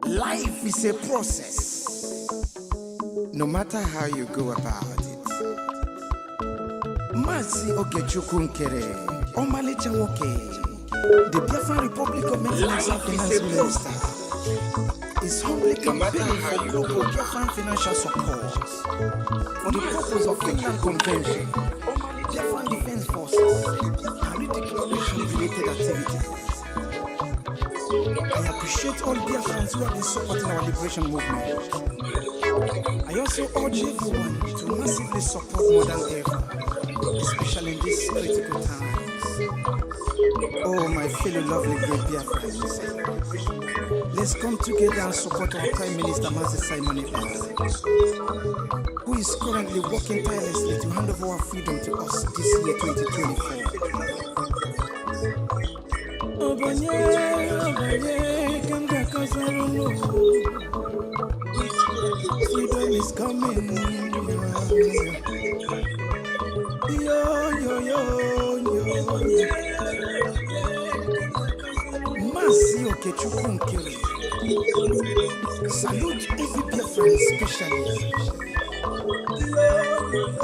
Life is a process, no matter how you go about it. Mazi Ogechukwu Nkere, Omalicha Nwoke, the Biafra Republic of Nigeria Finance Minister, is humbly campaigning for global Biafran financial support for the purpose of Finland Convention, Biafran Defense Forces, and redeclaration-related activities. I appreciate all Biafrans who have been supporting our liberation movement. I also urge everyone to massively support more than ever, especially in these critical times. Oh, my fellow lovely great Biafrans, let's come together and support our Prime Minister Mazi Simon Ekpa, who is currently working tirelessly to hand over our freedom to us this year 2024. Freedom is coming. Yo, yo, yo, yo. Mazi Ogechukwu Nkere. Salute every Biafran especially.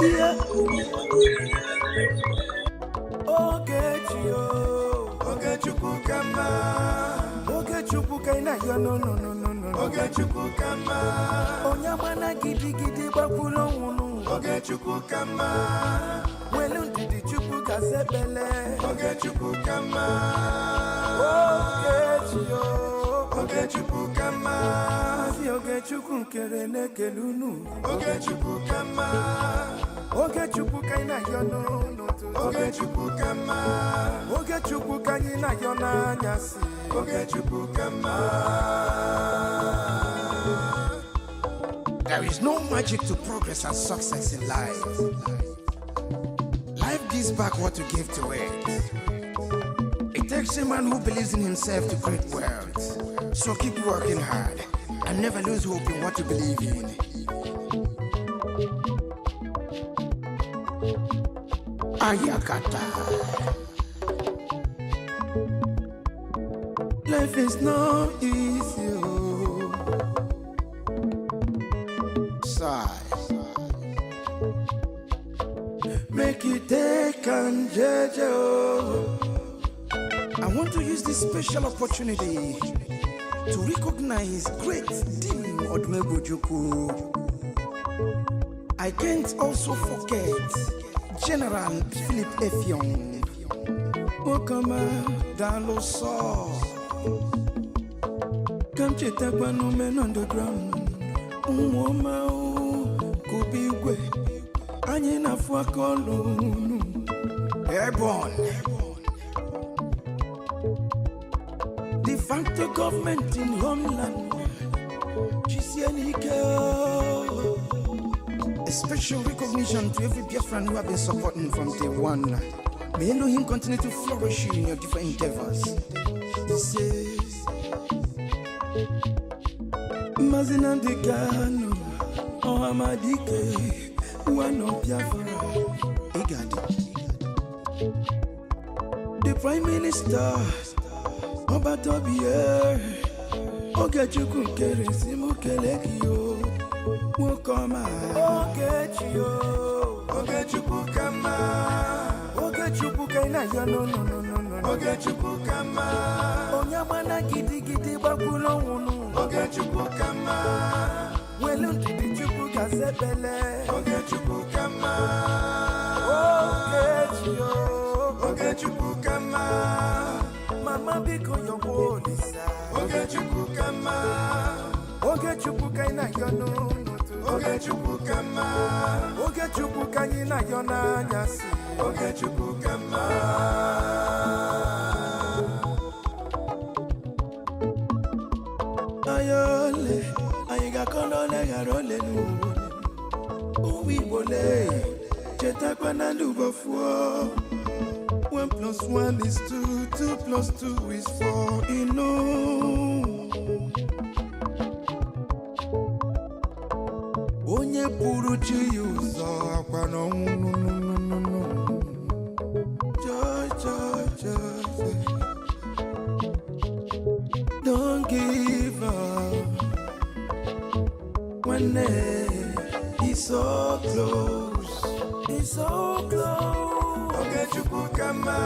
Yeah. Ogechukwu kama. Ogechukwu kaina yo no. Ogechukwu kama. Onyamana gidi bakulo wunu. Ogechukwu kama. Welu didi chukwu kasebele. Ogechukwu kama. Ogechukwu kama. Si Ogechukwu Nkere nekelunu. Ogechukwu kama. Ogechukwu kaina yo no. Ogechukwu kama. Ogechukwu kaina yo na nyasi. Ogechukwu kama. There is no magic to progress and success in life. Life gives back what you give to it. It takes a man who believes in himself to create wealth. So keep working hard and never lose hope in what you believe in. Ayakata. Life is not easy. Make it take and judge. I want to use this special opportunity to recognize great Dim Odumegwu. I can't also forget General Philip Effiong. Okama Daloso. Come Chetakwa men on the ground. Umoma Kubigwe. Anyina Fuakolunu. Airborne. De facto government in homeland. A special recognition to every Biafran who have been supporting from day one. May Elohim continue to flourish in your different endeavors. He says, Mazina de Gano, Ohamadike, one of Biafra. The Prime Minister, Obatobie, Ogechukwu Nkere Simukelekio, Wokoma, Ogechukwu Kama, Ogechukwu Kaina no. Ogechukwu Kama, Onyamana gidi bakulo wunu. Ogechukwu Kama, Welu didi chukwu kasebele. Ogechukwu Kama, Ogechukwu Kama, Mama biko yobo lisa. Ogechukwu Kama, Ogechukwu kaina yono. Ogechukwu Kama, Ogechukwu kaina yona nyasi. Ogechukwu Kama. Ayole, ayiga kolole garole nu. Uwi bole, chetakwa na lubofuo. 1 + 1 is 2, 2 + 2 is 4. Onye puru chi uzo akwa no. Joy. close. It's so close. Okay, Chukukama.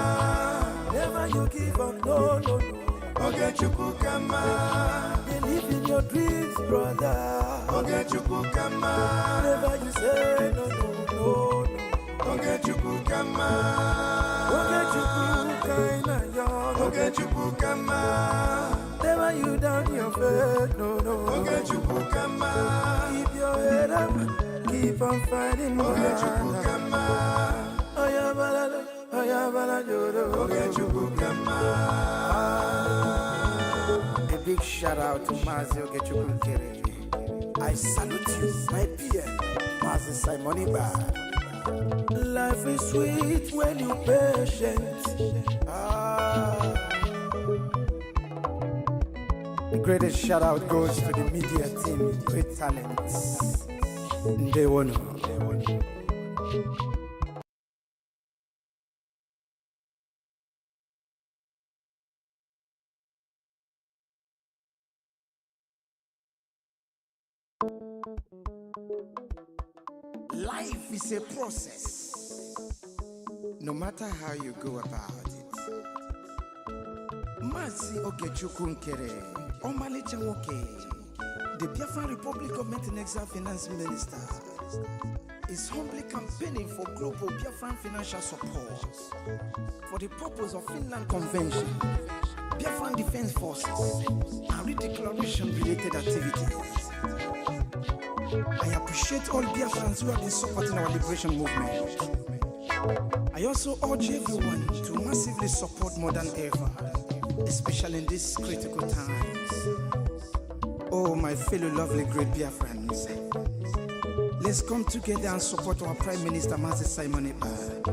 Never you give up, no, no, no. Okay, Chukukama. Believe in your dreams, brother. Okay, Chukukama. Never you say no, no, no, no. Okay, Chukukama. Okay, Chukukama. Okay, Chukukama. Never you down your faith, no, no. Okay, Chukukama. Keep your head up, keep on fighting. Okay, Chukukama. Okay, Chukukama. A big shout out to Mazi Ogechukukere. I salute you, my peer, Mazi Simon Bad. Life is sweet when you're patient. The greatest shout out goes to the media team, great talents. They won. Life is a process. No matter how you go about it. Mazi Ogechukukere, Omalicha Woke, the Biafra Republic Government and Exile Finance Minister, is humbly campaigning for global Biafran financial support for the purpose of Finland Convention, Biafran Defense Forces, and redeclaration-related activities. I appreciate all Biafrans who have been supporting our liberation movement. I also urge everyone to massively support more than ever, especially in these critical times. Oh, my fellow lovely great Biafrans, let's come together and support our Prime Minister, Mazi Simon Bad,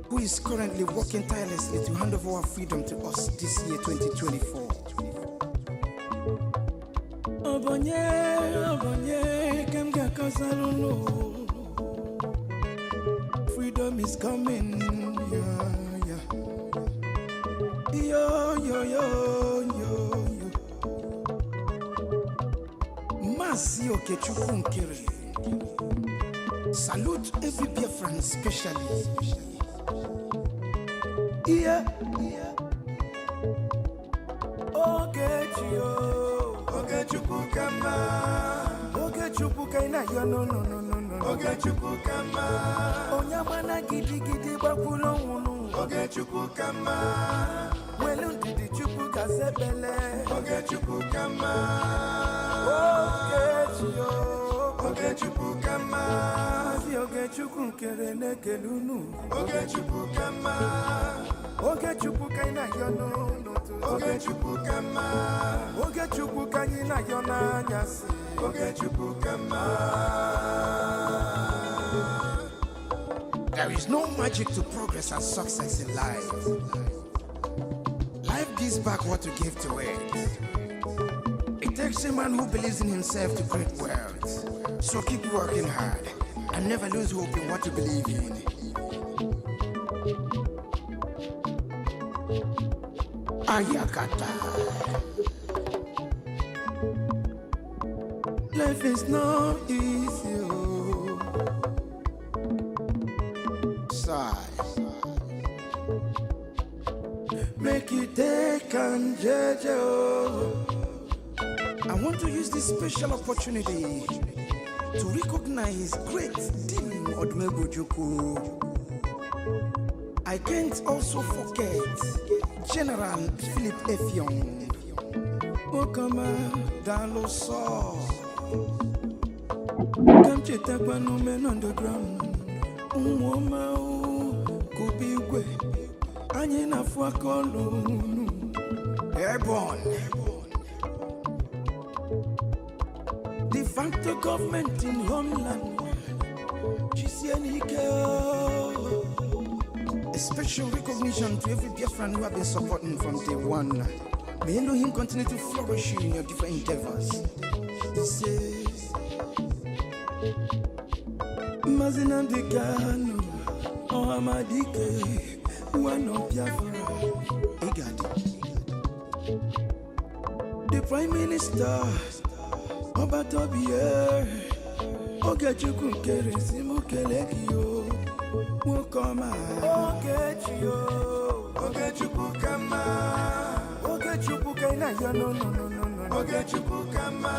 who is currently working tirelessly to hand over our freedom to us this year, 2024. Freedom is coming, yeah, yeah. Yo, yo, yo, yo, yo. Mazi Ogechukukere. Salute every Biafran especially. Yeah, yeah. Ogechukukama. Ogechukukama, yo, no, no, no, no, no. Ogechukukama. Onyamana gidi gidi bakulo unu. Ogechukukama. Welu didi chukuka sebele. Ogechukukama. Ogechukukama. Mazi Ogechukukere nekelunu. Ogechukukama. Ogechukukama, yo, no, no. Ogechukukama. Ogechukukama, yo, na nyasi. There is no magic to progress and success in life. Life gives back what you give to it. It takes a man who believes in himself to create wealth. So keep working hard and never lose hope in what you believe in. Ayakata. Life is not easy, oh. Sigh. Make you take and judge, oh. I want to use this special opportunity to recognize great Dim Odmebujuku. I can't also forget General Philip Effiong. Okama Daloso. Come check up on men underground. Umoma Kubigwe. Anyina Fuakolo. Airborne. De facto government in homeland. A special recognition to every Biafran who have been supporting from day one. May Elohim continue to flourish you in your different endeavors. He says, Mazina de Gano, Ohamadike, one of Biafra. Egadi. The Prime Minister, Obatobie, Ogechukwu nkeresi m kele gị o nwoke ọma Ogechi o Ogechukwu ka mma Ogechukwu ka ị na-ayọ no Ogechukwu ka mma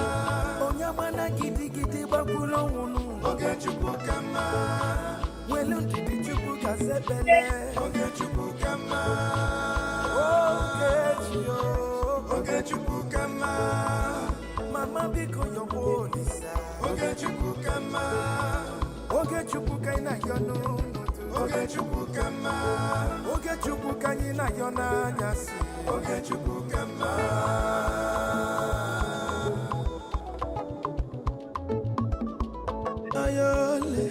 onye agbana gidigidi gbakwuru ọnwụnụ Ogechukwu ka mma welu ndidi Chukwu ka sebele Ogechukwu ka mma Ogechi o Ogechukwu ka mma mama biko yọgbo olisa Ogechukwu ka mma Ogechukwu ka ị na-ayọ n'ụtụtụ Ogechukwu ka mma Ogechukwu ka anyị na-ayọ n'anyasị Ogechukwu ka mma ayole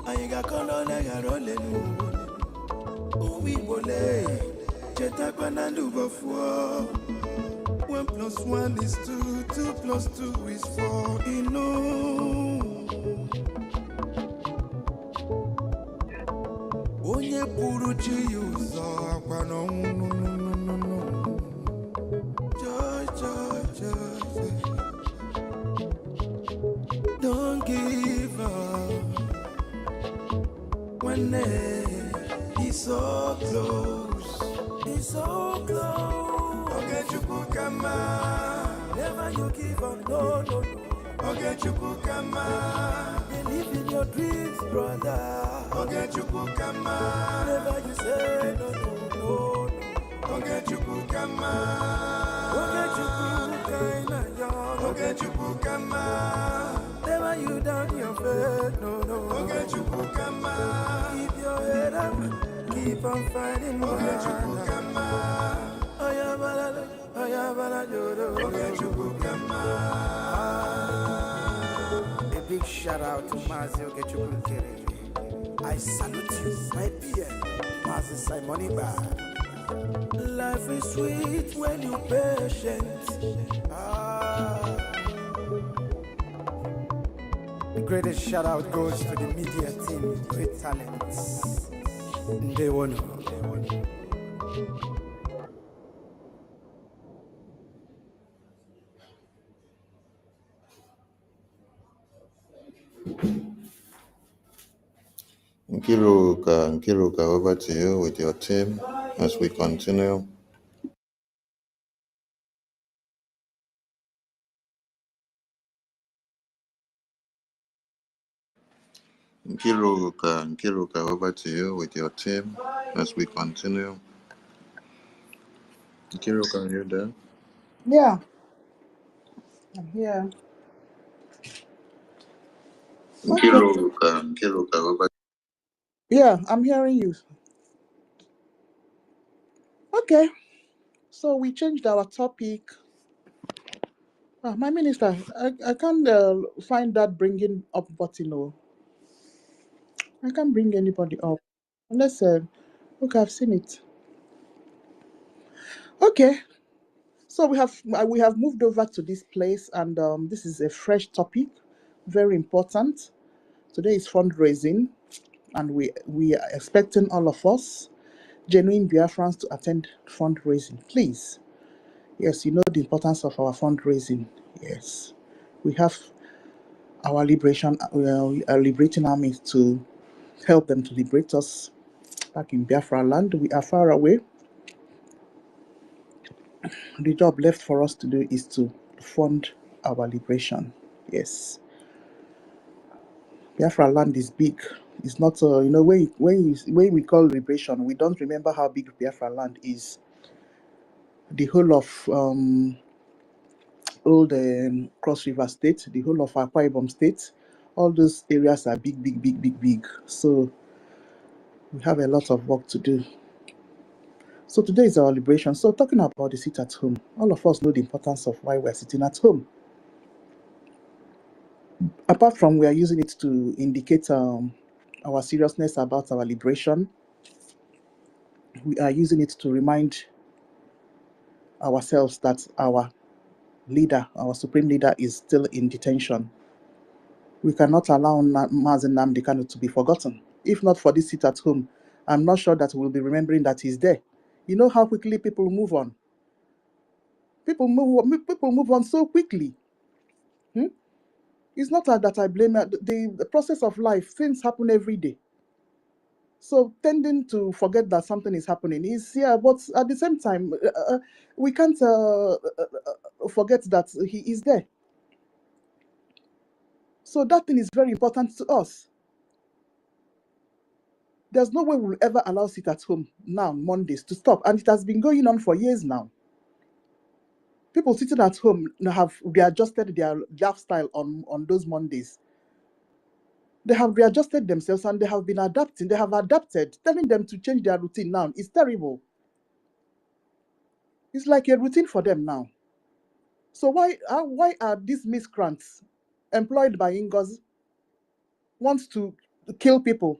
anyị ga-akọ n'ole ghara ole n'ugbole ụmụ Igbo lee chetakwa na ndụ bọfuo 1 plus 1 is 2, 2 plus 2 is 4, you know. Onye pụrụ chi ya ụzọ akwa n'ọnwụ no. Joy. Don't give up. One day, he's so close. He's so close. Ogechukwu ka mma. Never you give up, no. Ogechukwu ka mma. Believe in your dreams, brother. Ogechukwu ka mma. Never you say no. Ogechukwu ka mma. Ogechukwu ka ị na-ayọ. Ogechukwu ka mma. Never you down your faith, no. Ogechukwu ka mma. Keep your head up, keep on fighting. Ogechukwu ka mma. A big shout out to Mazi Ogechukwu Nkere. I salute you, my PM, Mazi Simoniba. Life is sweet when you're patient. The greatest shout out goes to the media team, great talents. They won. Nkiruka, over to you with your team as we continue. Nkiruka, over to you with your team as we continue. Nkiruka, are you there? Yeah, I'm here. Okay. Nkiruka, over. Yeah, I'm hearing you. Okay, so we changed our topic. My minister, I can't find that bringing up button. No, I can't bring anybody up unless. Okay, I've seen it. Okay, so we have moved over to this place, and this is a fresh topic, very important. Today is fundraising, and we are expecting all of us, genuine Biafrans, to attend fundraising. Please, yes, you know the importance of our fundraising. Yes, we have our liberating army to help them to liberate us back in Biafra land. We are far away. The job left for us to do is to fund our liberation. Yes, Biafra land is big. It's not, when we call liberation, we don't remember how big Biafra land is. The whole of old Cross River State, the whole of Akwa Ibom State, all those areas are big. So we have a lot of work to do. So today is our liberation. So talking about the sit at home, all of us know the importance of why we're sitting at home. Apart from we are using it to indicate our seriousness about our liberation, we are using it to remind ourselves that our leader, our supreme leader, is still in detention. We cannot allow Mazen Nnamdi Kanu to be forgotten. If not for this sit at home, I'm not sure that we'll be remembering that he's there. You know how quickly people move on. People move on so quickly. It's not that I blame her. The process of life, things happen every day. So tending to forget that something is happening is, yeah, but at the same time, we can't forget that he is there. So that thing is very important to us. There's no way we'll ever allow sit at home now, Mondays, to stop. And it has been going on for years now. People sitting at home have readjusted their lifestyle on those Mondays. They have readjusted themselves and they have been adapting. They have adapted. Telling them to change their routine now is terrible. It's like a routine for them now. So why are these miscreants employed by NGOZI wants to kill people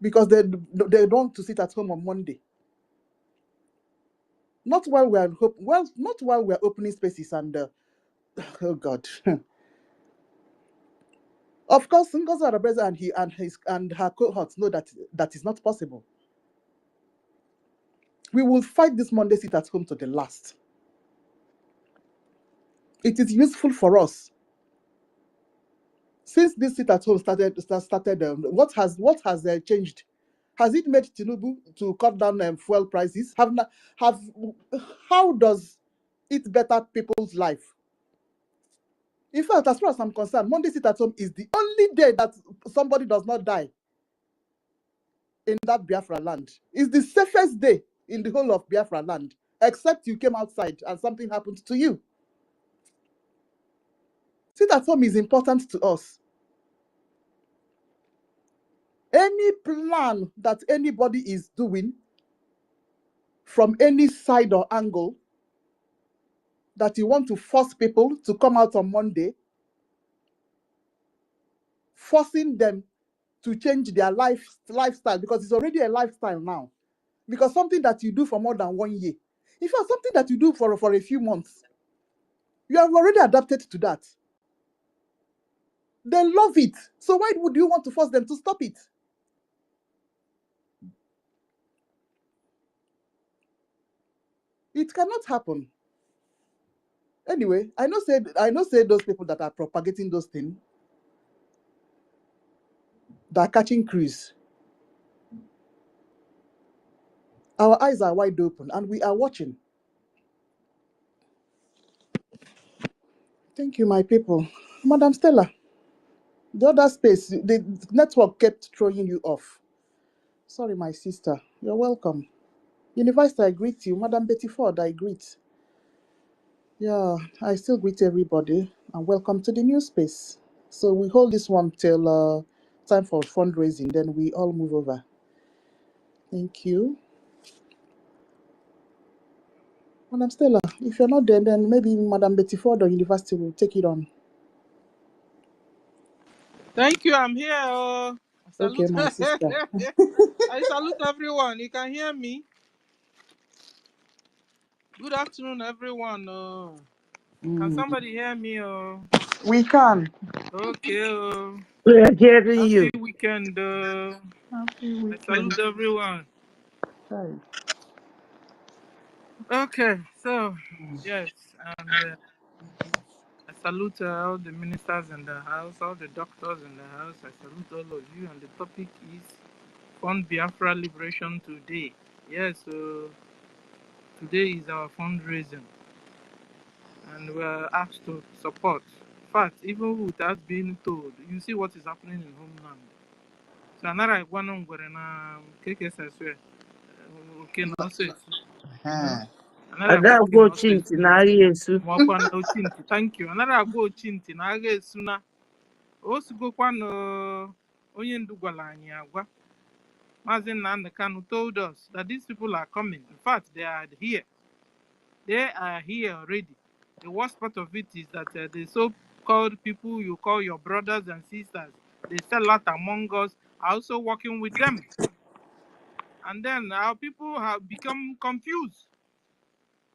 because they don't want to sit at home on Monday? Not while not while we're opening spaces and oh God. Of course, Ngozi Arabeza and her cohorts know that is not possible. We will fight this Monday sit at home to the last. It is useful for us. Since this sit at home started, what has changed? Has it made Tinubu to cut down fuel prices? How does it better people's life? In fact, as far as I'm concerned, Monday sit at home is the only day that somebody does not die in that Biafra land. It's the safest day in the whole of Biafra land, except you came outside and something happened to you. Sit at home is important to us. Any plan that anybody is doing from any side or angle that you want to force people to come out on Monday, forcing them to change their lifestyle, because it's already a lifestyle now. Because something that you do for more than 1 year, in fact, something that you do for a few months, you have already adapted to that. They love it. So why would you want to force them to stop it? It cannot happen. Anyway, I know say those people that are propagating those things, that are catching cruise. Our eyes are wide open and we are watching. Thank you, my people. Madam Stella, the other space, the network kept throwing you off. Sorry, my sister. You're welcome. University, I greet you. Madam Betty Ford, I greet. Yeah, I still greet everybody and welcome to the new space. So we hold this one till time for fundraising, then we all move over. Thank you. Madam Stella, if you're not there, then maybe Madam Betty Ford or University will take it on. Thank you, I'm here. Okay, Salute. my sister. I salute everyone. You can hear me. Good afternoon, everyone. Can somebody hear me? We can. Okay. We are hearing you. Happy weekend. Happy I weekend. salute everyone. Hi. Okay, so yes, and I salute all the ministers in the house, all the doctors in the house. I salute all of you, and the topic is Fund Biafra Liberation Today. Yes, so today is our fundraising, and we are asked to support. In fact, even without being told, you see what is happening in homeland. So another one on na KKS okay now so you know another Ada okay go now so chinti na Yesu. mwakwa na ochinti. Thank you. Another go chinti na aga esuna. Osigokwa no onye ndu gwala anyị agwa. Maazị Nnamdi Kanu told us that these people are coming. In fact, they are here. They are here already. The worst part of it is that the so-called people you call your brothers and sisters, they sell out among us, are also working with them. And then our people have become confused.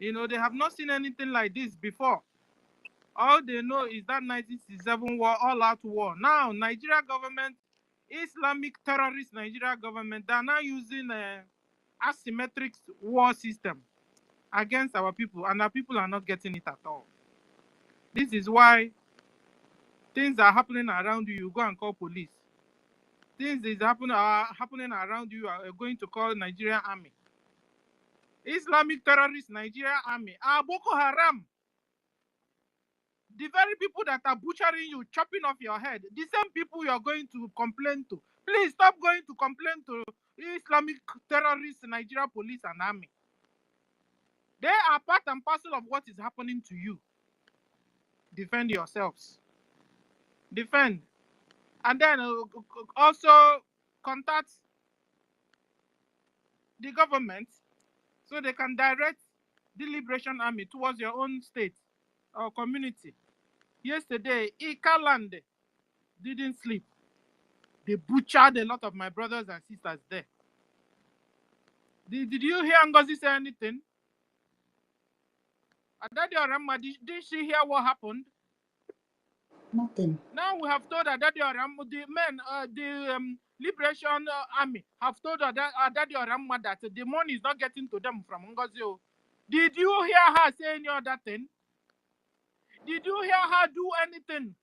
You know, they have not seen anything like this before. All they know is that 1967 war, all-out war. Now, Nigeria government, Islamic terrorist Nigeria government, they are now using asymmetric war system against our people, and our people are not getting it at all. This is why Things are happening around you, you go and call police. Things are happening around you, you are going to call Nigerian army. Islamic terrorist Nigerian army. Boko Haram. The very people that are butchering you, chopping off your head, the same people you are going to complain to. Please stop going to complain to Islamic terrorists, Nigeria police and army. They are part and parcel of what is happening to you. Defend yourselves. Defend. And then also contact the government so they can direct the Liberation Army towards your own state or community. Yesterday, Ikaland didn't sleep. They butchered a lot of my brothers and sisters there. Did you hear NGOZI say anything? Adadi Oramma, did she hear what happened? Nothing. Now we have told Adadi Oramma, the men, the Liberation Army have told Adadi Oramma that the money is not getting to them from NGOZI. Did you hear her say any other thing? Did you hear her do anything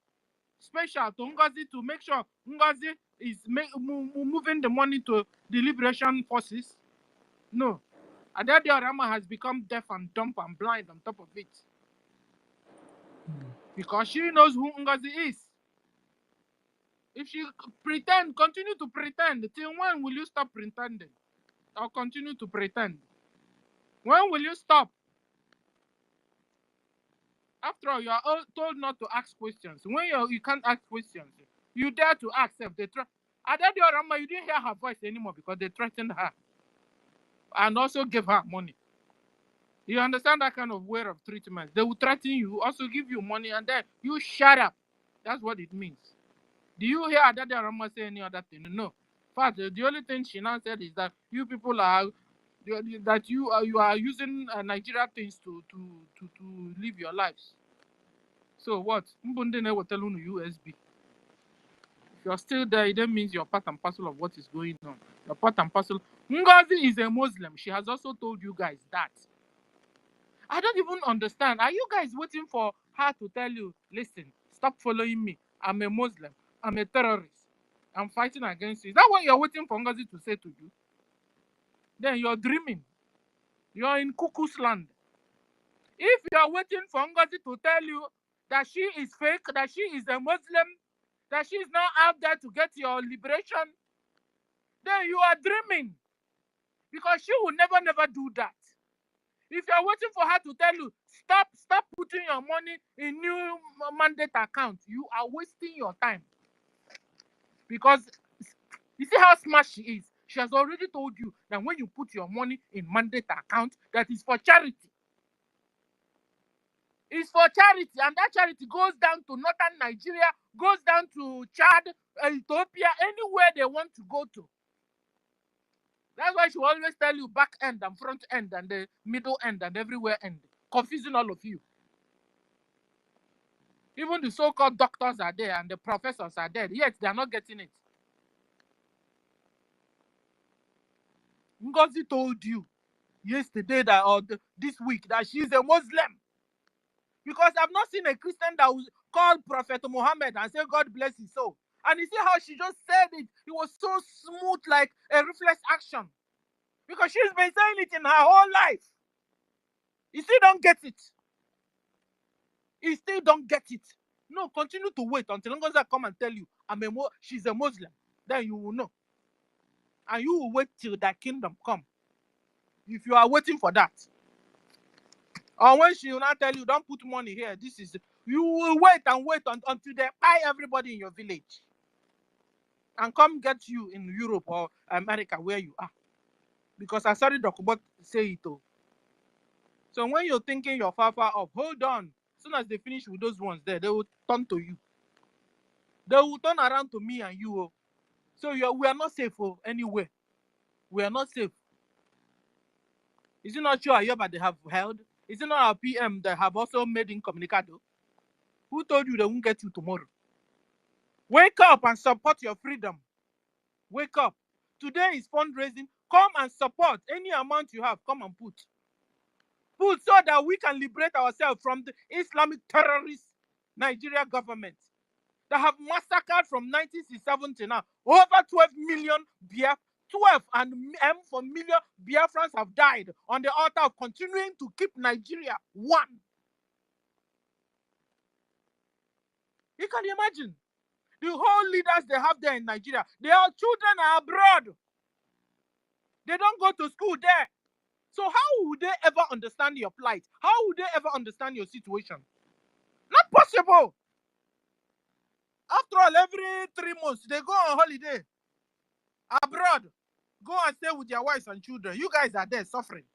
special to NGOZI to make sure NGOZI is moving the money to the Liberation Forces? No. Adadi Oramma has become deaf and dumb and blind on top of it. Because she knows who NGOZI is. If she continue to pretend, till when will you stop pretending? Or continue to pretend? When will you stop? After all, you are told not to ask questions. When you can't ask questions, you dare to ask if they try. Adadi Oramma, you didn't hear her voice anymore because they threatened her. And also gave her money. You understand that kind of way of treatment? They will threaten you, also give you money, and then you shut up. That's what it means. Do you hear Adadi Oramma say any other thing? No. In fact, the only thing she now said is that you people are you are using Nigeria things to live your lives. So what? Mbundene will tell you USB. If you're still there, it then means you're part and parcel of what is going on. You're part and parcel. NGOZI is a Muslim. She has also told you guys that. I don't even understand. Are you guys waiting for her to tell you, listen, stop following me. I'm a Muslim. I'm a terrorist. I'm fighting against you. Is that what you're waiting for NGOZI to say to you? Then you're dreaming. You're in cuckoo's land. If you're waiting for NGOZI to tell you that she is fake, that she is a Muslim, that she is not out there to get your liberation, then you are dreaming. Because she will never do that. If you're waiting for her to tell you, stop putting your money in new mandate account, you are wasting your time. Because you see how smart she is. She has already told you that when you put your money in mandate account, that is for charity. It's for charity, and that charity goes down to northern Nigeria, goes down to Chad, Ethiopia, anywhere they want to go to. That's why she will always tell you back end and front end and the middle end and everywhere end, confusing all of you. Even the so-called doctors are there and the professors are there, yet they are not getting it. NGOZI told you yesterday that or this week that she is a Muslim. Because I've not seen a Christian that will call Prophet Muhammad and say, God bless his soul. And you see how she just said it? It was so smooth, like a reflex action. Because she's been saying it in her whole life. You still don't get it. You still don't get it. No, continue to wait until NGOZI come and tell you, she's a Muslim. Then you will know. And you will wait till that kingdom come. If you are waiting for that. Or when she will not tell you, don't put money here. You will wait until they buy everybody in your village. And come get you in Europe or America where you are. Because I saw the document say it all. So when you're thinking you're far off, hold on. As soon as they finish with those ones there, they will turn to you. They will turn around to me and you. So we are not safe anywhere. We are not safe. Is it not sure Ayoba they have held? Is it not our PM that have also made incommunicado? Who told you they won't get you tomorrow? Wake up and support your freedom. Wake up. Today is fundraising. Come and support. Any amount you have, come and put. Put so that we can liberate ourselves from the Islamic terrorist Nigeria government that have massacred from 1967 to now. Over 12 million 12 and M for million Biafrans have died on the altar of continuing to keep Nigeria one. You can imagine the whole leaders they have there in Nigeria. Their children are abroad. They don't go to school there. So how would they ever understand your plight? How would they ever understand your situation? Not possible. After all, every 3 months, they go on holiday abroad. Go and stay with their wives and children. You guys are there suffering.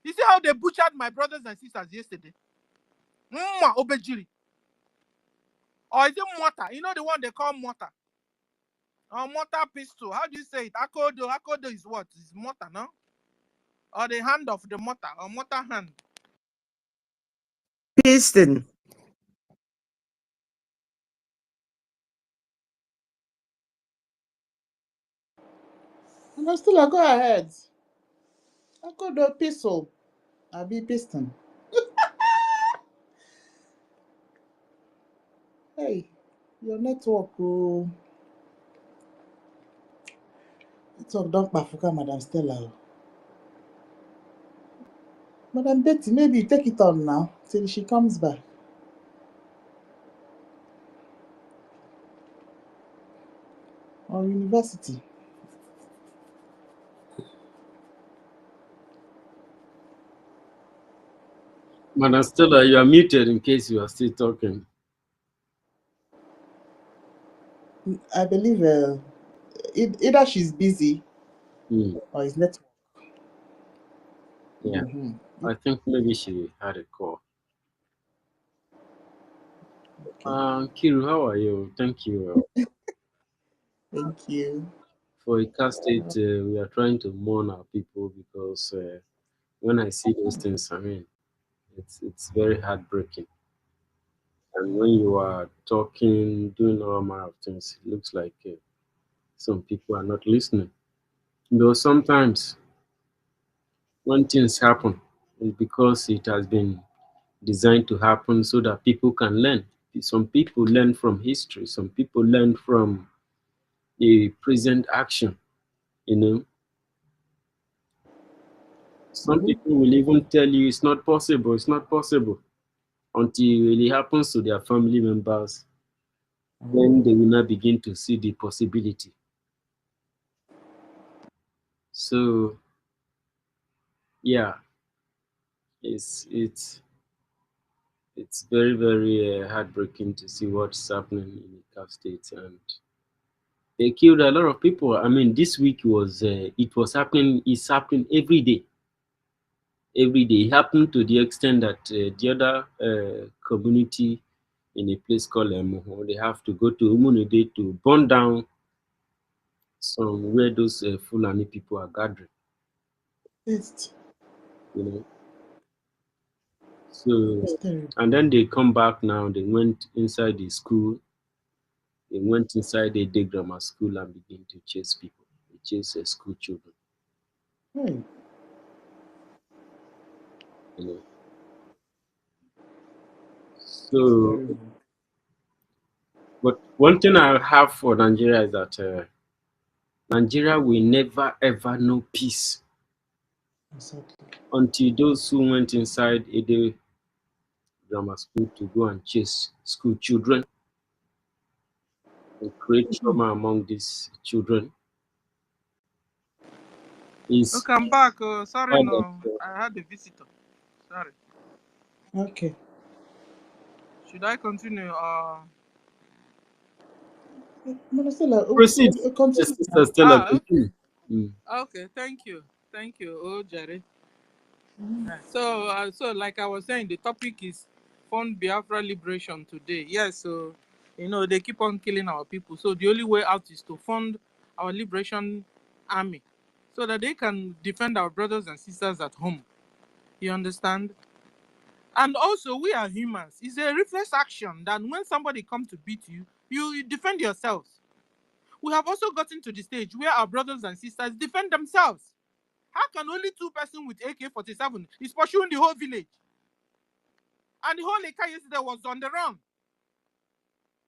You see how they butchered my brothers and sisters yesterday? Obejiri. Or is it mortar? You know the one they call mortar? Or mortar pistol. How do you say it? Akodo. Akodo is what? It's mortar, no? Or the hand of the mortar. Or mortar hand. Piston. And still, go ahead. I go do pistol. I'll be piston. Hey, your network, oh. Network don't bafuka, Madam Stella. Madam Betty, maybe you take it on now till she comes back. Or university. Madam Stella, you are muted in case you are still talking. I believe either she's busy or it's network. Yeah, I think maybe she had a call. Okay. Kiru, how are you? Thank you. Thank you. For a cast state, we are trying to mourn our people because when I see those things, I mean, it's very heartbreaking. And when you are talking, doing all manner of things, it looks like some people are not listening. Though sometimes when things happen, it's because it has been designed to happen so that people can learn. Some people learn from history, some people learn from the present action, you know. Some people will even tell you it's not possible, it's not possible until it really happens to their family members. Then they will not begin to see the possibility. So yeah, it's very very heartbreaking to see what's happening in the Cap State, and they killed a lot of people. I mean, this week was it was happening. It's happening every day. Every day. It happened to the extent that the other community in a place called Moho, they have to go to Umunide to burn down some where those Fulani people are gathering. It's You know. So, terrible. and then they come back now. They went inside the school. They went inside the day grammar school and begin to chase people. They chase school children. Hey. You know. So, but one thing I have for Nigeria is that Nigeria will never ever know peace Exactly. until those who went inside a day grammar school to go and chase school children and create trauma among these children is Okay, I'm back. Sorry, part of no. I had a visitor. Sorry. Okay. Should I continue? Madam Stella, proceed. continue. Sister Stella, Okay. continue. Okay, thank you. Thank you, Jerry. So like I was saying, the topic is Fund Biafra Liberation today. Yes, so, they keep on killing our people. So the only way out is to fund our liberation army so that they can defend our brothers and sisters at home. You understand? And also, we are humans. It's a reflex action that when somebody comes to beat you, you defend yourselves. We have also gotten to the stage where our brothers and sisters defend themselves. How can only two persons with AK-47 is pursuing the whole village? And the whole Eka yesterday was on the run.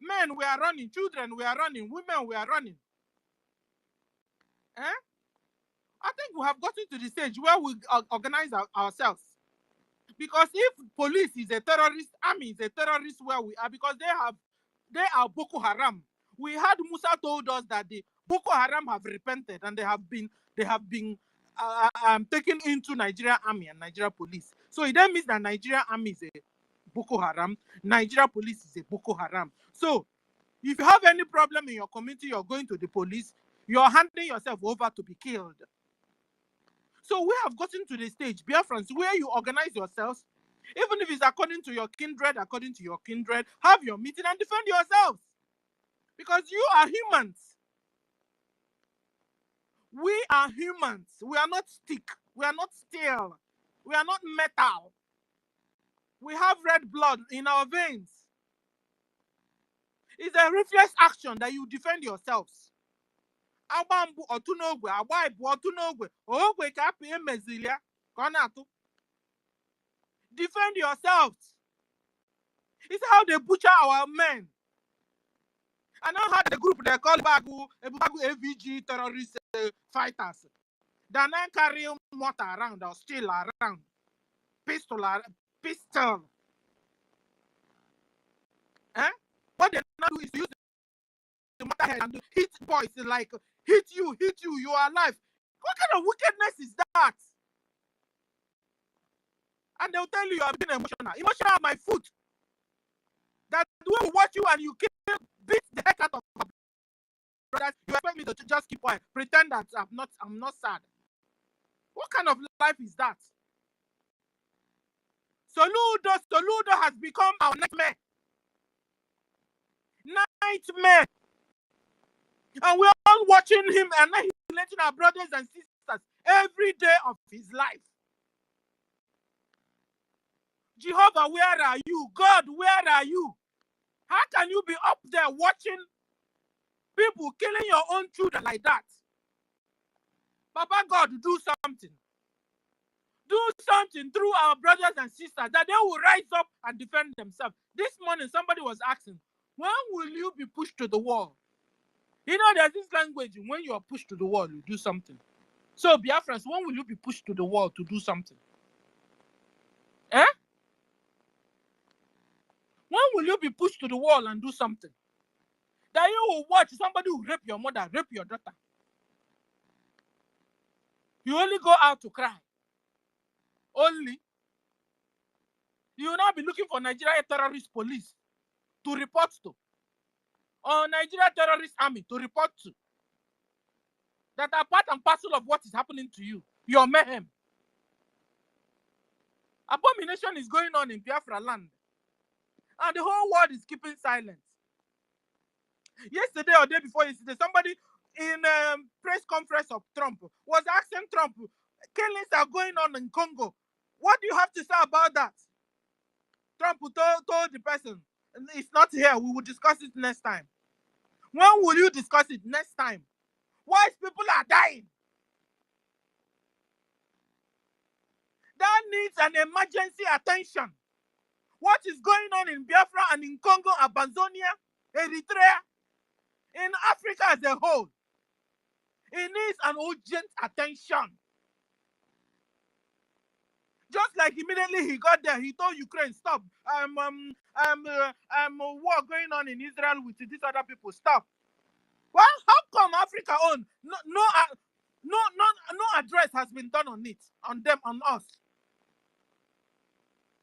Men, we are running. Children, we are running. Women, we are running. Eh? I think we have gotten to the stage where we organize ourselves. Because if police is a terrorist, army is a terrorist where we are, because they are Boko Haram. We had Musa told us that the Boko Haram have repented and they have been taken into Nigeria army and Nigeria police. So it then means that Nigeria army is a Boko Haram, Nigeria police is a Boko Haram. So if you have any problem in your community, you're going to the police, you're handing yourself over to be killed. So we have gotten to the stage, Biafrans, where you organize yourselves, even if it's according to your kindred, have your meeting and defend yourselves. Because you are humans. We are humans. We are not stick. We are not steel. We are not metal. We have red blood in our veins. It's a reflex action that you defend yourselves. Agbambu otunogwe, agbaibu otunogwe, ogwe ka apị emezilia ka ọ na-atụ. Defend yourselves. It's how they butcher our men. I now had the group they call Ebubagu AVG terrorist fighters. They now carry mortar around or steel around, pistol. Eh? What they now do is use the mortar head and hit boys like hit you, you are alive. What kind of wickedness is that? And they'll tell you are being emotional. Emotional at my foot. That will watch you and you beat the heck out of my brothers. You expect me to just keep quiet, pretend that I'm not sad. What kind of life is that? Soludo has become our nightmare. Nightmare. And we're all watching him and letting our brothers and sisters every day of his life. Jehovah, where are you? God, where are you? How can you be up there watching people killing your own children like that? Papa God, do something. Do something through our brothers and sisters that they will rise up and defend themselves. This morning, somebody was asking, when will you be pushed to the wall? You know, there's this language, when you are pushed to the wall, you do something. So, Biafrans, when will you be pushed to the wall to do something? Eh? When will you be pushed to the wall and do something? That you will watch somebody who rape your mother, rape your daughter. You only go out to cry. Only. You will now be looking for Nigeria terrorist police to report to. Or Nigeria terrorist army to report to. That are part and parcel of what is happening to you. Your mayhem. Abomination is going on in Biafra land. And the whole world is keeping silent. Yesterday or day before yesterday, somebody in a press conference of Trump was asking Trump, killings are going on in Congo. What do you have to say about that? Trump told the person, it's not here, we will discuss it next time. When will you discuss it? Next time. White people are dying. That needs an emergency attention. What is going on in Biafra and in Congo, Amazonia, Eritrea, in Africa as a whole? It needs an urgent attention. Just like immediately he got there, he told Ukraine, stop. War going on in Israel with these other people. Stop. Well, how come Africa own? No address has been done on it, on them, on us.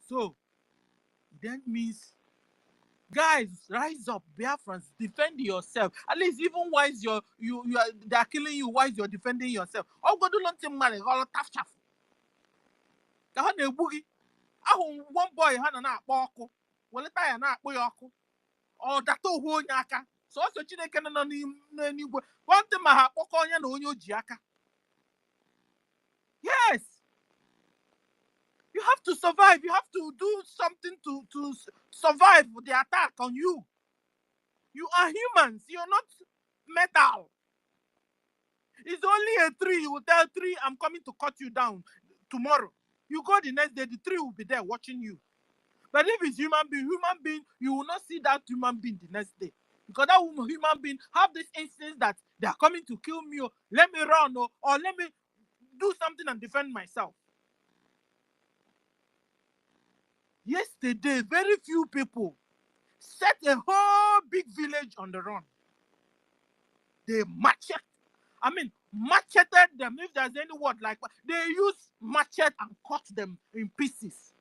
So that means, guys, rise up, Biafrans, defend yourself. At least even while they are killing you, while you're defending yourself. Oh, go do nothing, man. All tough chaff. Boogie. One boy had an akpọ well, tie an akpọ or that whole yaka. So also Chineke no n'igwe. One thing ma ha akpọkọ onye na onye oji aka. Yes. You have to survive. You have to do something to survive the attack on you. You are humans. You're not metal. It's only a tree. You will tell tree, I'm coming to cut you down tomorrow. You go the next day, the tree will be there watching you. But if it's human being, you will not see that human being the next day. Because that human being have this instance that they are coming to kill me, or let me run, or let me do something and defend myself. Yesterday, very few people set a whole big village on the run. They macheted them, if there's any word like that. They use machete and cut them in pieces.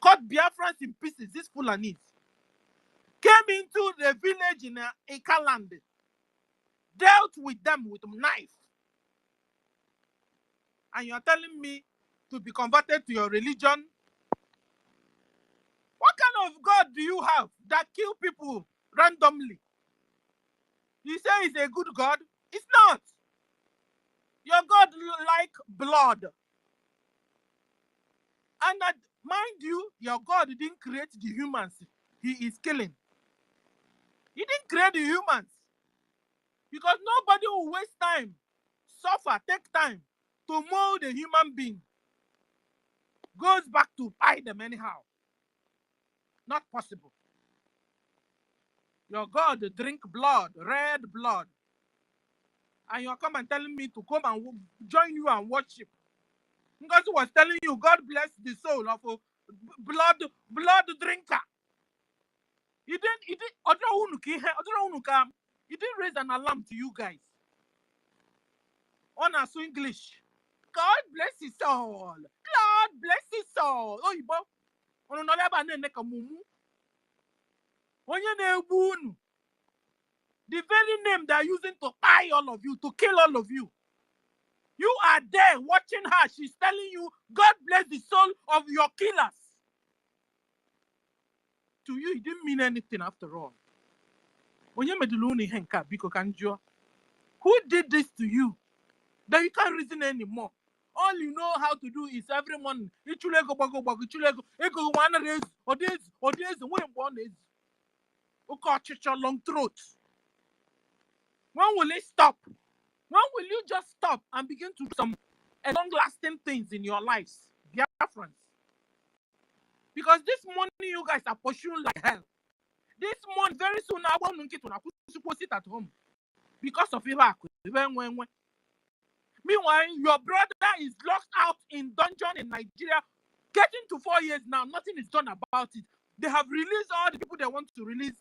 Cut Biafrans in pieces, these Fulanis. Came into the village in Ikaland, dealt with them with a knife. And you're telling me to be converted to your religion? What kind of God do you have that kill people randomly? You say he's a good God? It's not. Your God like blood. And that, mind you, your God didn't create the humans he is killing. He didn't create the humans. Because nobody will waste time, suffer, take time to mold a human being. Goes back to buy them anyhow. Not possible. Your God drink blood, red blood. And you're coming and telling me to come and join you and worship. Because he was telling you, God bless the soul of a blood drinker. He didn't raise an alarm to you guys. On us English. God bless his soul. God bless his soul. Oh, you on the very name they are using to buy all of you, to kill all of you. You are there watching her. She's telling you, God bless the soul of your killers. To you, it didn't mean anything after all. Who did this to you? That you can't reason anymore. All you know how to do is every morning. Long throat. When will it stop? When will you just stop and begin to do some long-lasting things in your lives, Biafrans? Because this money you guys are pursuing like hell. This month, very soon, I want to sit at home because of Iraq. Meanwhile, your brother is locked out in dungeon in Nigeria, getting to 4 years now. Nothing is done about it. They have released all the people they want to release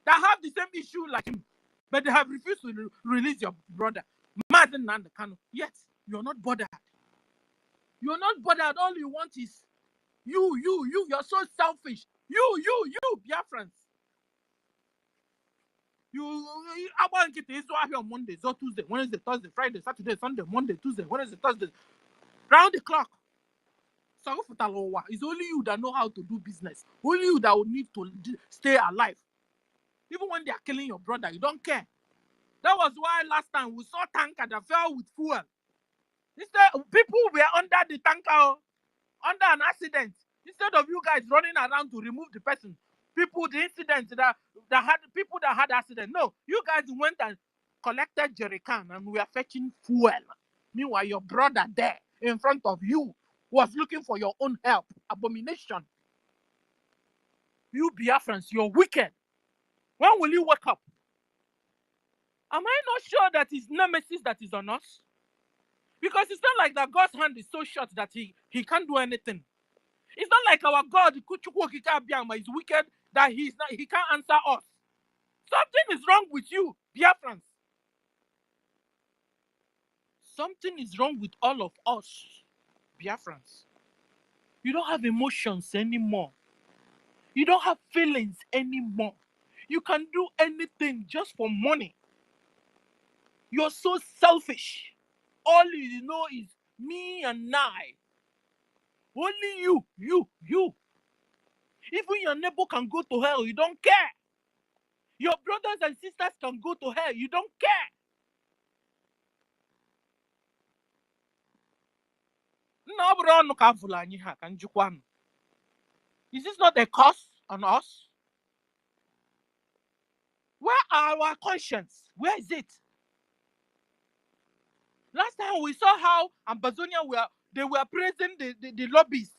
that have the same issue like him, but they have refused to release your brother, Mazen Nandekano. Yet, you're not bothered. You're not bothered. All you want is you. You're so selfish. You, Biafrans. You about it is on Monday, so Tuesday, Wednesday, Thursday, Friday, Saturday, Sunday, Monday, Tuesday, Wednesday, Thursday, round the clock. So it's only you that know how to do business. Only you that will need to stay alive. Even when they are killing your brother, you don't care. That was why last time we saw tanker that fell with fuel. Instead, people were under the tanker, under an accident. Instead of you guys running around to remove the person, the incident that had people that had accident. No, you guys went and collected jerrycan and we are fetching fuel. Meanwhile, your brother there in front of you was looking for your own help. Abomination. You Biafrans, you're wicked. When will you wake up? Am I not sure that it's nemesis that is on us? Because it's not like that God's hand is so short that he can't do anything. It's not like our God is wicked that he can't answer us. Something is wrong with you, Biafrans. Something is wrong with all of us, Biafrans. You don't have emotions anymore. You don't have feelings anymore. You can do anything just for money. You're so selfish. All you know is me and I. Only you. Even your neighbor can go to hell. You don't care. Your brothers and sisters can go to hell. You don't care. Is this not a curse on us? Where are our conscience? Where is it? Last time we saw how Ambazonia were praising the lobbies.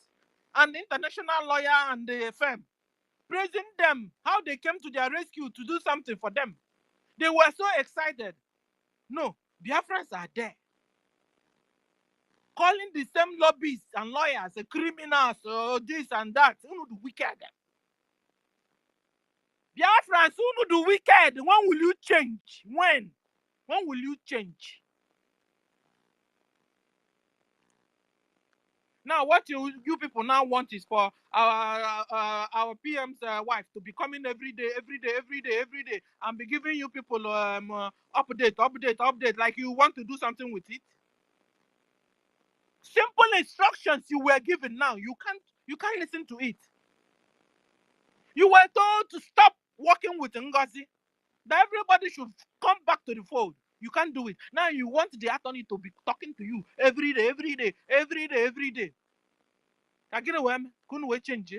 and the international lawyer and the firm, praising them, how they came to their rescue to do something for them. They were so excited. No, Biafrans are there. Calling the same lobbyists and lawyers criminals, this and that. Who do wicked? Biafrans, who do wicked? When will you change? When? When will you change? Now, what you people now want is for our PM's wife to be coming every day, and be giving you people update, like you want to do something with it. Simple instructions you were given. Now you can't listen to it. You were told to stop working with NGOZI, that everybody should come back to the fold. You can't do it. Now you want the attorney to be talking to you every day. Again, couldn't we change?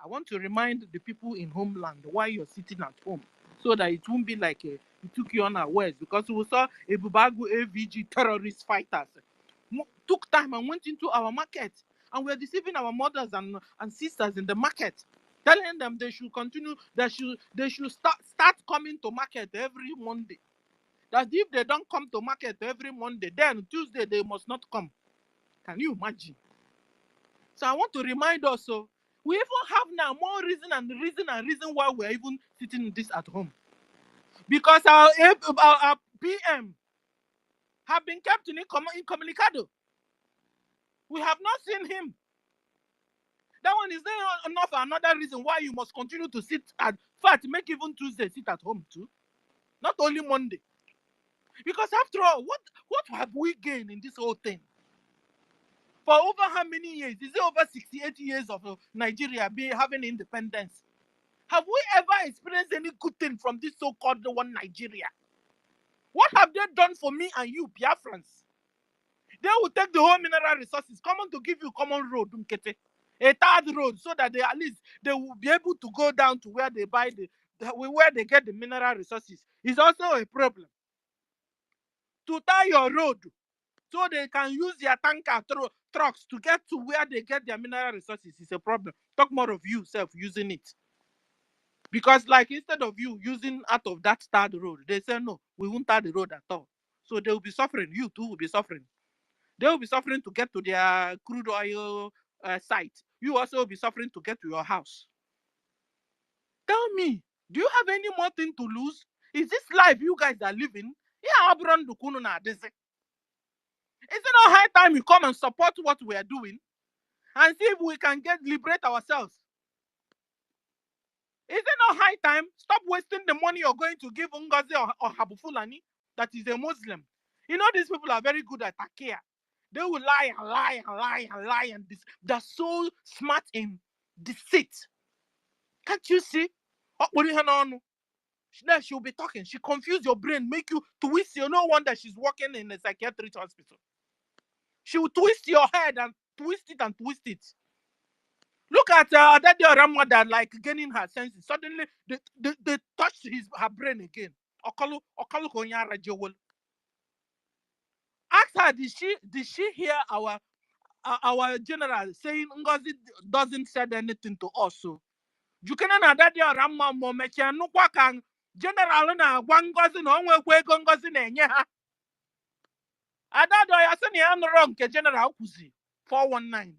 I want to remind the people in homeland why you're sitting at home, so that it won't be like it took you unawares, because we saw Ebubagu AVG terrorist fighters took time and went into our market, and we're deceiving our mothers and sisters in the market, telling them they should continue, they should start coming to market every Monday. That if they don't come to market every Monday, then Tuesday they must not come. Can you imagine? So I want to remind us, so we even have now more reason why we're even sitting this at home. Because our PM have been kept incommunicado. We have not seen him. That one is not enough another reason why you must continue to sit at, fact, make even Tuesday sit at home too. Not only Monday. Because after all, what have we gained in this whole thing? For over how many years? Is it over 68 years of Nigeria having independence? Have we ever experienced any good thing from this so-called one Nigeria? What have they done for me and you, Biafrans? They will take the whole mineral resources, common to give you common road, a third road, so that at least they will be able to go down to where they buy where they get the mineral resources. It's also a problem. To tie your road, so they can use their tanker trucks to get to where they get their mineral resources, is a problem. Talk more of you self using it. Because like instead of you using out of that third road, they say no, we won't tar the road at all. So they will be suffering. You too will be suffering. They will be suffering to get to their crude oil site. You also will be suffering to get to your house. Tell me, do you have any more thing to lose? Is this life you guys are living? Is it not high time we come and support what we are doing and see if we can liberate ourselves? Is it not high time? Stop wasting the money you're going to give NGOZI or Habufulani, that is a Muslim. You know, these people are very good at takia. They will lie and lie and lie and lie, and they're so smart in deceit. Can't you see? She'll be talking. She confuse your brain, make you twist. You no wonder she's working in a psychiatric hospital. She will twist your head and twist it and twist it. Look at that your grandmother, like gaining her senses. Suddenly, they touched her brain again. Ask her, did she hear our general saying Ngozi doesn't said anything to us? So Jukena na that your grandma mo mechia nukwa kan general na gwa Ngozi na onwekwa ego Ngozi na-enye ha. Ada do ya sị na ya nụrụ nke general kwuzi 419.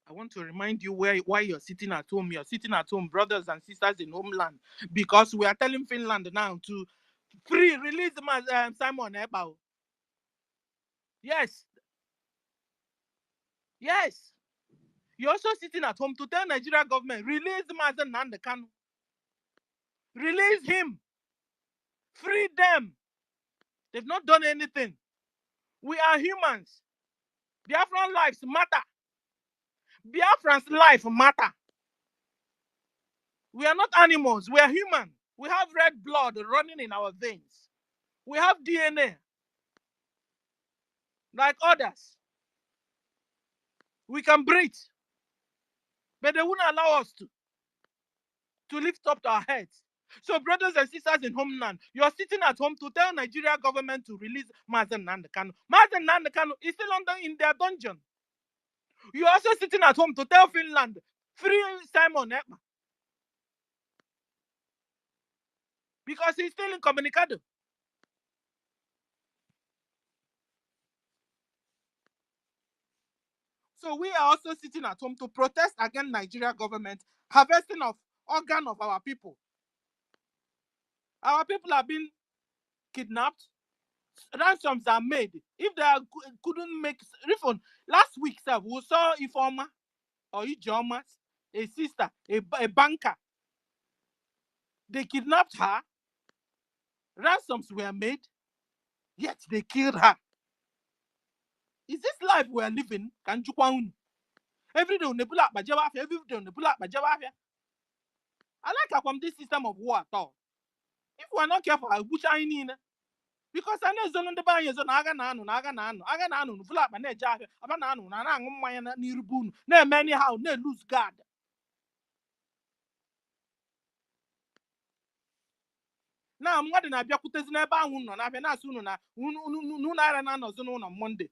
I want to remind you why you're sitting at home. You're sitting at home, brothers and sisters in homeland, because we are telling Finland now to release Simon Ebao. Yes. Yes. You're also sitting at home to tell Nigeria government, release Mazen Nandekanu. Release him. Free them. They've not done anything. We are humans. Biafran lives matter. Biafran's life matter. We are not animals. We are human. We have red blood running in our veins. We have DNA. Like others. We can breathe. But they wouldn't allow us to lift up our heads. So, brothers and sisters in homeland, you are sitting at home to tell Nigeria government to release Mazen Nandekano. Mazen Nandekano is still in their dungeon. You are also sitting at home to tell Finland, free Simon Ekpa. Because he's still incommunicado. So we are also sitting at home to protest against Nigeria government harvesting of organ of our people. Our people have been kidnapped. Ransoms are made. If they couldn't make refund, last week, sir, we saw Ifoma or Ijeoma, a sister, a banker. They kidnapped her. Ransoms were made, yet they killed her. Is this life we are living? Every day on the black Bajawafia, every day on the black Bajawafia. I like from this system of war at all. If we are not careful, I wish I need. Because I know zone the buy zone aga na anu flat man ja aba na anu na angu mmanya na nirubunu na many how na lose guard. Na mwade na bia kutezi na ebe anwu no na bia na asu no na unu na ara na no zone on Monday.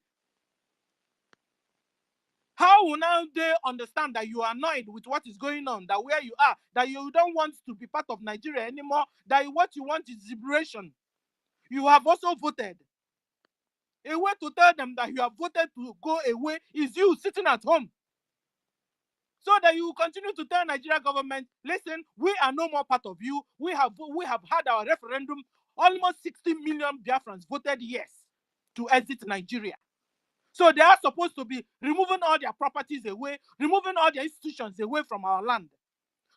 How will now they understand that you are annoyed with what is going on, that where you are, that you don't want to be part of Nigeria anymore, that what you want is liberation? You have also voted. A way to tell them that you have voted to go away is you sitting at home. So that you continue to tell Nigeria government, listen, we are no more part of you. We have had our referendum. Almost 60 million Biafrans voted yes to exit Nigeria. So they are supposed to be removing all their properties away, removing all their institutions away from our land.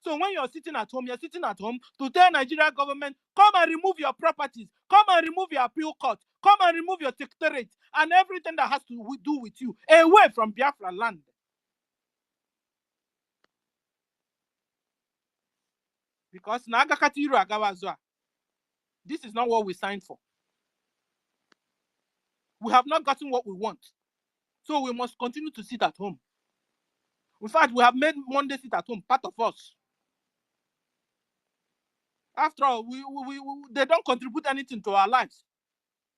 So when you're sitting at home to tell Nigeria government, come and remove your properties, come and remove your appeal court, come and remove your secretariat and everything that has to do with you away from Biafra land. Because this is not what we signed for. We have not gotten what we want. So we must continue to sit at home. In fact, we have made Monday sit at home part of us. After all, they don't contribute anything to our lives.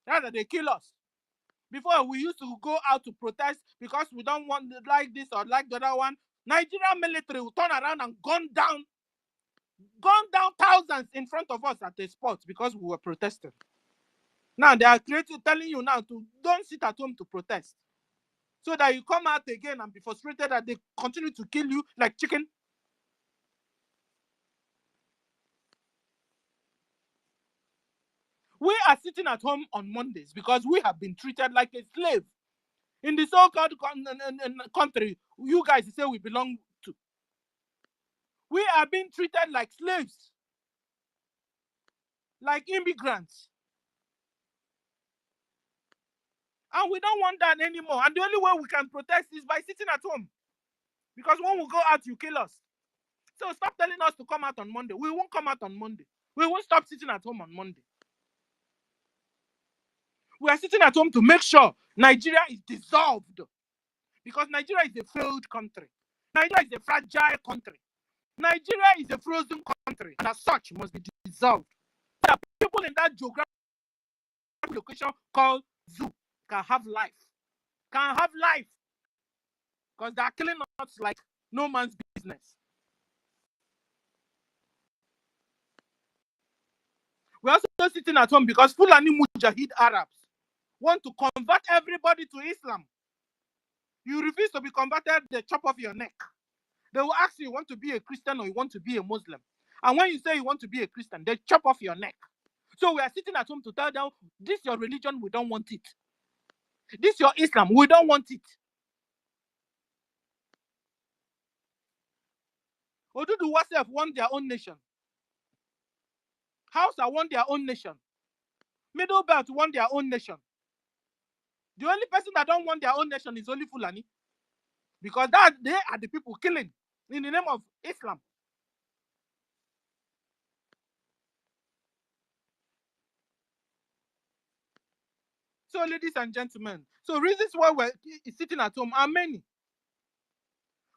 Rather, they kill us. Before, we used to go out to protest because we don't want like this or like the other one. Nigerian military will turn around and gun down thousands in front of us at a spot because we were protesting. Now they are telling you now to don't sit at home to protest. So that you come out again and be frustrated that they continue to kill you like chicken. We are sitting at home on Mondays because we have been treated like a slave. In the so-called country you guys say we belong to. We are being treated like slaves. Like immigrants. And we don't want that anymore. And the only way we can protest is by sitting at home. Because when we go out, you kill us. So stop telling us to come out on Monday. We won't come out on Monday. We won't stop sitting at home on Monday. We are sitting at home to make sure Nigeria is dissolved. Because Nigeria is a failed country. Nigeria is a fragile country. Nigeria is a frozen country. And as such, must be dissolved. There are people in that geographic location called ZU can have life. Because they are killing us like no man's business. We're also sitting at home because Fulani Mujahid Arabs want to convert everybody to Islam. You refuse to be converted, they chop off your neck. They will ask you want to be a Christian or you want to be a Muslim. And when you say you want to be a Christian, they chop off your neck. So we are sitting at home to tell them, this your religion, we don't want it. This your Islam, we don't want it. Odudu Wasef want their own nation. Hausa want their own nation. Middle Belt want their own nation. The only person that don't want their own nation is only Fulani. Because they are the people killing in the name of Islam. So, ladies and gentlemen, so reasons why we're sitting at home are many.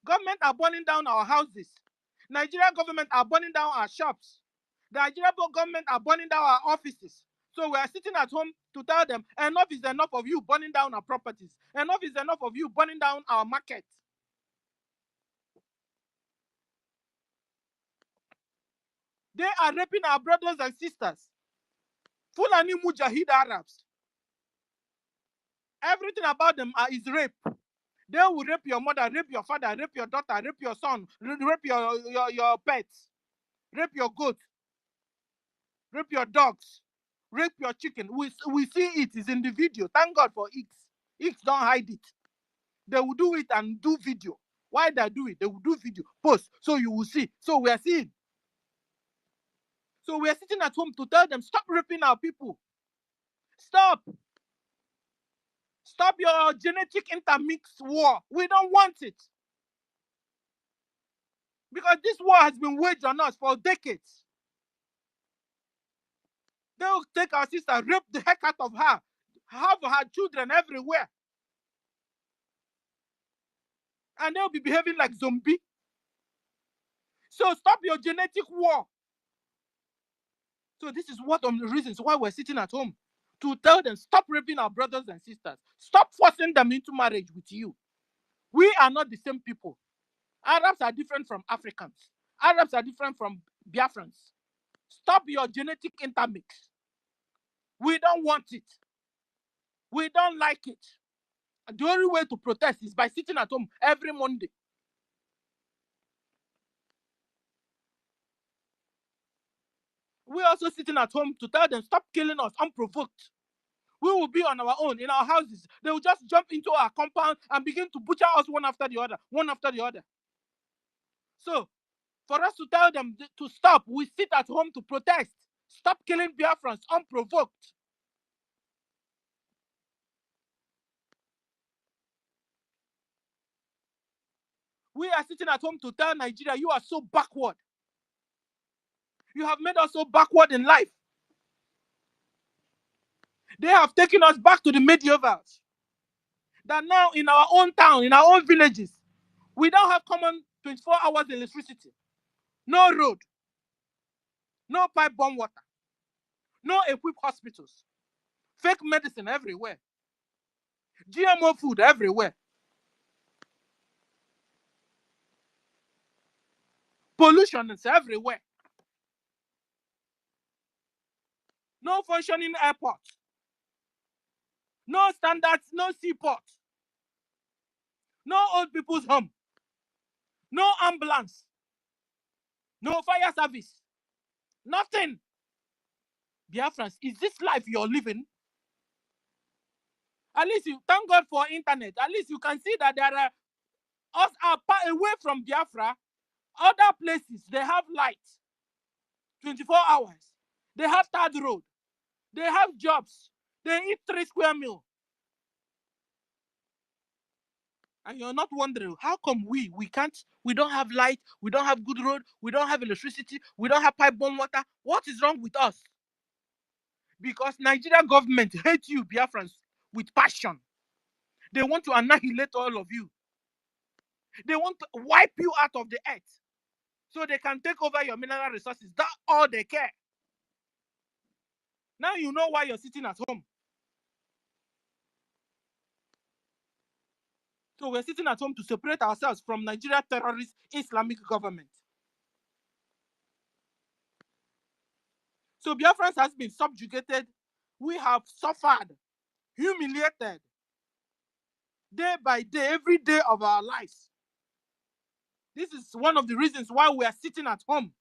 Government are burning down our houses. Nigerian government are burning down our shops. The Nigerian government are burning down our offices. So we are sitting at home to tell them, enough is enough of you burning down our properties. Enough is enough of you burning down our market. They are raping our brothers and sisters. Fulani Mujahid Arabs. Everything about them is rape. They will rape your mother, rape your father, rape your daughter, rape your son, rape your pets, rape your goat, rape your dogs, rape your chicken. We see it is in the video. Thank God for X. X don't hide it. They will do it and do video. Why they do it? They will do video, post, so you will see. So we are seeing. So we are sitting at home to tell them, stop raping our people. Stop. Stop your genetic intermix war. We don't want it. Because this war has been waged on us for decades. They will take our sister, rape the heck out of her, have her children everywhere. And they'll be behaving like zombies. So stop your genetic war. So this is one of the reasons why we're sitting at home. To tell them, stop raping our brothers and sisters. Stop forcing them into marriage with you. We are not the same people. Arabs are different from Africans. Arabs are different from Biafrans. Stop your genetic intermix. We don't want it. We don't like it. And the only way to protest is by sitting at home every Monday. We're also sitting at home to tell them, stop killing us unprovoked. We will be on our own in our houses. They will just jump into our compound and begin to butcher us one after the other, one after the other. So, for us to tell them to stop, we sit at home to protest. Stop killing Biafrans unprovoked. We are sitting at home to tell Nigeria, you are so backward. You have made us so backward in life. They have taken us back to the medievals. That now in our own town, in our own villages, we don't have common 24 hours electricity. No road. No pipe-borne water. No equipped hospitals. Fake medicine everywhere. GMO food everywhere. Pollution is everywhere. No functioning airport. No standards, no seaport. No old people's home. No ambulance. No fire service. Nothing. Biafrans, is this life you're living? At least you thank God for internet. At least you can see that there are us are away from Biafra. Other places they have light 24 hours. They have third road. They have jobs. They eat 3 square meal. And you're not wondering, how come we don't have light, we don't have good road, we don't have electricity, we don't have pipe-borne water? What is wrong with us? Because Nigerian government hates you, Biafrans, with passion. They want to annihilate all of you. They want to wipe you out of the earth so they can take over your mineral resources. That's all they care. Now you know why you're sitting at home. So we're sitting at home to separate ourselves from Nigeria terrorist Islamic government. So Biafrans has been subjugated. We have suffered, humiliated, day by day, every day of our lives. This is one of the reasons why we are sitting at home.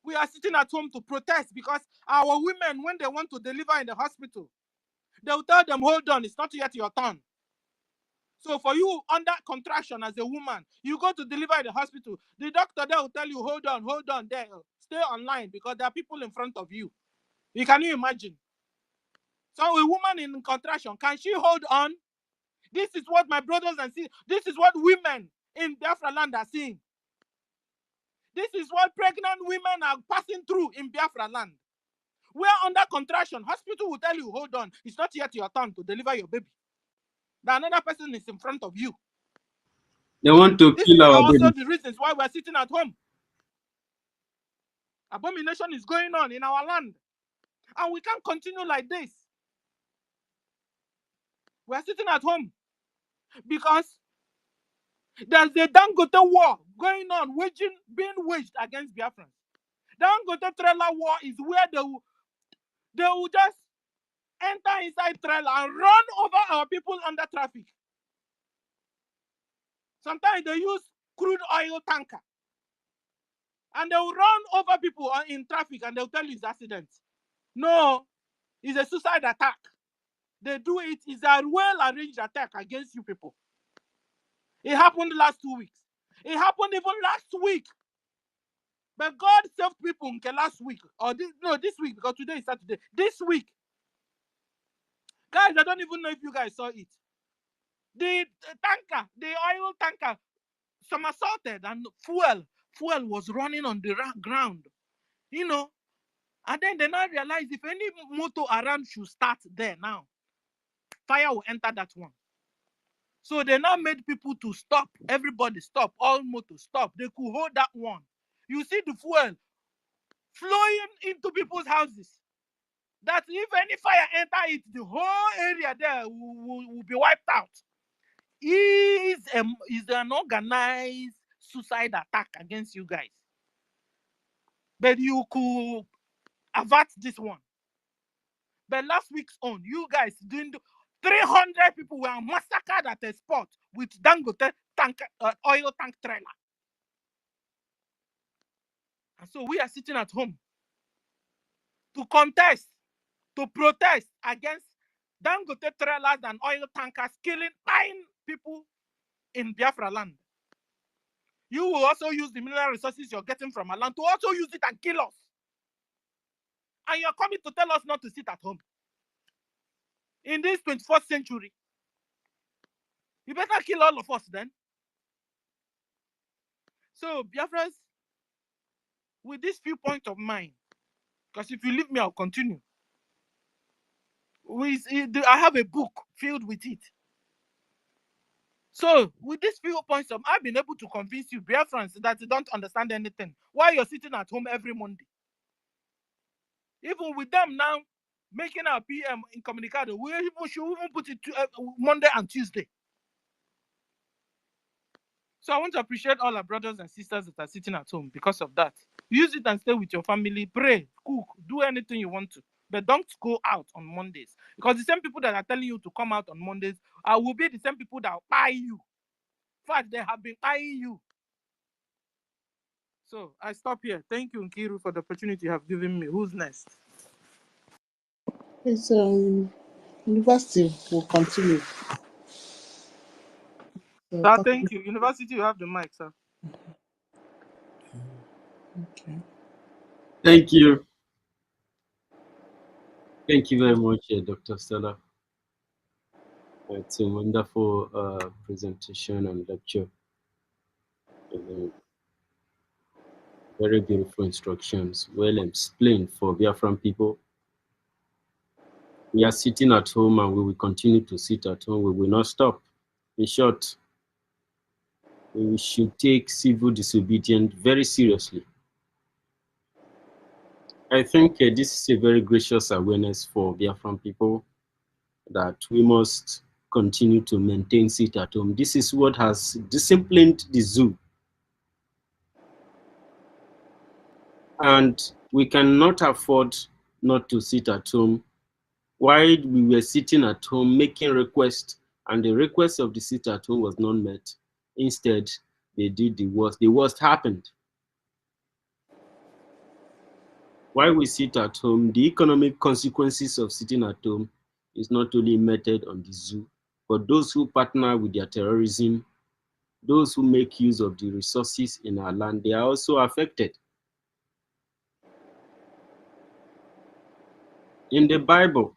We are sitting at home to protest because our women, when they want to deliver in the hospital, they'll tell them, hold on, it's not yet your turn. So for you under contraction as a woman, you go to deliver in the hospital, the doctor there will tell you, hold on there, stay online because there are people in front of you. Can you imagine? So a woman in contraction, can she hold on? This is what my brothers and sisters, this is what women in Biafra land are seeing. This is what pregnant women are passing through in Biafra land. We are under contraction. Hospital will tell you, hold on, it's not yet your turn to deliver your baby. That another person is in front of you. They want to This kill is our also babies. the reasons why we're sitting at home. Abomination is going on in our land. And we can't continue like this. We're sitting at home because there's a Dangote war going on, being waged against Biafrans. Dangote trailer war is where they will just enter inside trailer and run over our people under traffic. Sometimes they use crude oil tanker and they will run over people in traffic and they'll tell you it's accident. No, it's a suicide attack. They do it. It's a well-arranged attack against you people. It happened last 2 weeks. It happened even last week. But God saved people last week. Or this week, because today is Saturday. This week. Guys, I don't even know if you guys saw it. The tanker, the oil tanker, somersaulted and fuel was running on the ground. You know. And then they now realize if any motor around should start there now, fire will enter that one. So they now made people to stop. Everybody stop. All motors stop. They could hold that one. You see the fuel flowing into people's houses. That if any fire enter it, the whole area there will be wiped out. Is an organized suicide attack against you guys. But you could avert this one. But last week's own, you guys didn't do. 300 people were massacred at a spot with Dangote oil tank trailer. And so we are sitting at home to contest, to protest against Dangote trailers and oil tankers killing 9 people in Biafra land. You will also use the mineral resources you're getting from our land to also use it and kill us. And you're coming to tell us not to sit at home. In this 21st century, you better kill all of us then. So, Biafras, with this few points of mine, because if you leave me, I'll continue. I have a book filled with it. So, with these few points of, I've been able to convince you, Biafrans, that you don't understand anything. Why you're sitting at home every Monday? Even with them now making our PM incommunicado, we should even put it to Monday and Tuesday. So I want to appreciate all our brothers and sisters that are sitting at home because of that. Use it and stay with your family, pray, cook, do anything you want to. But don't go out on Mondays. Because the same people that are telling you to come out on Mondays will be the same people that will buy you. In fact, they have been buying you. So I stop here. Thank you, Nkiru, for the opportunity you have given me. Who's next? It's university will continue. Sir, thank you. University, you have the mic, sir. Okay. Thank you. Thank you very much, Dr. Stella. It's a wonderful presentation and lecture. Very beautiful instructions, well explained for Biafran people. We are sitting at home and we will continue to sit at home. We will not stop. In short, we should take civil disobedience very seriously. I think this is a very gracious awareness for Biafran people that we must continue to maintain sit at home. This is what has disciplined the zoo. And we cannot afford not to sit at home. While we were sitting at home making requests, and the request of the sit at home was not met, instead, they did the worst. The worst happened. While we sit at home, the economic consequences of sitting at home is not only meted on the zoo, but those who partner with their terrorism, those who make use of the resources in our land, they are also affected. In the Bible,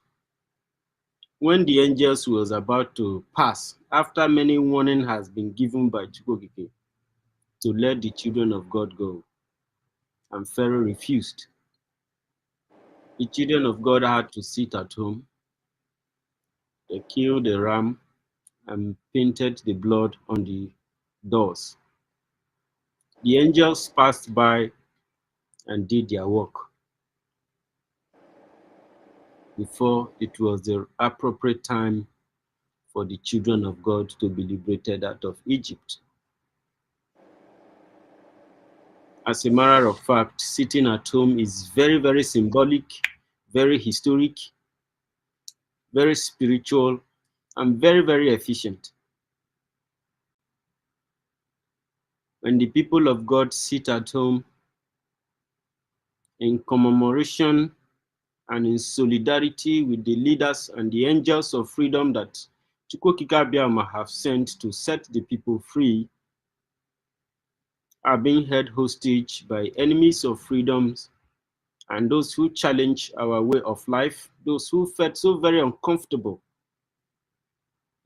when the angels was about to pass, after many warning has been given by Chukokike to let the children of God go, and Pharaoh refused, the children of God had to sit at home. They killed the ram and painted the blood on the doors. The angels passed by and did their work before it was the appropriate time for the children of God to be liberated out of Egypt. As a matter of fact, sitting at home is very, very symbolic, very historic, very spiritual, and very, very efficient. When the people of God sit at home in commemoration and in solidarity with the leaders and the angels of freedom that Chukwokika have sent to set the people free, are being held hostage by enemies of freedoms and those who challenge our way of life, those who felt so very uncomfortable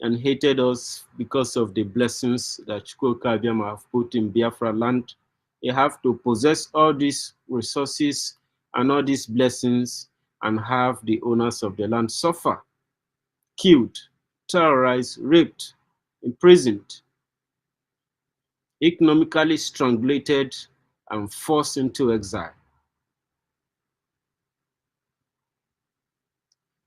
and hated us because of the blessings that Chukwuka Abiyama have put in Biafra land. They have to possess all these resources and all these blessings and have the owners of the land suffer, killed, terrorized, raped, imprisoned, economically strangulated, and forced into exile.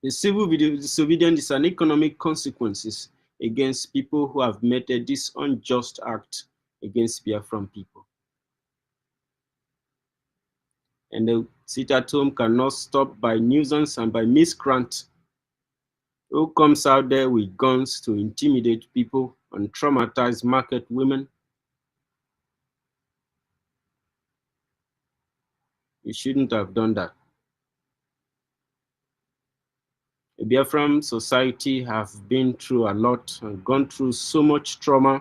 The civil disobedience is an economic consequences against people who have meted this unjust act against Biafran people. And the sit at home cannot stop by nuisance and by miscreant who comes out there with guns to intimidate people and traumatize market women. You shouldn't have done that. The Biafran society have been through a lot and gone through so much trauma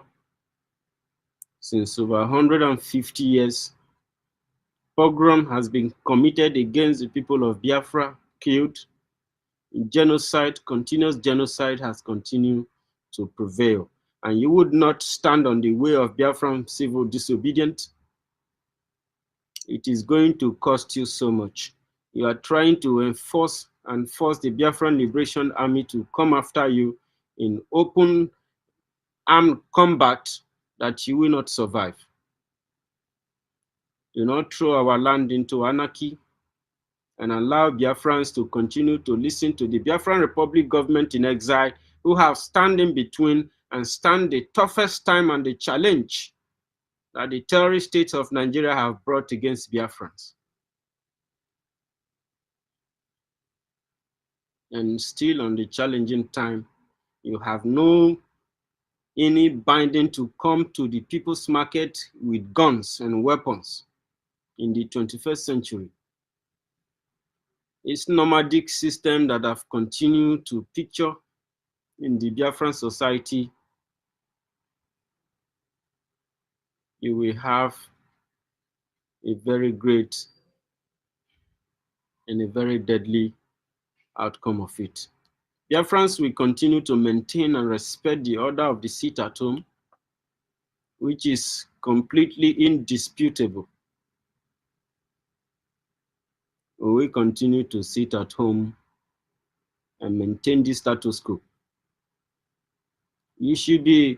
since over 150 years. Pogrom has been committed against the people of Biafra, killed. Genocide, continuous genocide has continued to prevail. And you would not stand on the way of Biafran civil disobedience. It is going to cost you so much. You are trying to enforce and force the Biafran Liberation Army to come after you in open armed combat that you will not survive. Do not throw our land into anarchy and allow Biafrans to continue to listen to the Biafran Republic government in exile, who have stand in between and stand the toughest time and the challenge that the terrorist states of Nigeria have brought against Biafrans. And still on the challenging time, you have no any binding to come to the people's market with guns and weapons in the 21st century. It's nomadic system that have continued to picture in the Biafran society. You will have a very great and a very deadly outcome of it. Biafrans will continue to maintain and respect the order of the sit at home, which is completely indisputable. We will continue to sit at home and maintain the status quo. You should be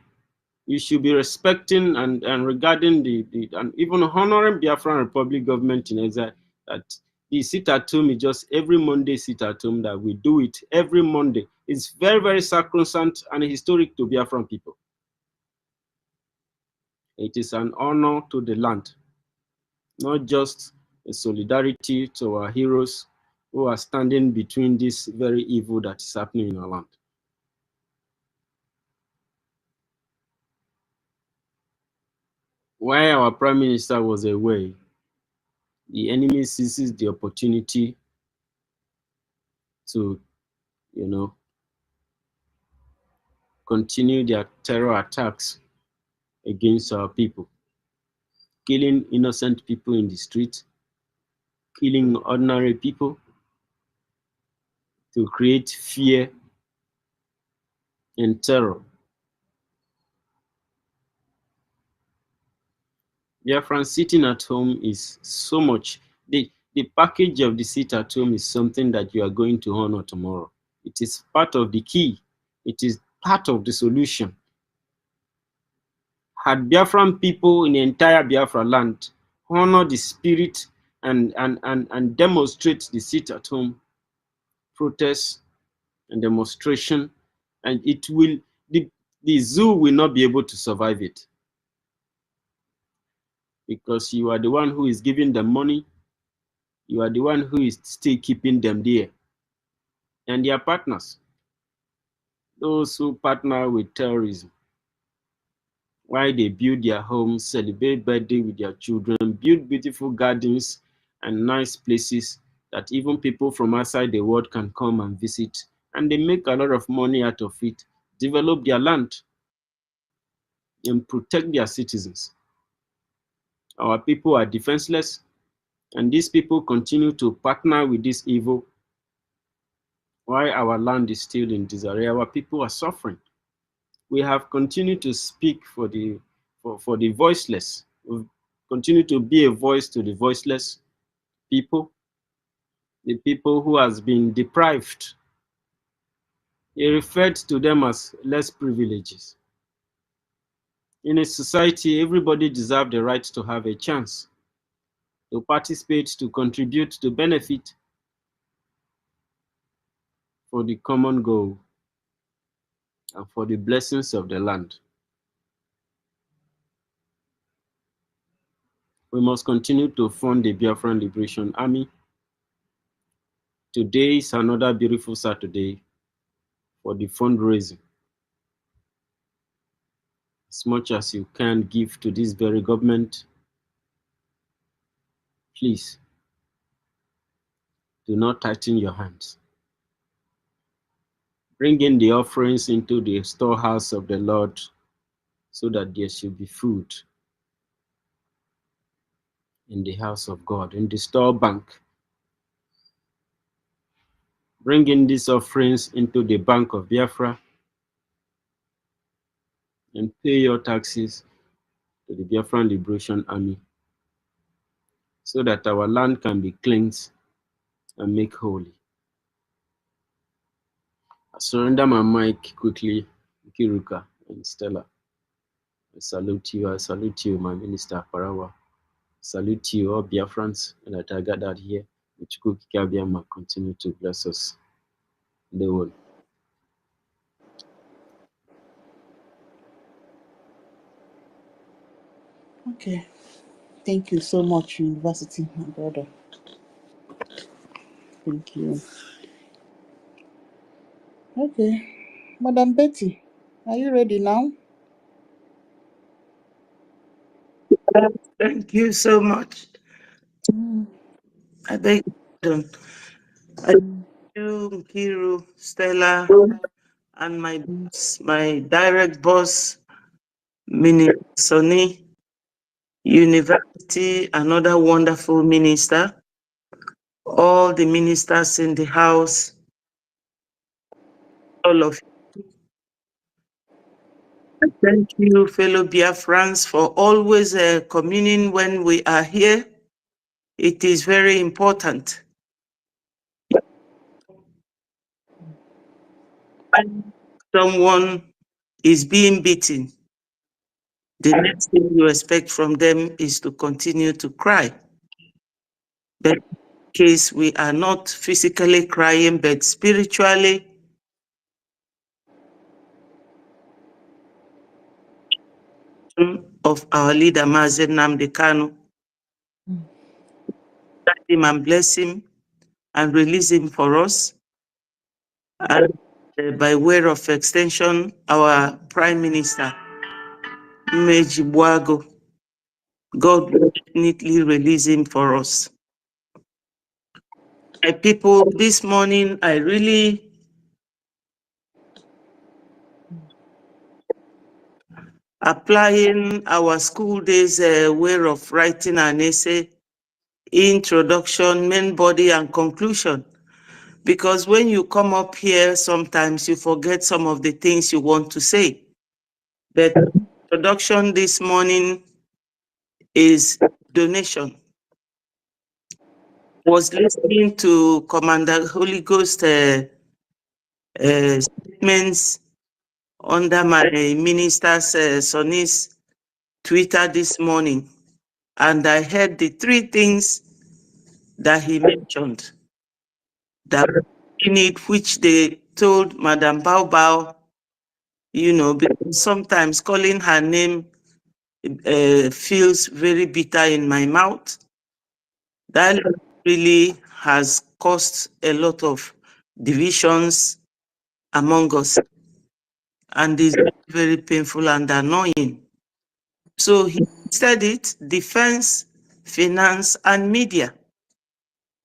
respecting and regarding the and even honoring Biafran Republic government in exile, that the sit at home is just every Monday sit at home, that we do it every Monday. It's very, very sacrosanct and historic to Biafran people. It is an honor to the land, not just a solidarity to our heroes who are standing between this very evil that is happening in our land. While our Prime Minister was away, the enemy seizes the opportunity to, continue their terror attacks against our people, killing innocent people in the street, killing ordinary people to create fear and terror. Biafran sitting at home is so much. The package of the sit at home is something that you are going to honor tomorrow. It is part of the key. It is part of the solution. Had Biafran people in the entire Biafra land honor the spirit and demonstrate the sit-at-home protest and demonstration, and the zoo will not be able to survive it, because you are the one who is giving them money, you are the one who is still keeping them there, and their partners, those who partner with terrorism. Why they build their homes, celebrate birthday with their children, build beautiful gardens and nice places that even people from outside the world can come and visit, and they make a lot of money out of it, develop their land and protect their citizens. Our people are defenseless, and these people continue to partner with this evil. While our land is still in disarray, our people are suffering. We have continued to speak for the voiceless. We've continued to be a voice to the voiceless people, the people who has been deprived. He referred to them as less privileges. In a society, everybody deserves the right to have a chance to participate, to contribute, to benefit for the common goal and for the blessings of the land. We must continue to fund the Biafran Liberation Army. Today is another beautiful Saturday for the fundraising. As much as you can give to this very government, please do not tighten your hands. Bring in the offerings into the storehouse of the Lord so that there should be food in the house of God, in the store bank. Bring in these offerings into the Bank of Biafra and pay your taxes to the Biafran Liberation Army so that our land can be cleansed and made holy. I surrender my mic quickly, Kiruka and Stella. I salute you, my minister, Parawa. I salute you, all Biafrans, and that are gathered here. Chukwu Kikabiama continue to bless us. They will. Okay. Thank you so much, University, my brother. Thank you. Okay. Madam Betty, are you ready now? Thank you so much. I beg pardon. I you, Nkiru, Stella, and my boss, my direct boss, Minister Sonny, University, another wonderful minister, all the ministers in the house, all of you. Thank you, fellow Biafrans, for always communing when we are here. It is very important. When someone is being beaten, the next thing you expect from them is to continue to cry. But in case we are not physically crying, but spiritually, of our leader, Mazen Nnamdi Kanu, thank him and bless him and release him for us. And by way of extension, our Prime Minister, Meji, God will definitely release him for us. My people, this morning, I really applying our school days way of writing an essay, introduction, main body, and conclusion. Because when you come up here, sometimes you forget some of the things you want to say. The introduction this morning is donation. Was listening to Commander Holy Ghost statements under my minister's Sonny's Twitter this morning, and I heard the three things that he mentioned, that in it, which they told Madam Bao Bao, you know, because sometimes calling her name feels very bitter in my mouth. That really has caused a lot of divisions among us, and is very painful and annoying. So he said it, defense, finance, and media,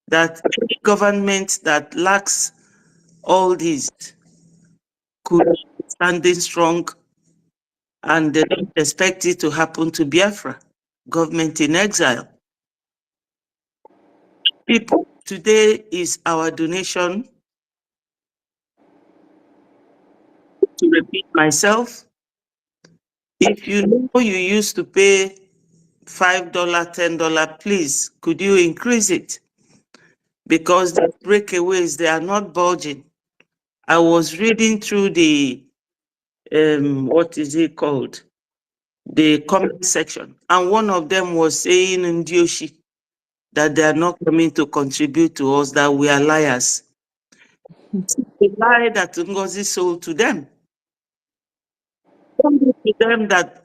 that any government that lacks all these could be standing strong, and they don't expect it to happen to Biafra, government in exile. People, today is our donation. To repeat myself, if you know you used to pay $5, $10, please, could you increase it? Because the breakaways, they are not bulging. I was reading through the, what is it called? The comment section. And one of them was saying in Ndioshi that they are not coming to contribute to us, that we are liars. It's a lie that NGOZI sold to them. Told to them that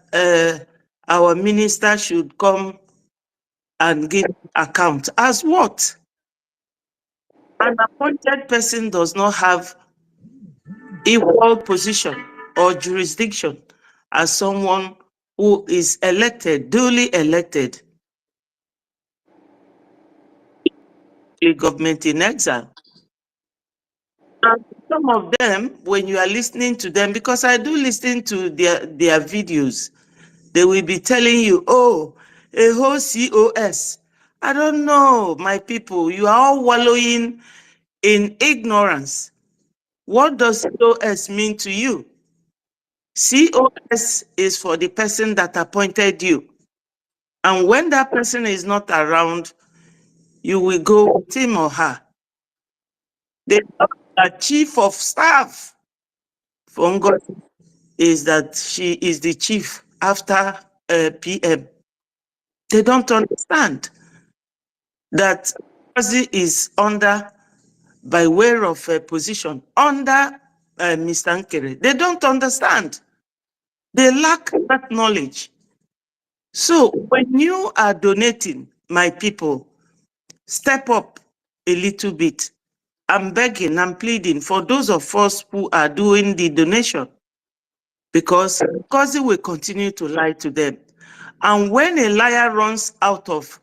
our minister should come and give account. As what? An appointed person does not have equal position or jurisdiction as someone who is elected, duly elected, a government in exile. And some of them, when you are listening to them, because I do listen to their videos, they will be telling you, oh, a whole COS. I don't know, my people, you are all wallowing in ignorance. What does COS mean to you? COS is for the person that appointed you. And when that person is not around, you will go with him or her. The chief of staff for NGOZI is that she is the chief after PM. They don't understand that NGOZI is under, by way of a position, under Mr. Nkere. They don't understand. They lack that knowledge. So when you are donating, my people, step up a little bit. I'm begging, I'm pleading for those of us who are doing the donation, because NGOZI will continue to lie to them. And when a liar runs out of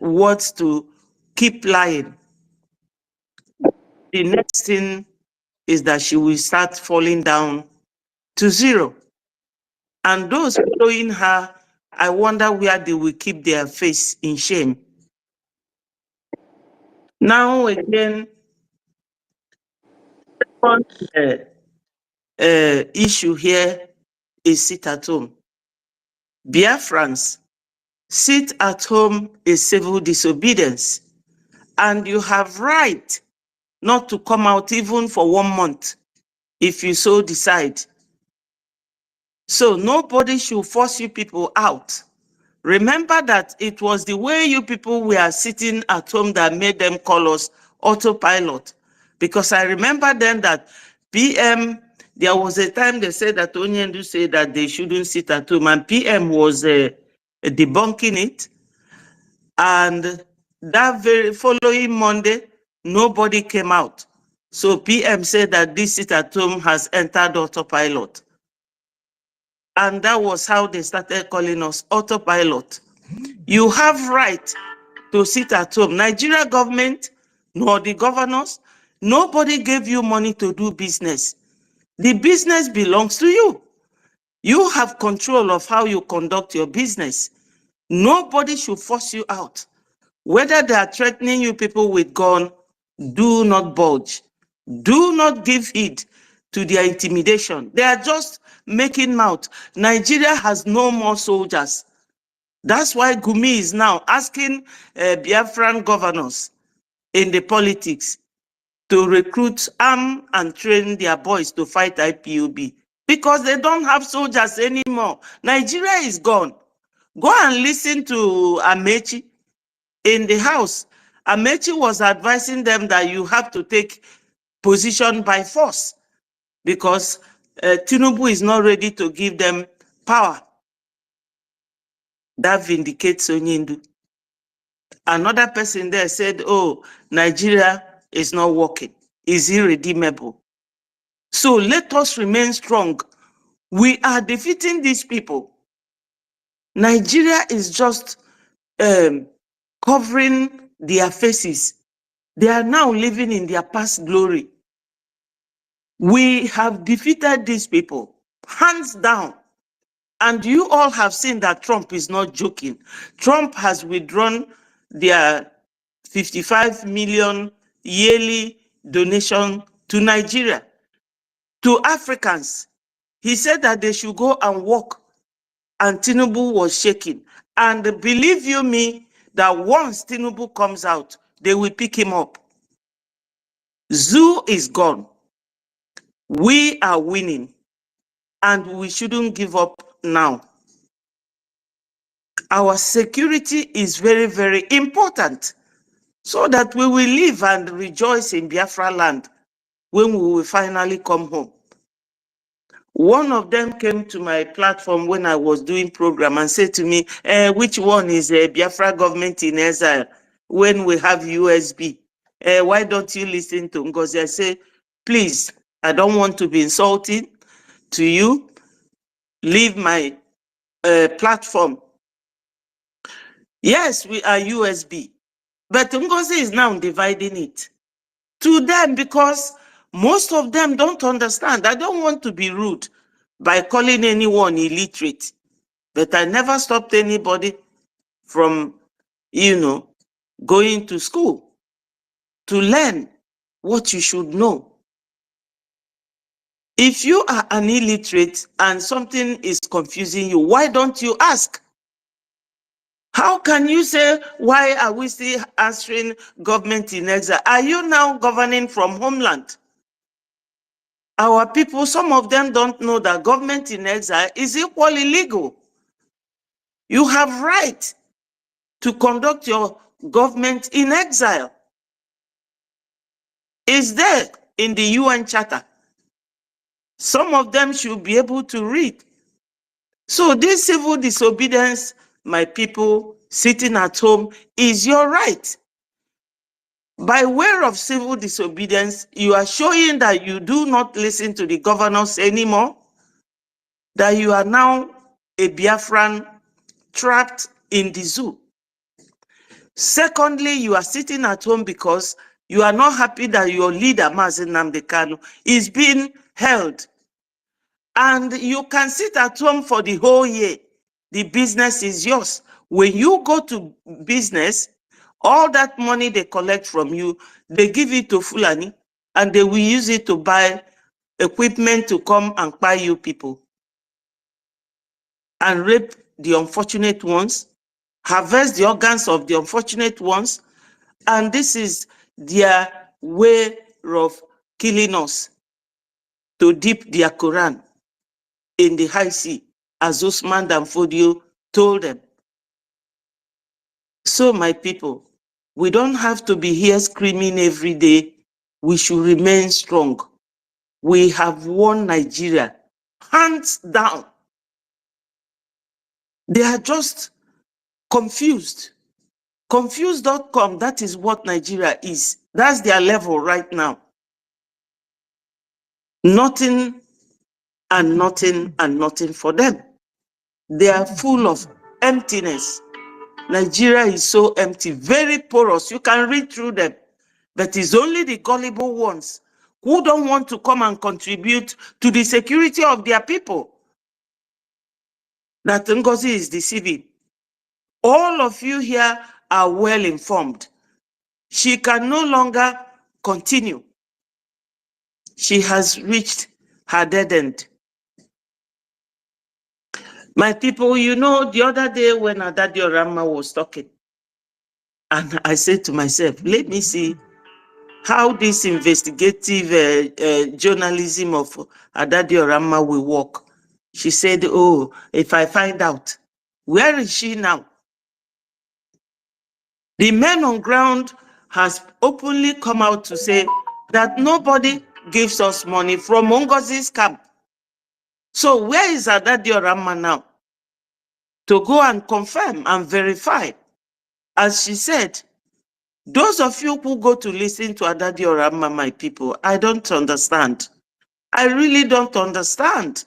words to keep lying, the next thing is that she will start falling down to zero. And those following her, I wonder where they will keep their face in shame. Now again, one issue here is sit at home. Biafrans, sit at home is civil disobedience, and you have right not to come out even for 1 month if you so decide. So nobody should force you people out. Remember that it was the way you people were sitting at home that made them call us autopilot. Because I remember then that PM, there was a time they said that Onyendu said that they shouldn't sit at home, and PM was debunking it. And that very following Monday, nobody came out. So PM said that this sit at home has entered autopilot. And that was how they started calling us autopilot. You have right to sit at home. Nigeria government, nor the governors, nobody gave you money to do business. The business belongs to you. You have control of how you conduct your business. Nobody should force you out. Whether they are threatening you people with gun, do not budge. Do not give heed to their intimidation. They are just making mouth. Nigeria has no more soldiers. That's why Gumi is now asking Biafran governors in the politics to recruit, arm, and train their boys to fight IPOB, because they don't have soldiers anymore. Nigeria is gone. Go and listen to Amechi in the house Amechi was advising them that you have to take position by force because Tinubu is not ready to give them power. That vindicates Onyindu. Another person there said, oh, Nigeria is not working, is irredeemable. So let us remain strong. We are defeating these people. Nigeria is just covering their faces. They are now living in their past glory. We have defeated these people, hands down. And you all have seen that Trump is not joking. Trump has withdrawn their 55 million yearly donation to Nigeria, to Africans. He said that they should go and work, and Tinubu was shaking. And believe you me, that once Tinubu comes out, they will pick him up. Zoo is gone. We are winning, and we shouldn't give up now. Our security is very, very important so that we will live and rejoice in Biafra land when we will finally come home. One of them came to my platform when I was doing program and said to me, which one is a Biafra government in exile when we have USB? Why don't you listen to NGOZI? I say, please, I don't want to be insulting to you. Leave my platform. Yes, we are USB, but NGOZI is now dividing it to them because most of them don't understand. I don't want to be rude by calling anyone illiterate, but I never stopped anybody from, going to school to learn what you should know. If you are an illiterate and something is confusing you, why don't you ask? How can you say, why are we still answering government in exile? Are you now governing from homeland? Our people, some of them don't know that government in exile is equally legal. You have right to conduct your government in exile. It's there in the UN Charter. Some of them should be able to read. So this civil disobedience, my people sitting at home, is your right. By way of civil disobedience, you are showing that you do not listen to the governors anymore, that you are now a Biafran trapped in the zoo. Secondly, you are sitting at home because you are not happy that your leader, Mazi Nnamdi Kanu, is being held. And you can sit at home for the whole year. The business is yours. When you go to business, all that money they collect from you, they give it to Fulani, and they will use it to buy equipment to come and buy you people and rape the unfortunate ones, harvest the organs of the unfortunate ones, and this is their way of killing us, to dip their Quran in the high sea, as Usman Danfodio told them. So my people, we don't have to be here screaming every day. We should remain strong. We have won Nigeria, hands down. They are just confused. Confused.com, that is what Nigeria is. That's their level right now. Nothing and nothing and nothing for them. They are full of emptiness. Nigeria is so empty, very porous. You can read through them. But it's only the gullible ones who don't want to come and contribute to the security of their people that NGOZI is deceiving. All of you here are well informed. She can no longer continue. She has reached her dead end. My people, the other day when Adadi Orama was talking, and I said to myself, let me see how this investigative journalism of Adadi Orama will work. She said, oh, if I find out, where is she now? The men on ground has openly come out to say that nobody gives us money from NGOZI's camp. So where is Adadiorama now? To go and confirm and verify. As she said, those of you who go to listen to Adadiorama, my people, I don't understand. I really don't understand.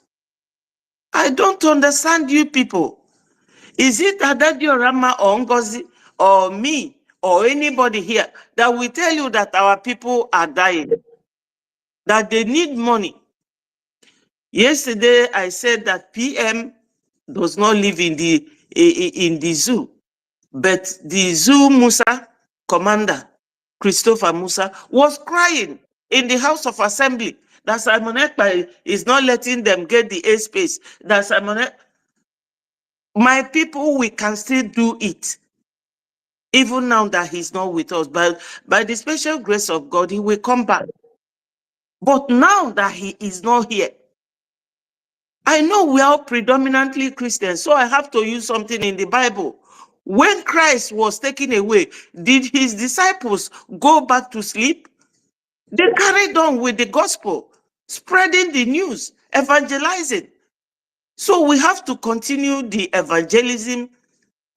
I don't understand you people. Is it Adadiorama or NGOZI or me or anybody here that will tell you that our people are dying, that they need money? Yesterday, I said that PM does not live in the zoo, but the zoo Musa commander, Christopher Musa, was crying in the House of Assembly that Simon Ekpa is not letting them get the airspace. That my people, we can still do it. Even now that he's not with us, but by the special grace of God, he will come back. But now that he is not here, I know we are predominantly Christians, so I have to use something in the Bible. When Christ was taken away, did his disciples go back to sleep? They carried on with the gospel, spreading the news, evangelizing. So we have to continue the evangelism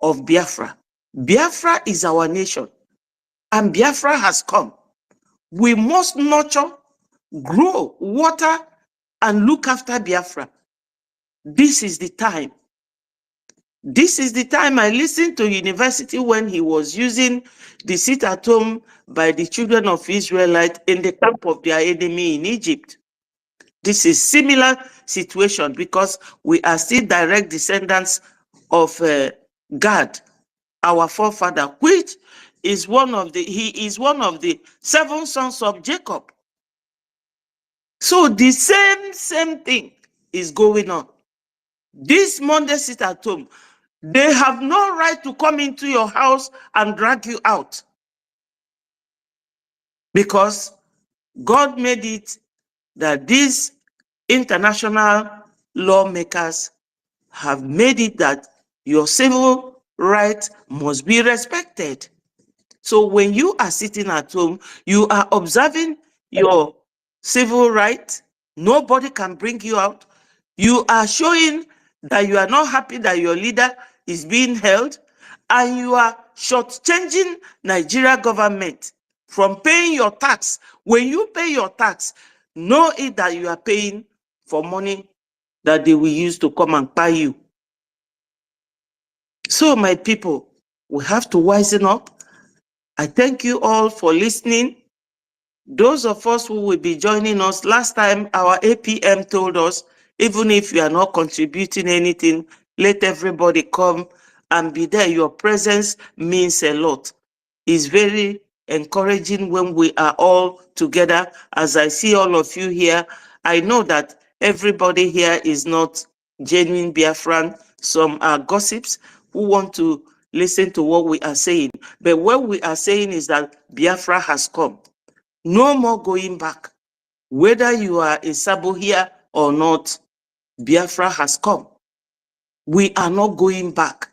of Biafra. Biafra is our nation, and Biafra has come. We must nurture, grow, water, and look after Biafra. This is the time. This is the time. I listened to University when he was using the sit at home by the children of Israelite in the camp of their enemy in Egypt. This is similar situation because we are still direct descendants of Gad, our forefather, which is he is one of the 7 sons of Jacob. So the same thing is going on. This Monday sit at home, they have no right to come into your house and drag you out, because God made it that these international lawmakers have made it that your civil rights must be respected. So when you are sitting at home, you are observing your civil rights. Nobody can bring you out. You are showing that you are not happy that your leader is being held, and you are shortchanging Nigeria government from paying your tax. When you pay your tax, know it that you are paying for money that they will use to come and pay you. So my people, we have to wisen up. I thank you all for listening. Those of us who will be joining us, last time our APM told us, even if you are not contributing anything, let everybody come and be there. Your presence means a lot. It's very encouraging when we are all together. As I see all of you here, I know that everybody here is not genuine Biafran. Some are gossips who want to listen to what we are saying. But what we are saying is that Biafra has come. No more going back. Whether you are a Sabo here or not, Biafra has come. We are not going back.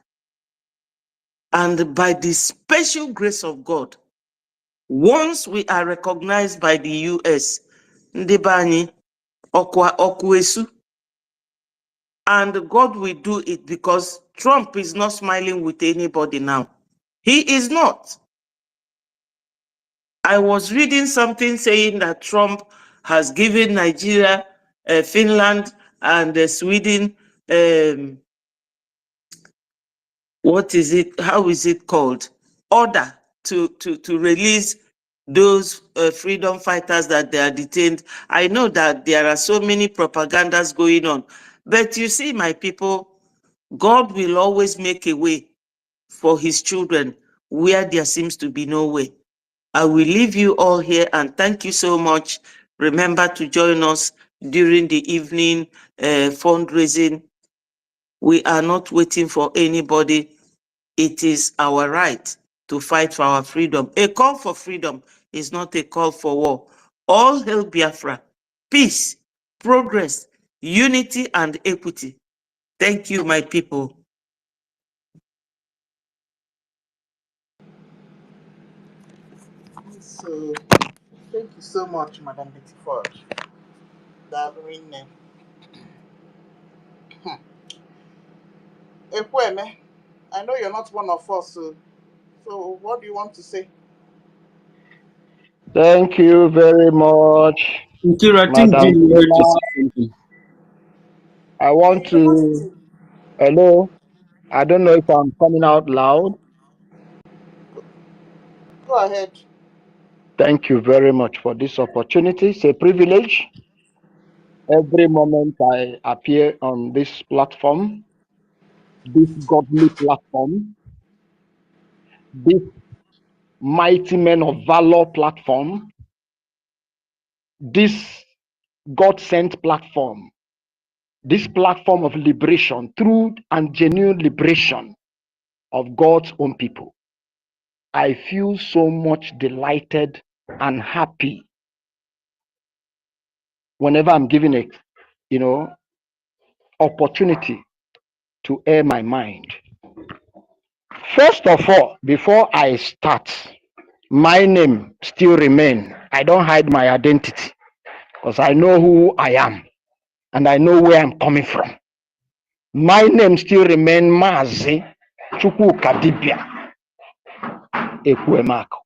And by the special grace of God, once we are recognized by the US, Ndebani, Okwesu, and God will do it, because Trump is not smiling with anybody now. He is not. I was reading something saying that Trump has given Nigeria, Finland, and Sweden, what is it? How is it called? Order to release those freedom fighters that they are detained. I know that there are so many propagandas going on, but you see, my people, God will always make a way for his children where there seems to be no way. I will leave you all here, and thank you so much. Remember to join us during the evening fundraising. We are not waiting for anybody. It is our right to fight for our freedom. A call for freedom is not a call for war. All hail Biafra, peace, progress, unity, and equity. Thank you, my people. So thank you so much, Madam Betty Ford. Darling. Ekweme, I know you're not one of us, so what do you want to say? Thank you very much, Nkira, I think Madam Jean wanted to Tina. say something. I want to, hello, I don't know if I'm coming out loud. Go ahead. Thank you very much for this opportunity. It's a privilege. Every moment I appear on this platform, this godly platform, this mighty men of valor platform, this God-sent platform, this platform of liberation, true and genuine liberation of God's own people. I feel so much delighted and happy whenever I'm given a, opportunity to air my mind. First of all, before I start, my name still remain. I don't hide my identity because I know who I am and I know where I'm coming from. My name still remain Mazi Chukwukadibia Ekwemako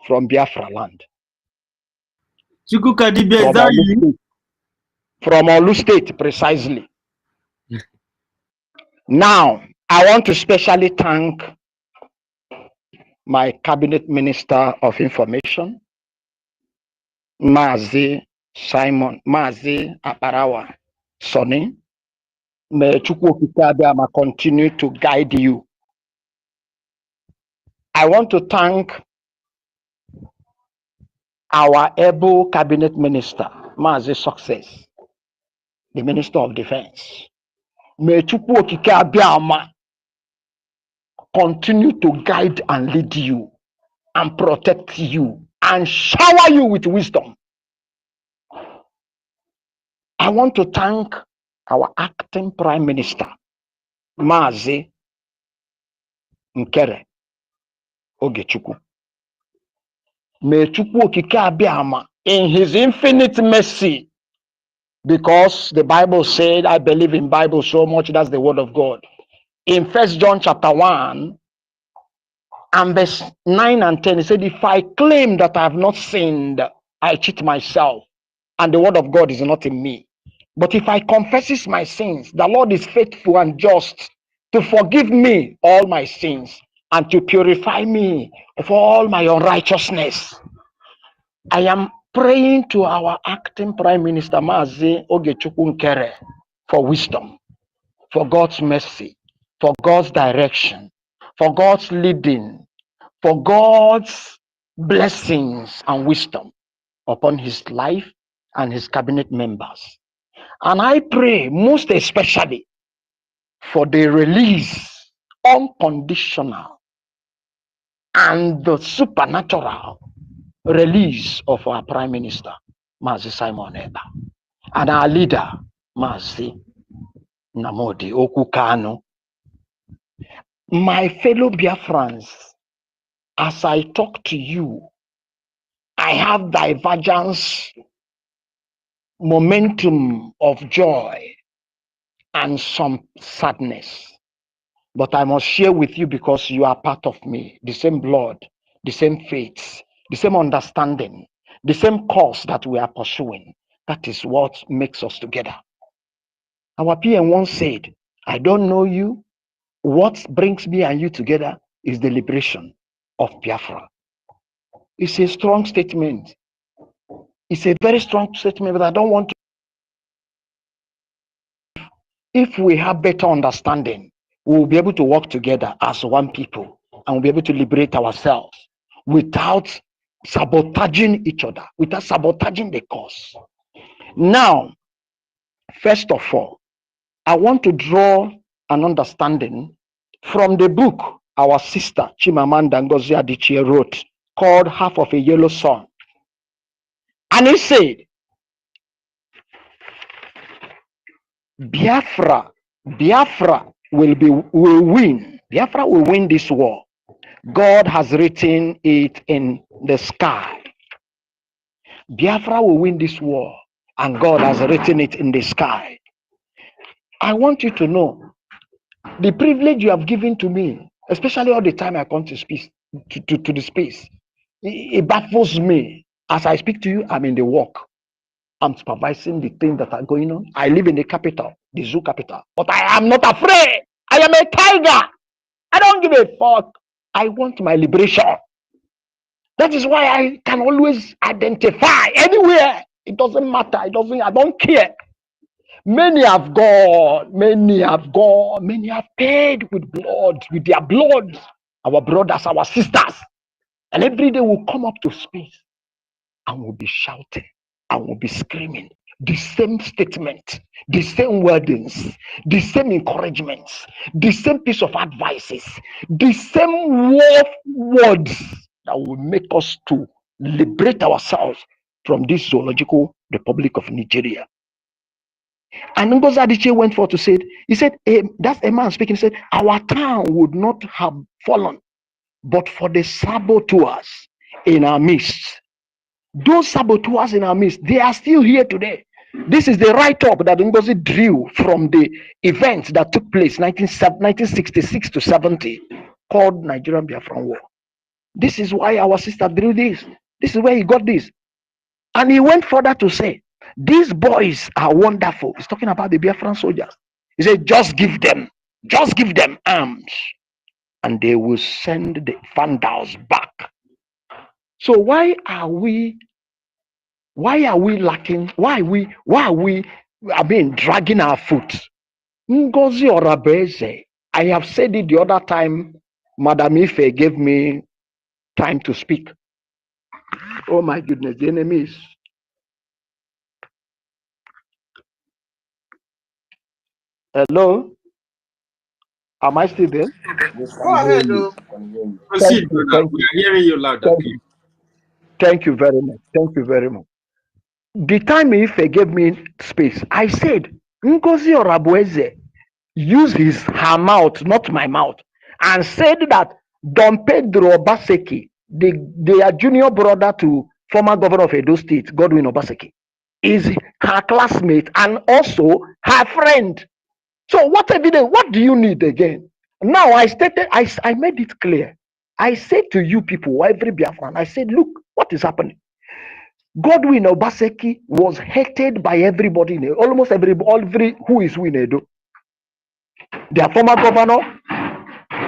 from Biafra land. Chukwuka Dibia, is From that Olu you? State. From Olu State, precisely. Now, I want to specially thank my Cabinet Minister of Information, Mazi Aparawa Sonny. May Chukwukadibia continue to guide you. I want to thank our able Cabinet Minister, Mazi Success, the Minister of Defense. May Chukwukadibia continue to guide and lead you and protect you and shower you with wisdom. I want to thank our acting Prime Minister, Mazi Nkere Ogechukwu. May Chukwu Okike Abiama, in his infinite mercy, because the Bible said, I believe in Bible so much, that's the word of God. In 1 John chapter 1 and verse 9 and 10, he said, if I claim that I have not sinned, I cheat myself, and the word of God is not in me. But if I confess my sins, the Lord is faithful and just to forgive me all my sins and to purify me of all my unrighteousness. I am praying to our acting Prime Minister, Mazi Ogechukwu Nkere, for wisdom, for God's mercy, for God's direction, for God's leading, for God's blessings and wisdom upon his life and his cabinet members. And I pray most especially for the release, unconditional and the supernatural release of our Prime Minister, Mazi Simon Eba, and our leader, Mazi Namodi Okukano. My fellow Biafrans, as I talk to you, I have divergence, momentum of joy, and some sadness. But I must share with you because you are part of me, the same blood, the same faith, the same understanding, the same cause that we are pursuing. That is what makes us together. Our PM once said, I don't know you. What brings me and you together is the liberation of Biafra. It's a strong statement. It's a very strong statement, but I don't want to. If we have better understanding, we will be able to work together as one people and we'll be able to liberate ourselves without sabotaging each other, without sabotaging the cause. Now, first of all, I want to draw an understanding from the book our sister Chimamanda Ngozi Adichie wrote called Half of a Yellow Sun. And he said, Biafra will win. Biafra will win this war God has written it in the sky. Biafra will win this war, and God has written it in the sky. I want you to know the privilege you have given to me, especially all the time I come to speak to the space. It baffles me. As I speak to you, I'm in the work. I'm supervising the things that are going on. I live in the capital, the zoo capital, but I am not afraid. I am a tiger. I don't give a fuck. I want my liberation. That is why I can always identify anywhere. It doesn't matter. I don't care. Many have gone. Many have gone. Many have paid with blood, with their blood. Our brothers, our sisters. And every day we'll come up to space and we'll be shouting and we'll be screaming the same statement, the same wordings, the same encouragements, the same piece of advices, the same words that will make us to liberate ourselves from this zoological republic of Nigeria. And Ngozi Adichie went forth to say, he said, that's a man speaking, he said, our town would not have fallen but for the saboteurs in our midst. Those saboteurs in our midst, they are still here today. This is the write-up that Ngozi drew from the events that took place 1966 to 70, called Nigerian Biafran War. This is why our sister drew this. This is where he got this. And he went further to say, these boys are wonderful. He's talking about the Biafran soldiers. He said, just give them arms, and they will send the Vandals back. So why are we lacking? Why are we dragging our foot? Ngozi Orabeze, I have said it the other time Madam Ife gave me time to speak. Oh my goodness, the enemy is. Hello? Am I still there? Yes, Go I'm hearing ahead, you. though. I'm hearing you. Thank Proceed, you, brother. thank We you, are hearing you loud and thank clear. you, thank you very much. Thank you very much. The time Ife gave me space, I said, Ngozi Orabeze used her mouth, not my mouth, and said that Don Pedro Obaseki, their junior brother to former governor of Edo State, Godwin Obaseki, is her classmate and also her friend. So what evidence? What do you need again? Now I made it clear. I said to you people, every Biafran, I said, look, what is happening? Godwin Obaseki was hated by everybody in Edo, almost every who is in Edo. Their former governor,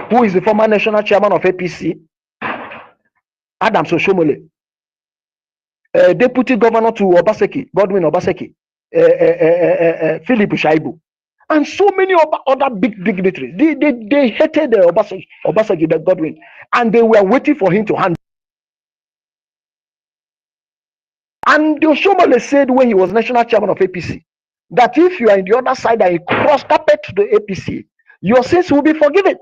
who is the former national chairman of APC, Adam Soshomole, deputy governor to Obaseki, Godwin Obaseki, Philip Shaibu, and so many other big dignitaries. They hated Obaseki, the Godwin, and they were waiting for him to hand. And Oshomole said when he was national chairman of APC, that if you are in the other side and you cross carpet to the APC, your sins will be forgiven.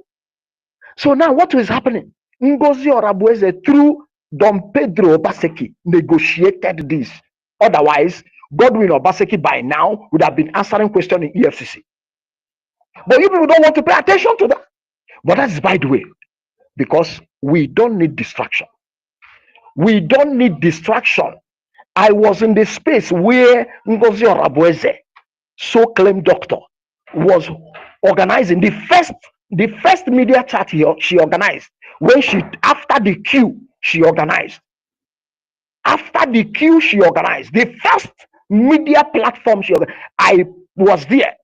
So now what is happening? Ngozi Orabeze through Don Pedro Obaseki negotiated this. Otherwise, Godwin Obaseki by now would have been answering questions in EFCC. But you people don't want to pay attention to that. But that's by the way, because we don't need distraction. We don't need distraction. I was in the space where Ngozi Orabeze, so claimed doctor, was organizing the first media chat she organized. When after the queue she organized the first media platform I was there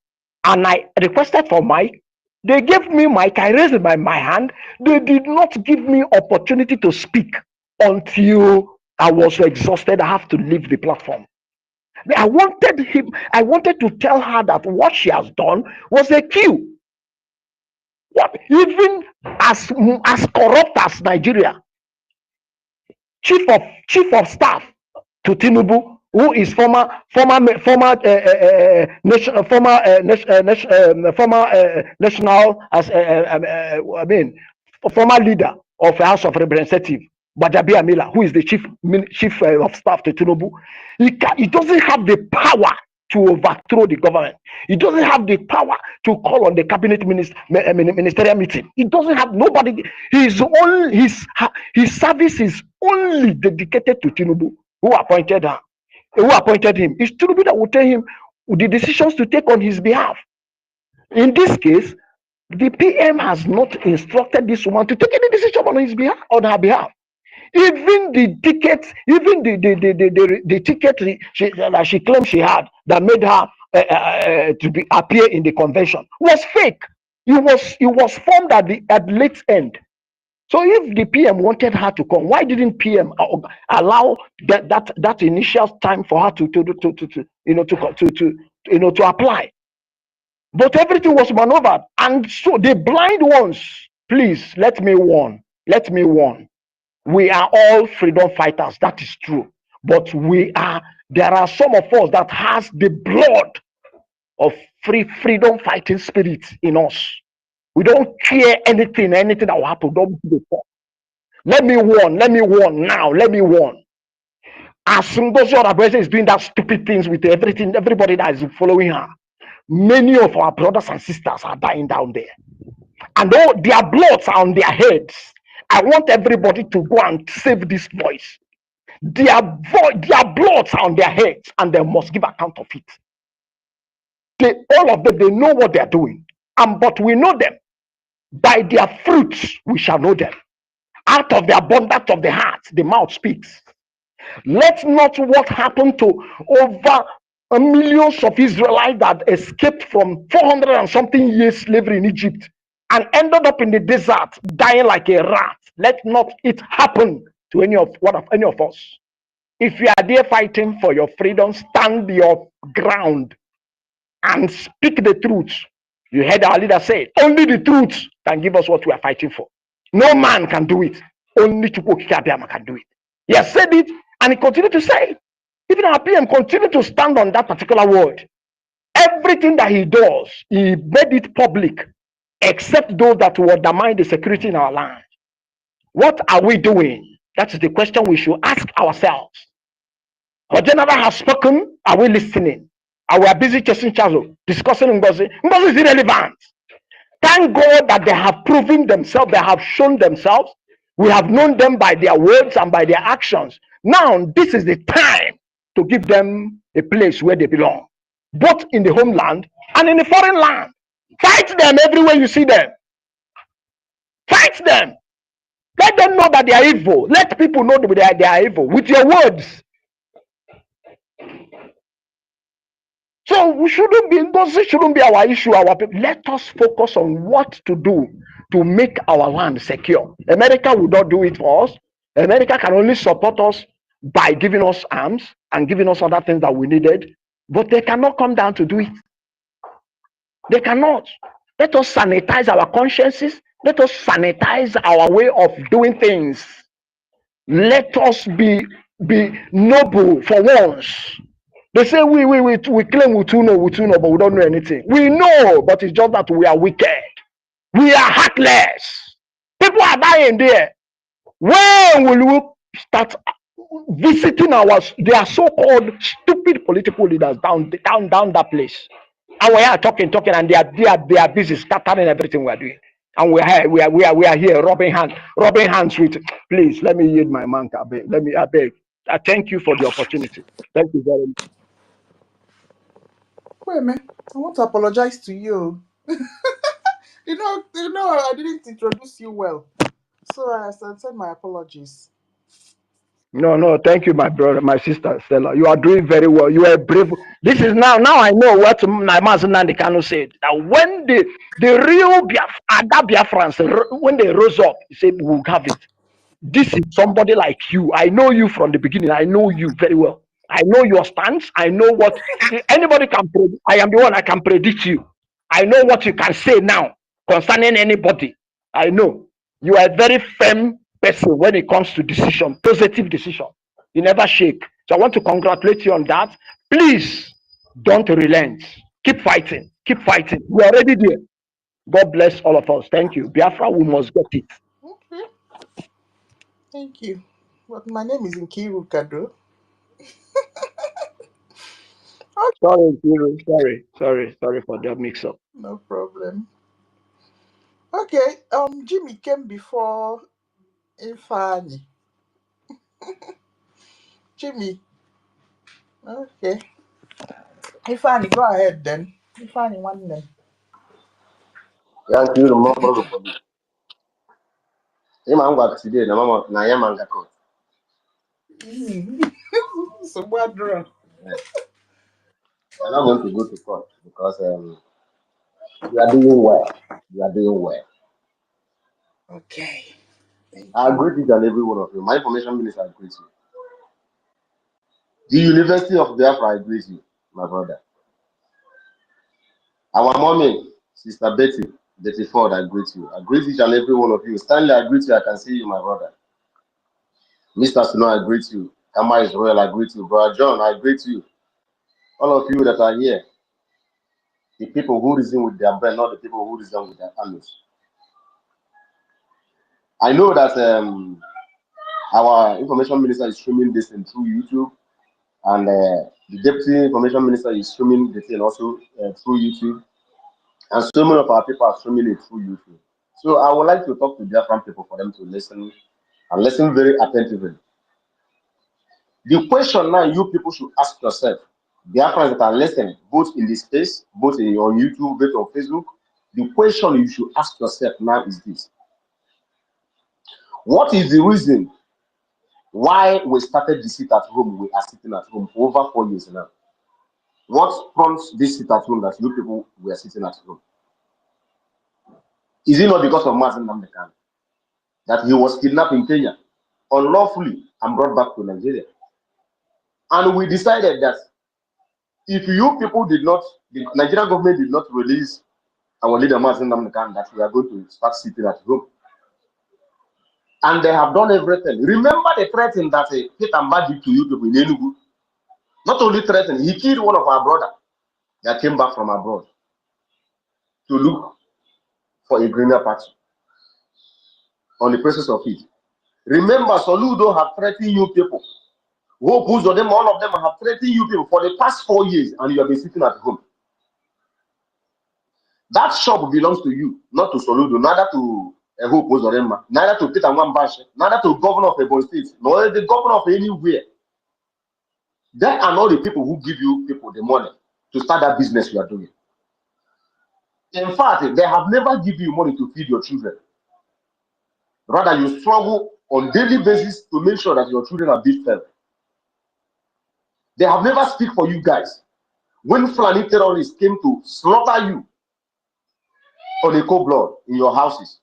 and I requested for mic. They gave me mic. I raised my hand. They did not give me opportunity to speak until I was exhausted. I have to leave the platform. I wanted to tell her that what she has done was a coup. What, even as corrupt as Nigeria, chief of staff to Tinubu, who is former national former leader of the House of Representatives, Bajabi Amila, who is the chief of staff to Tinubu, he doesn't have the power to overthrow the government. He doesn't have the power to call on the cabinet ministerial meeting. He doesn't have nobody. His service is only dedicated to Tinubu, who appointed him. It's Tinubu that will tell him the decisions to take on his behalf. In this case, the PM has not instructed this woman to take any decision on his behalf, on her behalf. Even the ticket, even the ticket that she claimed she had that made her to appear in the convention was fake. It was formed at the late end. So if the PM wanted her to come, why didn't PM allow that initial time for her to apply? But everything was maneuvered, and so the blind ones. Please let me warn. We are all freedom fighters. That is true. But there are some of us that has the blood of freedom fighting spirit in us. We don't care anything that will happen. Don't be the Let me warn now. As Ngozi Onabueze is doing that stupid things with everybody that is following her, many of our brothers and sisters are dying down there. And all their bloods are on their heads. I want everybody to go and save this voice. Their bloods are on their heads, and they must give account of it. All of them, they know what they are doing. But we know them. By their fruits, we shall know them. Out of the abundance of the heart, the mouth speaks. Let not what happened to over millions of Israelites that escaped from 400 and something years slavery in Egypt and ended up in the desert dying like a rat. Let not it happen to any of us. If you are there fighting for your freedom, stand your ground and speak the truth. You heard our leader say, only the truth can give us what we are fighting for. No man can do it. Only Chukwu Abiyama can do it. He has said it, and he continued to say it. Even our PM continued to stand on that particular word. Everything that he does, he made it public, except those that will undermine the security in our land. What are we doing? That is the question we should ask ourselves. Our general has spoken. Are we listening? Are we busy chasing Chazo, discussing Ngozi? Ngozi is irrelevant. Thank God that they have proven themselves, they have shown themselves. We have known them by their words and by their actions. Now, this is the time to give them a place where they belong, both in the homeland and in the foreign land. Fight them everywhere you see them. Fight them. Let them know that they are evil. Let people know that they are evil with your words. So we shouldn't be our issue, our people. Let us focus on what to do to make our land secure. America will not do it for us. America can only support us by giving us arms and giving us other things that we needed, but they cannot come down to do it. They cannot. Let us sanitize our consciences. Let us sanitize our way of doing things. Let us be noble for once. They say we claim we too know, but we don't know anything. We know, but it's just that we are wicked. We are heartless. People are dying there. When will we start visiting their so-called stupid political leaders down that place? And we are talking, and they are busy scattering everything we are doing. And we are here rubbing hands with. Please let me yield my mic. I beg. I thank you for the opportunity. Thank you very much. Wait, man. I want to apologize to you. You know, I didn't introduce you well. So I send my apologies. No, thank you, my brother, my sister Stella. You are doing very well. You are brave. This is now I know what my master Nandi Kanu said. That when the real Biafrans, when they rose up, he said, we'll have it. This is somebody like you. I know you from the beginning. I know you very well. I know your stance. I know what anybody can predict. I am the one I can predict you. I know what you can say now concerning anybody. I know you are a very firm person when it comes to decision, positive decision. You never shake. So I want to congratulate you on that. Please don't relent. Keep fighting. Keep fighting. We're already there. God bless all of us. Thank you. Biafra, we must get it. Okay. Thank you. But my name is Nkiru Kado. Sorry, Kiro. Sorry for that mix-up. No problem. Okay, Jimmy came before Ifani. Jimmy, okay. Ifani, go ahead then. Ifani, one name. Yang kiru mo for the police. Ima ngwa today na mama na ya manga court. So what draw? I'm not going to go to court because you are doing well. You are doing well. Okay. Thank I you. agree with each and every one of you. My information minister agrees with you. The University of Biafra agrees with you, my brother. Our mommy, Sister Betty Ford agrees with you. Agrees with each and every one of you. Stanley agrees with you. I can see you, my brother. Mr. Snow agrees with you. Kama Israel agrees with you. Brother John, I agree with you. All of you that are here, the people who reason with their brain, not the people who reason with their hands. I know that our information minister is streaming this thing through YouTube, and the deputy information minister is streaming the thing also through YouTube, and so many of our people are streaming it through YouTube. So I would like to talk to Biafran people for them to listen and listen very attentively. The question now you people should ask yourself, Biafrans that are listening, both in this space, both on YouTube, both on Facebook, the question you should ask yourself now is this: what is the reason why we started the sit at home? We are sitting at home for over 4 years now. What prompts this sit at home that you people were sitting at home? Is it not because of Mazen Namdekan that he was kidnapped in Kenya unlawfully and brought back to Nigeria? And we decided that if you people did not, the Nigerian government did not release our leader Mazen Namdekan, that we are going to start sitting at home. And they have done everything. Remember the threatening that Peter Mbadi did to you people in Enugu? Not only threatened, he killed one of our brothers that came back from abroad to look for a greener patch on the process of it. Remember, Soludo have threatened you people. Hope of them, all of them have threatened you people for the past 4 years, and you have been sitting at home. That shop belongs to you, not to Soludo, neither to Hope Uzodema, neither to Peter Mwambashi, neither to governor of Ebonyi State, nor the governor of anywhere. They are not the people who give you people the money to start that business you are doing. In fact, they have never given you money to feed your children. Rather, you struggle on daily basis to make sure that your children are being fed. They have never speak for you guys. When Fulani terrorists came to slaughter you on a cold blood in your houses,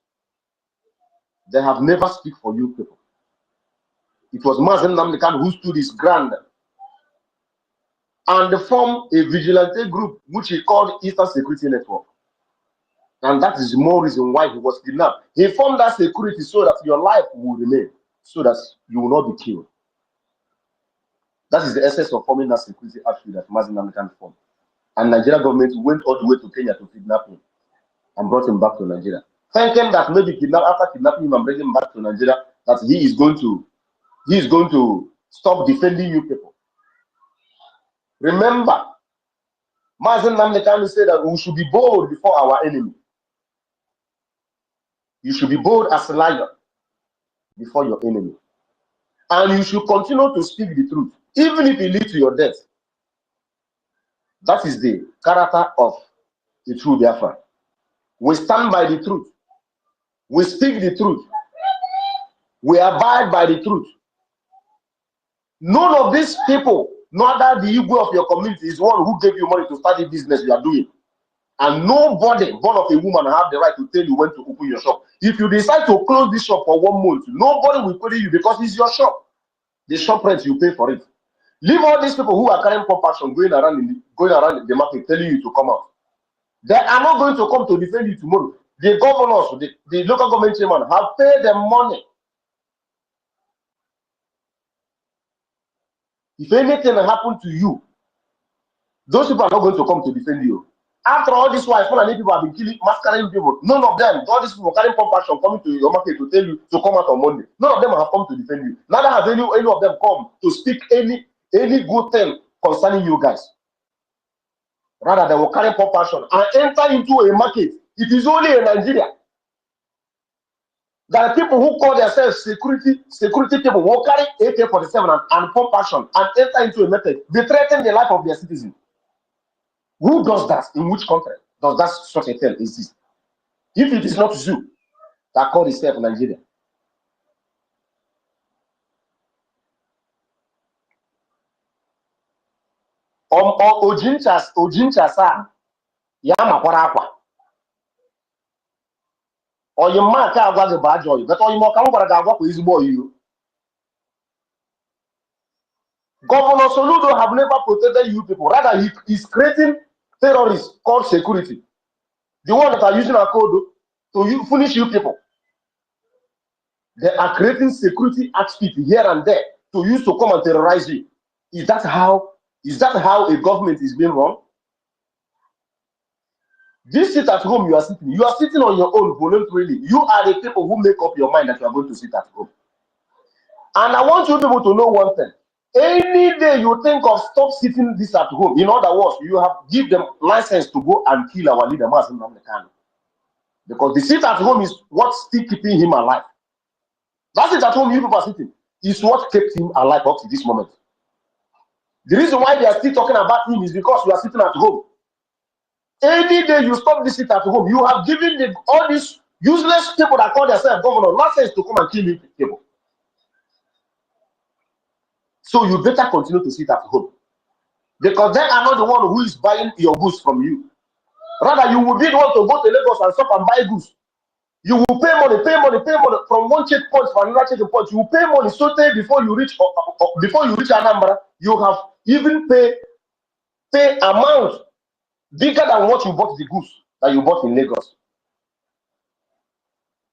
they have never speak for you people. It was Mazen Namdekan who stood his ground and formed a vigilante group which he called Eastern Security Network. And that is more reason why he was kidnapped. He formed that security so that your life will remain, so that you will not be killed. That is the essence of forming that security outfit that Mazen Namdekan formed. And Nigeria government went all the way to Kenya to kidnap him and brought him back to Nigeria, thinking that maybe after kidnapping him and bringing him back to Nigeria, that he is going to stop defending you people. Remember, Mazen Namdekan said that we should be bold before our enemy. You should be bold as a lion before your enemy. And you should continue to speak the truth, even if it leads to your death. That is the character of the true Biafra. We stand by the truth. We speak the truth. We abide by the truth. None of these people, neither the ego of your community, is one who gave you money to start the business you are doing. And nobody, born of a woman, have the right to tell you when to open your shop. If you decide to close this shop for 1 month, nobody will pay you because it's your shop. The shop rent, you pay for it. Leave all these people who are carrying compassion going around the market telling you to come out. They are not going to come to defend you tomorrow. The governors, the local government chairman have paid them money. If anything happened to you, those people are not going to come to defend you. After all this while, people have been killing, masquerading people. None of them, all these people carrying compassion coming to your market to tell you to come out on Monday. None of them have come to defend you. Neither have any of them come to speak any good thing concerning you guys. Rather, they will carry pop passion and enter into a market. It is only in Nigeria that people who call themselves security people will carry AK-47 and pop passion and enter into a market. They threaten the life of their citizens. Who does that? In which country does that such a thing exist? If it is not you that call itself Nigeria. Ojinchasa ya makwara akwa. Oyi mma ka agwa gị bụ ajọ oyi, but oyi ma ọka m gwara gị agwa kwa ezigbo oyi. Governor Soludo have never protected you people. Rather, he is creating terrorists called security. The one that are using our code to finish you people. They are creating security outfit here and there to use to come and terrorize you. Is that how a government is being run? This sit at home you are sitting on your own voluntarily. You are the people who make up your mind that you are going to sit at home. And I want you people to know one thing. Any day you think of stop sitting this at home, in other words, you have give them license to go and kill our leader, Mazen Namdekano. Because the sit at home is what's still keeping him alive. That's it at home you people are sitting. Is what kept him alive up to this moment. The reason why they are still talking about him is because you are sitting at home. Any day you stop this sit at home, you have given all these useless people that call themselves governor license to come and kill you people. So you better continue to sit at home. Because they are not the one who is buying your goods from you. Rather, you will be the one to go to Lagos and stop and buy goods. You will pay money from one checkpoint to another checkpoint. You will pay money so that before you reach Anambra, you have even pay amount bigger than what you bought the goods that you bought in Lagos.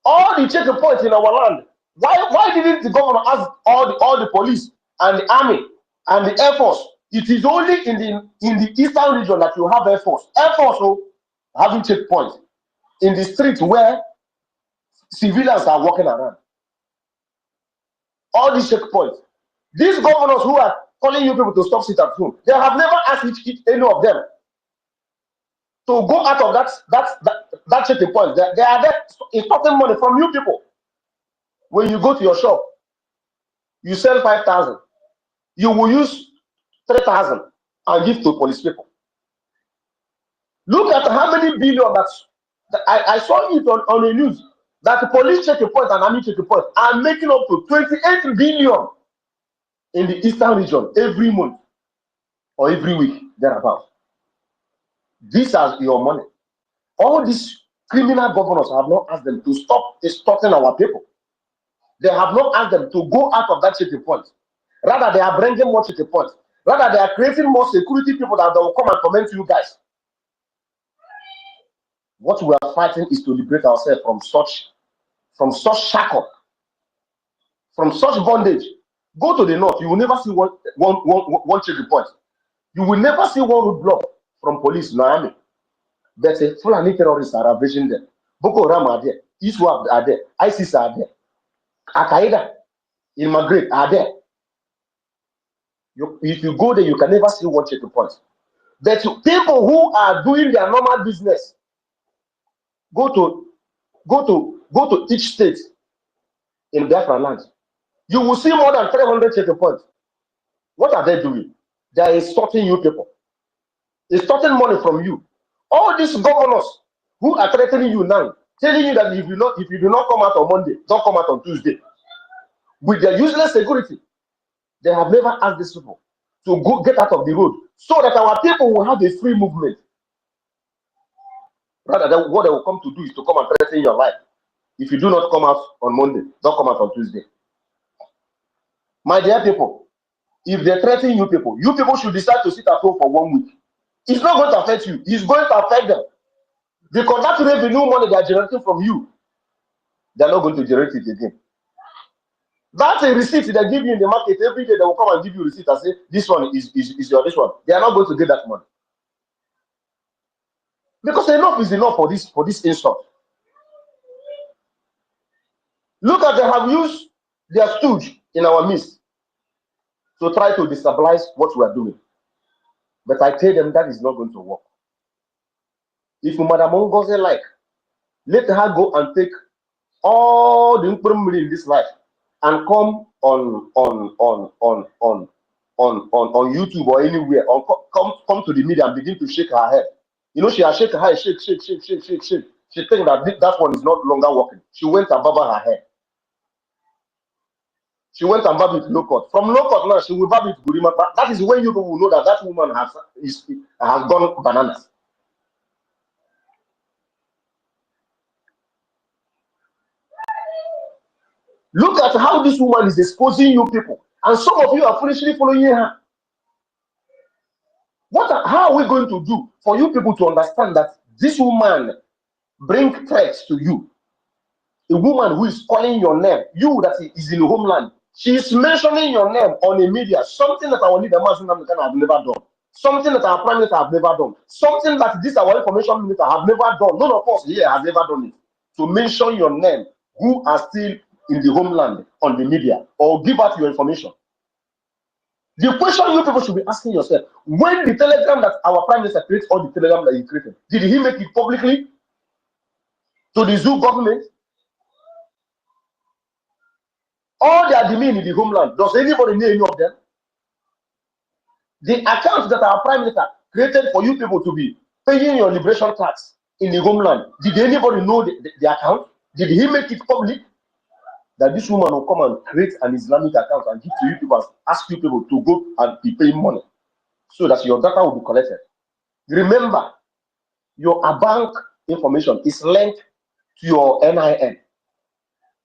All the checkpoints in our land. Why didn't the governor ask all the police and the army and the air force? It is only in the eastern region that you have air force. Air force having checkpoints in the streets where civilians are walking around. All these checkpoints. These governors who are calling you people to stop sit at home, they have never asked any of them to go out of that checkpoint. They are there extorting money from you people. When you go to your shop, you sell 5,000. You will use 3,000 and give to police people. Look at how many billion I saw it on the news that the police checkpoint and army checkpoint are making up to 28 billion in the eastern region every month or every week thereabout. These are your money. All these criminal governors have not asked them to stop extorting our people. They have not asked them to go out of that checkpoint. Rather, they are bringing more checkpoints. Rather, they are creating more security people that will come and comment you guys. What we are fighting is to liberate ourselves from such shackle, from such bondage. Go to the north, you will never see one checkpoint. You will never see one roadblock from police, no army. But Fulani terrorists are ravaging them. Boko Haram are there, ISWAP are there, ISIS are there, Al-Qaeda, immigrate are there. If you go there, you can never see one checkpoint. But people who are doing their normal business, go to each state in Biafra land. You will see more than 300 checkpoints. What are they doing? They are extorting you people. Extorting money from you. All these governors who are threatening you now, telling you that if you do not come out on Monday, don't come out on Tuesday. With their useless security, they have never asked these people to go get out of the road so that our people will have a free movement. Rather than what they will come to do is to come and threaten your life. If you do not come out on Monday, don't come out on Tuesday. My dear people, if they threaten you people should decide to sit at home for 1 week. It's not going to affect you. It's going to affect them. Because that revenue money they are generating from you, they're not going to generate it again. That's a receipt they give you in the market. Every day they will come and give you a receipt and say, this one is your this one. They are not going to get that money. Because enough is enough for this insult. Look at they have used their stooge in our midst to try to destabilize what we are doing. But I tell them that is not going to work. If Madam NGOZI like, let her go and take all the information in this life and come on YouTube or anywhere, or come to the media and begin to shake her head. You know, she has shaken her head, shake. She think that one is not longer working. She went and barber her hair. She went and barb it low cut. From low cut now, she will barb it Gurima. That is when you will know that that woman has gone bananas. Look at how this woman is exposing you people, and some of you are foolishly following her. How are we going to do for you people to understand that this woman brings threats to you? A woman who is calling your name, you that is in the homeland, she is mentioning your name on the media, something that our leader have never done, something that our prime minister have never done, something that this our information minister have never done. None of us here has ever done it. To mention your name, who are still in the homeland on the media, or give out your information. The question you people should be asking yourself: when the telegram that our prime minister created, or the telegram that he created, did he make it publicly to the zoo government? All the admin in the homeland, does anybody know any of them? The accounts that our prime minister created for you people to be paying your liberation tax in the homeland, did anybody know the account? Did he make it public? That this woman will come and create an Islamic account and give to you people, ask you people to go and be paying money so that your data will be collected. Remember, your bank information is linked to your NIN.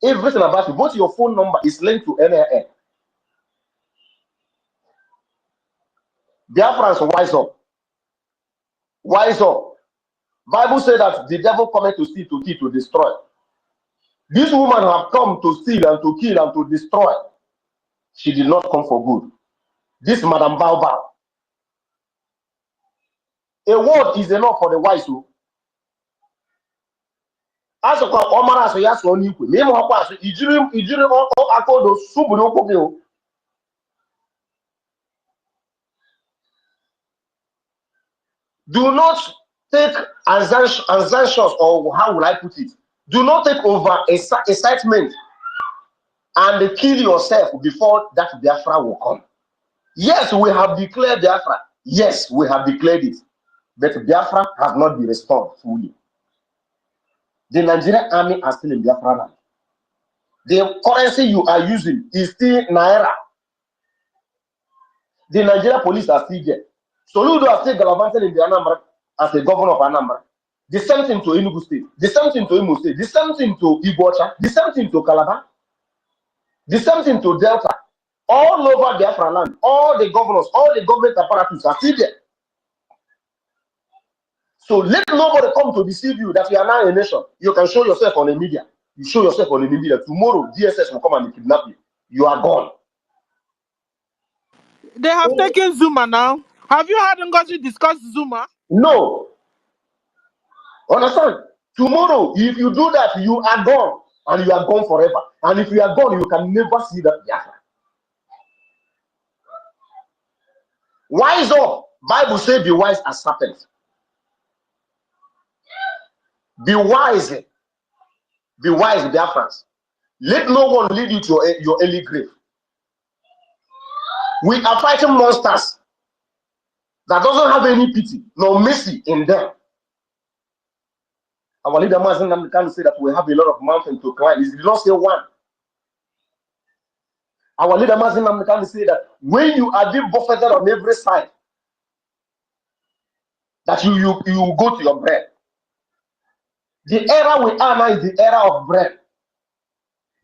Everything about you, both your phone number is linked to NIN. Biafrans, wise up. Wise up. Bible says that the devil cometh to steal, to kill, to destroy. This woman have come to steal and to kill and to destroy. She did not come for good. This Madam Bao. A word is enough for the wise. As a Omar as a yes on you, name of us, Ijim, Akodo, Subuno. Do not take assumptions, or how will I put it? Do not take over excitement and kill yourself before that Biafra will come. Yes, we have declared Biafra. Yes, we have declared it. But Biafra has not been restored fully. The Nigerian army are still in Biafra land. The currency you are using is still Naira. The Nigerian police are still there. Soludo are still gallivanting in the Anambra as the governor of Anambra. The same thing to Enugu State. The same thing to Imo State. The same thing to Igbocha. The same thing to Calabar. The same thing to Delta. All over Biafra land, all the governors, all the government apparatus are still there. So let nobody come to deceive you that you are now a nation. You can show yourself on the media. You show yourself on the media. Tomorrow, DSS will come and kidnap you. You are gone. They have taken ZUMA now. Have you heard NGOZI discuss ZUMA? No. Understand? Tomorrow, if you do that, you are gone. And you are gone forever. And if you are gone, you can never see that Biafra. Wise up. Bible says be wise as serpents. Be wise. Be wise, Biafrans. Let no one lead you to your early grave. We are fighting monsters that doesn't have any pity, no mercy in them. Our leader Mazen can say that we have a lot of mountains to climb. He did not say one. Our leader Mazen can say that when you are being buffeted on every side, that you go to your bread. The era we are now is the era of bread.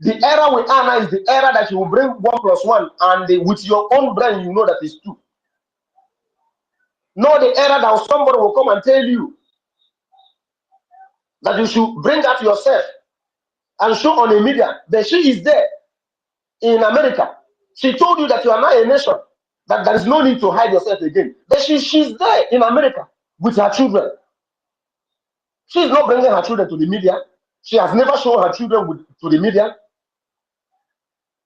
The era we are now is the era that you will bring 1 + 1, and with your own brain you know that it's 2. Not the era that somebody will come and tell you that you should bring that yourself and show on the media that she is there in America. She told you that you are not a nation, that there is no need to hide yourself again. But she's there in America with her children. She's not bringing her children to the media. She has never shown her children to the media.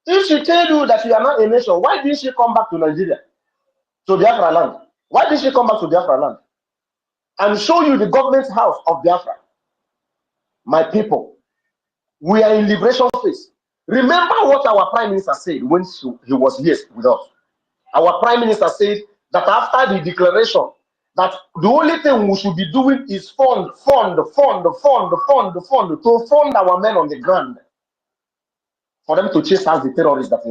If she tell you that you are not a nation, why didn't she come back to Nigeria, to Biafra land? Why did she come back to Biafra land? and show you the government house of Biafra. My people, we are in liberation phase. Remember what our Prime Minister said when he was here with us. Our Prime Minister said that after the declaration, that the only thing we should be doing is fund to fund our men on the ground, for them to chase out the terrorists that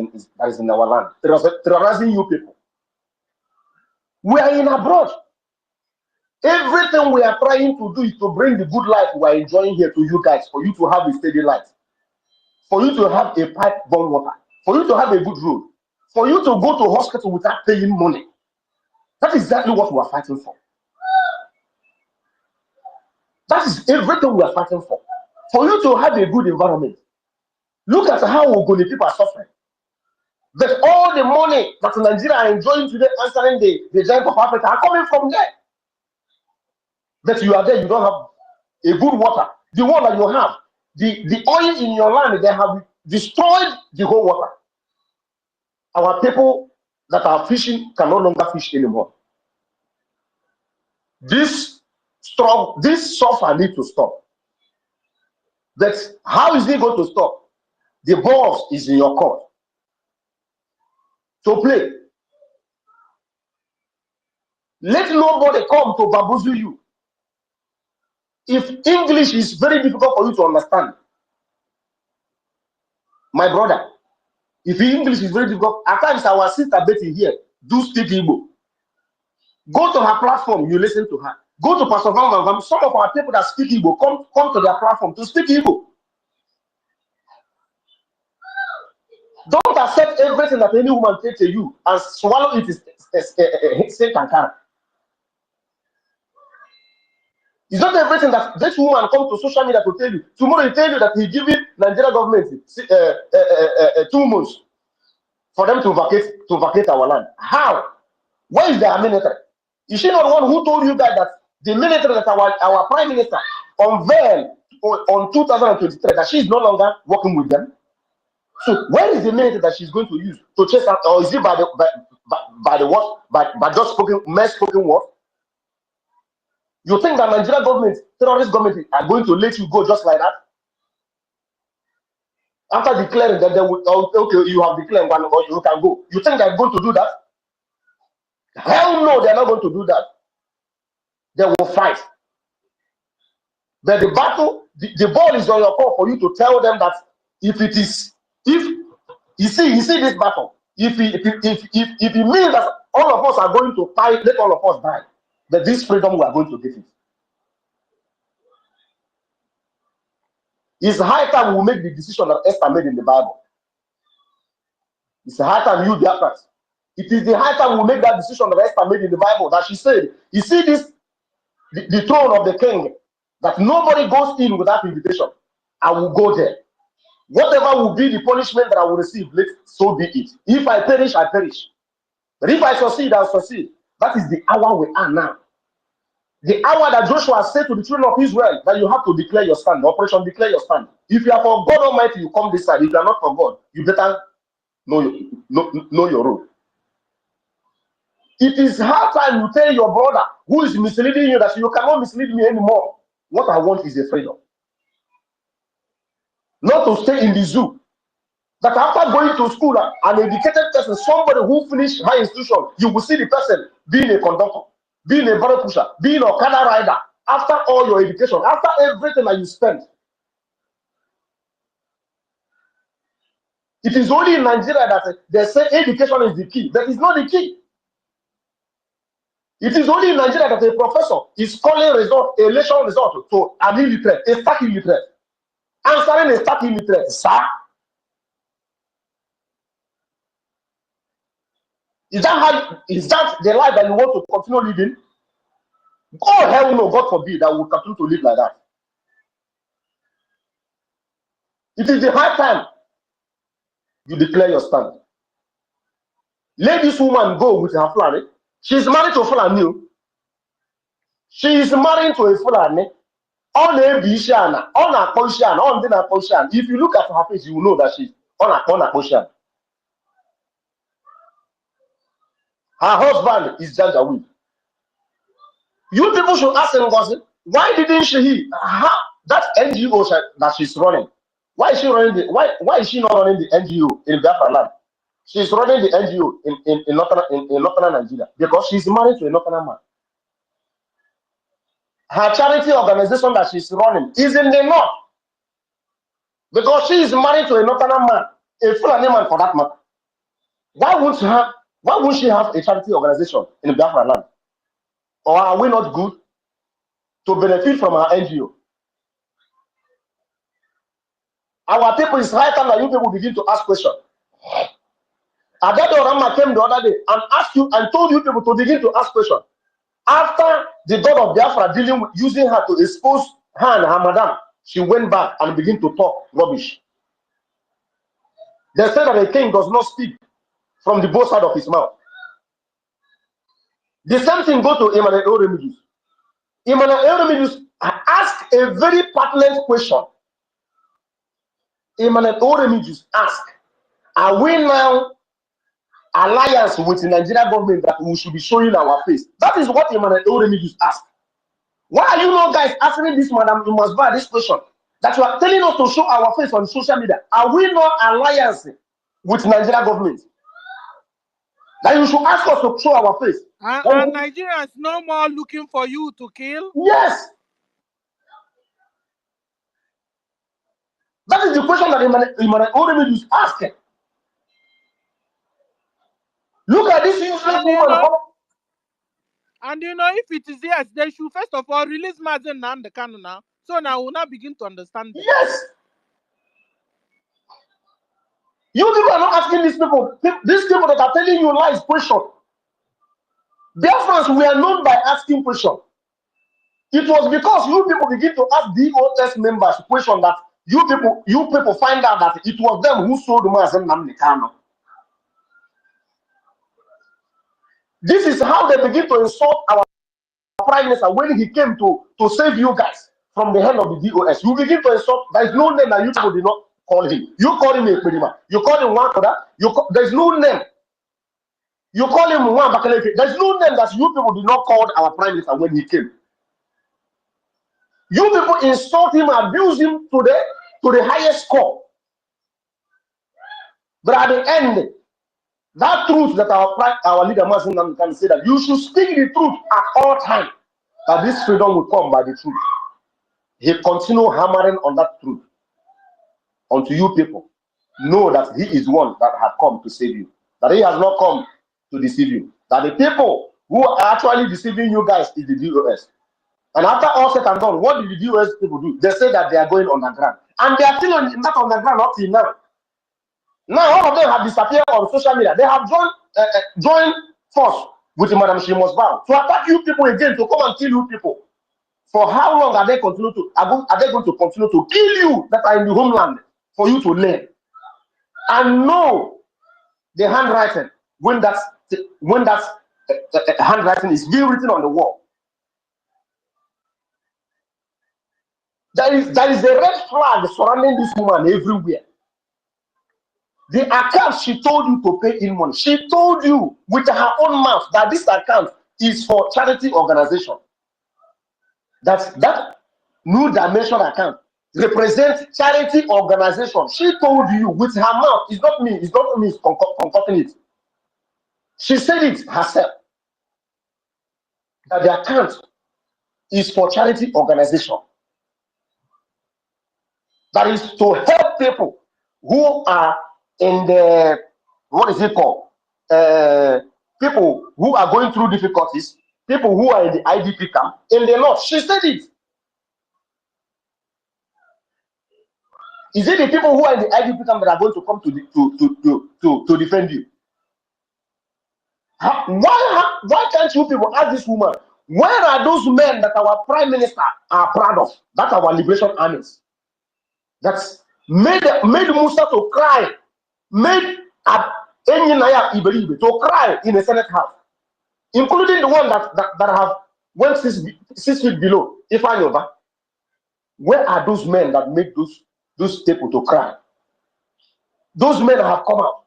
is in our land, terrorizing you people. We are in abroad. Everything we are trying to do is to bring the good life we are enjoying here to you guys, for you to have a steady life, for you to have a pipe-borne water, for you to have a good road, for you to go to hospital without paying money. That is exactly what we are fighting for. That is everything we are fighting for. For you to have a good environment. Look at how Ogoni people are suffering. But all the money that Nigeria are enjoying today, answering the giant of Africa, are coming from there. But you are there, you don't have a good water. The one that you have, the oil in your land, they have destroyed the whole water. Our people that are fishing can no longer fish anymore. This struggle, this suffer need to stop. But how is it going to stop? The ball is in your court to play. Let nobody come to bamboozle you. If English is very difficult for you to understand, my brother, if English is very difficult, at times our sister Betty here do speak Igbo. Go to her platform, you listen to her. Go to Pastor Van. Some of our people that speak Igbo come to their platform to speak Igbo. Don't accept everything that any woman says to you and swallow it as Saint and carry. It's not everything that this woman comes to social media to tell you. Tomorrow he tell you that he giving Nigeria government 2 months for them to vacate our land. How? Where is their military? Is she not the one who told you guys that the military that our prime minister unveiled on 2023 that she is no longer working with them? So where is the military that she's going to use to chase out, or is it by the what? By just spoken word? You think that Nigeria government, terrorist government, are going to let you go just like that? After declaring that they will, okay, you have declared one, or you can go. You think they're going to do that? Hell no, they're not going to do that. They will fight. But the battle, the ball is on your court for you to tell them that if you see this battle, if it means that all of us are going to fight, let all of us die. But this freedom we are going to get it. It's high time we make the decision that Esther made in the Bible. It's high time you Biafrans. It is the high time we make that decision that Esther made in the Bible, that she said, you see this, the throne of the king, that nobody goes in without invitation. I will go there. Whatever will be the punishment that I will receive, so be it. If I perish, I perish. But if I succeed, I'll succeed. That is the hour we are now. The hour that Joshua said to the children of Israel that you have to declare your stand. Operation declare your stand. If you are for God Almighty, you come this side. If you are not for God, you better know your role. It is high time you tell your brother who is misleading you that you cannot mislead me anymore. What I want is a freedom. Not to stay in the zoo. That after going to school, an educated person, somebody who finished high institution, you will see the person being a conductor, being a barrel pusher, being a Okada rider. After all your education, after everything that you spent. It is only in Nigeria that they say education is the key. That is not the key. It is only in Nigeria that a professor is calling result, a election result to an illiterate, a stark illiterate. Answering a stark illiterate, sir. Is that the life that you want to continue living? God hell no, God forbid that we will continue to live like that. It is the high time you declare your stand. Let this woman go with her Fulani. She is married to a Fulani. She is married to a Fulani. On a Bishana, on a Koshan, on Dina Koshan. If you look at her face, you will know that she's on a Koshan. Her husband is Janjaweed. You people should ask NGOZI, why didn't that NGO that she's running? Why is she running why is she not running the NGO in Biafra land? She's running the NGO in northern Nigeria because she's married to a northern man. Her charity organization that she's running is in the north because she is married to a northern man, a Fulani man for that matter. Why won't she have a charity organization in Biafra land? Or are we not good to benefit from her NGO? Our people, is high time that you people begin to ask questions. Adado Rama came the other day and asked you and told you people to begin to ask questions. After the God of Biafra using her to expose her and her madam, she went back and began to talk rubbish. They said that a king does not speak from the both sides of his mouth. The same thing go to Emmanuel Oremidus. Emmanuel Oremidus asked a very pertinent question. Emmanuel Oremidus asked, are we now alliance with the Nigerian government that we should be showing our face? That is what Emmanuel Oremidus asked. Why are you not guys answering this, madam? You must buy this question. That you are telling us to show our face on social media. Are we not alliance with Nigerian government? That you should ask us to show our face. And Nigerians no more looking for you to kill? Yes. That is the question that Emmanuel Oremidus asking. Look at this useless woman. And if it is yes, they should first of all release Mazen and the Kanu now. So now we'll now begin to understand them. Yes. You people are not asking these people that are telling you lies question. Biafrans, we are known by asking question. It was because you people begin to ask DOS members question that you people find out that it was them who sold Mazen Namdekano. This is how they begin to insult our Prime Minister when he came to save you guys from the hand of the DOS. You begin to insult. There is no name that you people did not call him. You call him a Pedima. You call him Wakoda. There is no name. You call him Bakaleke. There is no name that you people did not call our Prime Minister when he came. You people insult him, abuse him to the highest score. But at the end, that truth that our leader Mazen can say that you should speak the truth at all times, that this freedom will come by the truth. He continued hammering on that truth unto you people know that he is one that has come to save you, that he has not come to deceive you, that the people who are actually deceiving you guys is the DOS. And after all said and done, what did the DOS people do? They say that they are going underground, and they are still in that underground up till now. Now all of them have disappeared on social media. They have joined force with Madam Shimosbao to attack you people again, to come and kill you people. For how long are they going to continue to kill you that are in the homeland for you to learn and know the handwriting when that handwriting is being written on the wall? There is a red flag surrounding this woman everywhere. The account she told you to pay in money. She told you with her own mouth that this account is for charity organization. That New Dimension account represents charity organization. She told you with her mouth. It's not me. It's not me concocting it. She said it herself. That the account is for charity organization. That is to help people who are in the, what is it called? People who are going through difficulties, people who are in the IDP camp in the north. She said it. Is it the people who are in the IDP camp that are going to come to defend you? Why can't you people ask this woman, where are those men that our prime minister are proud of, that our liberation armies, that's made Musa to cry, made Enyinaya Iberibe to cry in the Senate House, including the one that have went 6 feet below Ifanyova? Where are those men that make those people to cry? Those men have come out.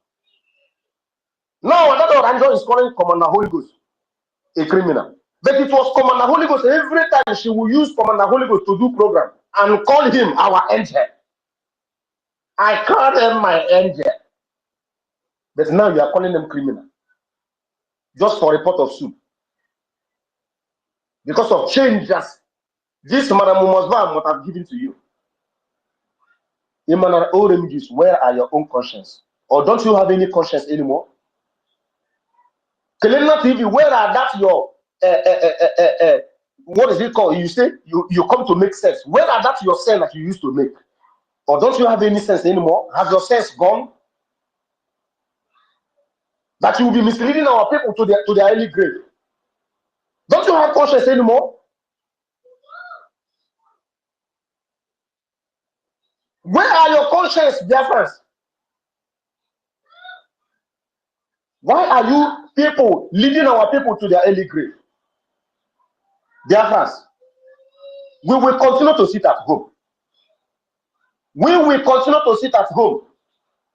Now another Ranjo is calling Commander Holy Ghost a criminal. But it was Commander Holy Ghost. Every time she will use Commander Holy Ghost to do program and call him our angel. I called him my angel. But now you are calling them criminal. Just for a pot of soup. Because of changes this Madam Mumosba must have given to you. Immanuel Oremgis, where are your own conscience? Or don't you have any conscience anymore? Kelena TV, where are that your what is it called? You say you come to make sense. Where are that your sense that you used to make? Or don't you have any sense anymore? Has your sense gone? That you will be misleading our people to their early grave. Don't you have conscience anymore? Where are your conscience, dear friends? Why are you people leading our people to their early grave? Dear friends, we will continue to sit at home. We will continue to sit at home.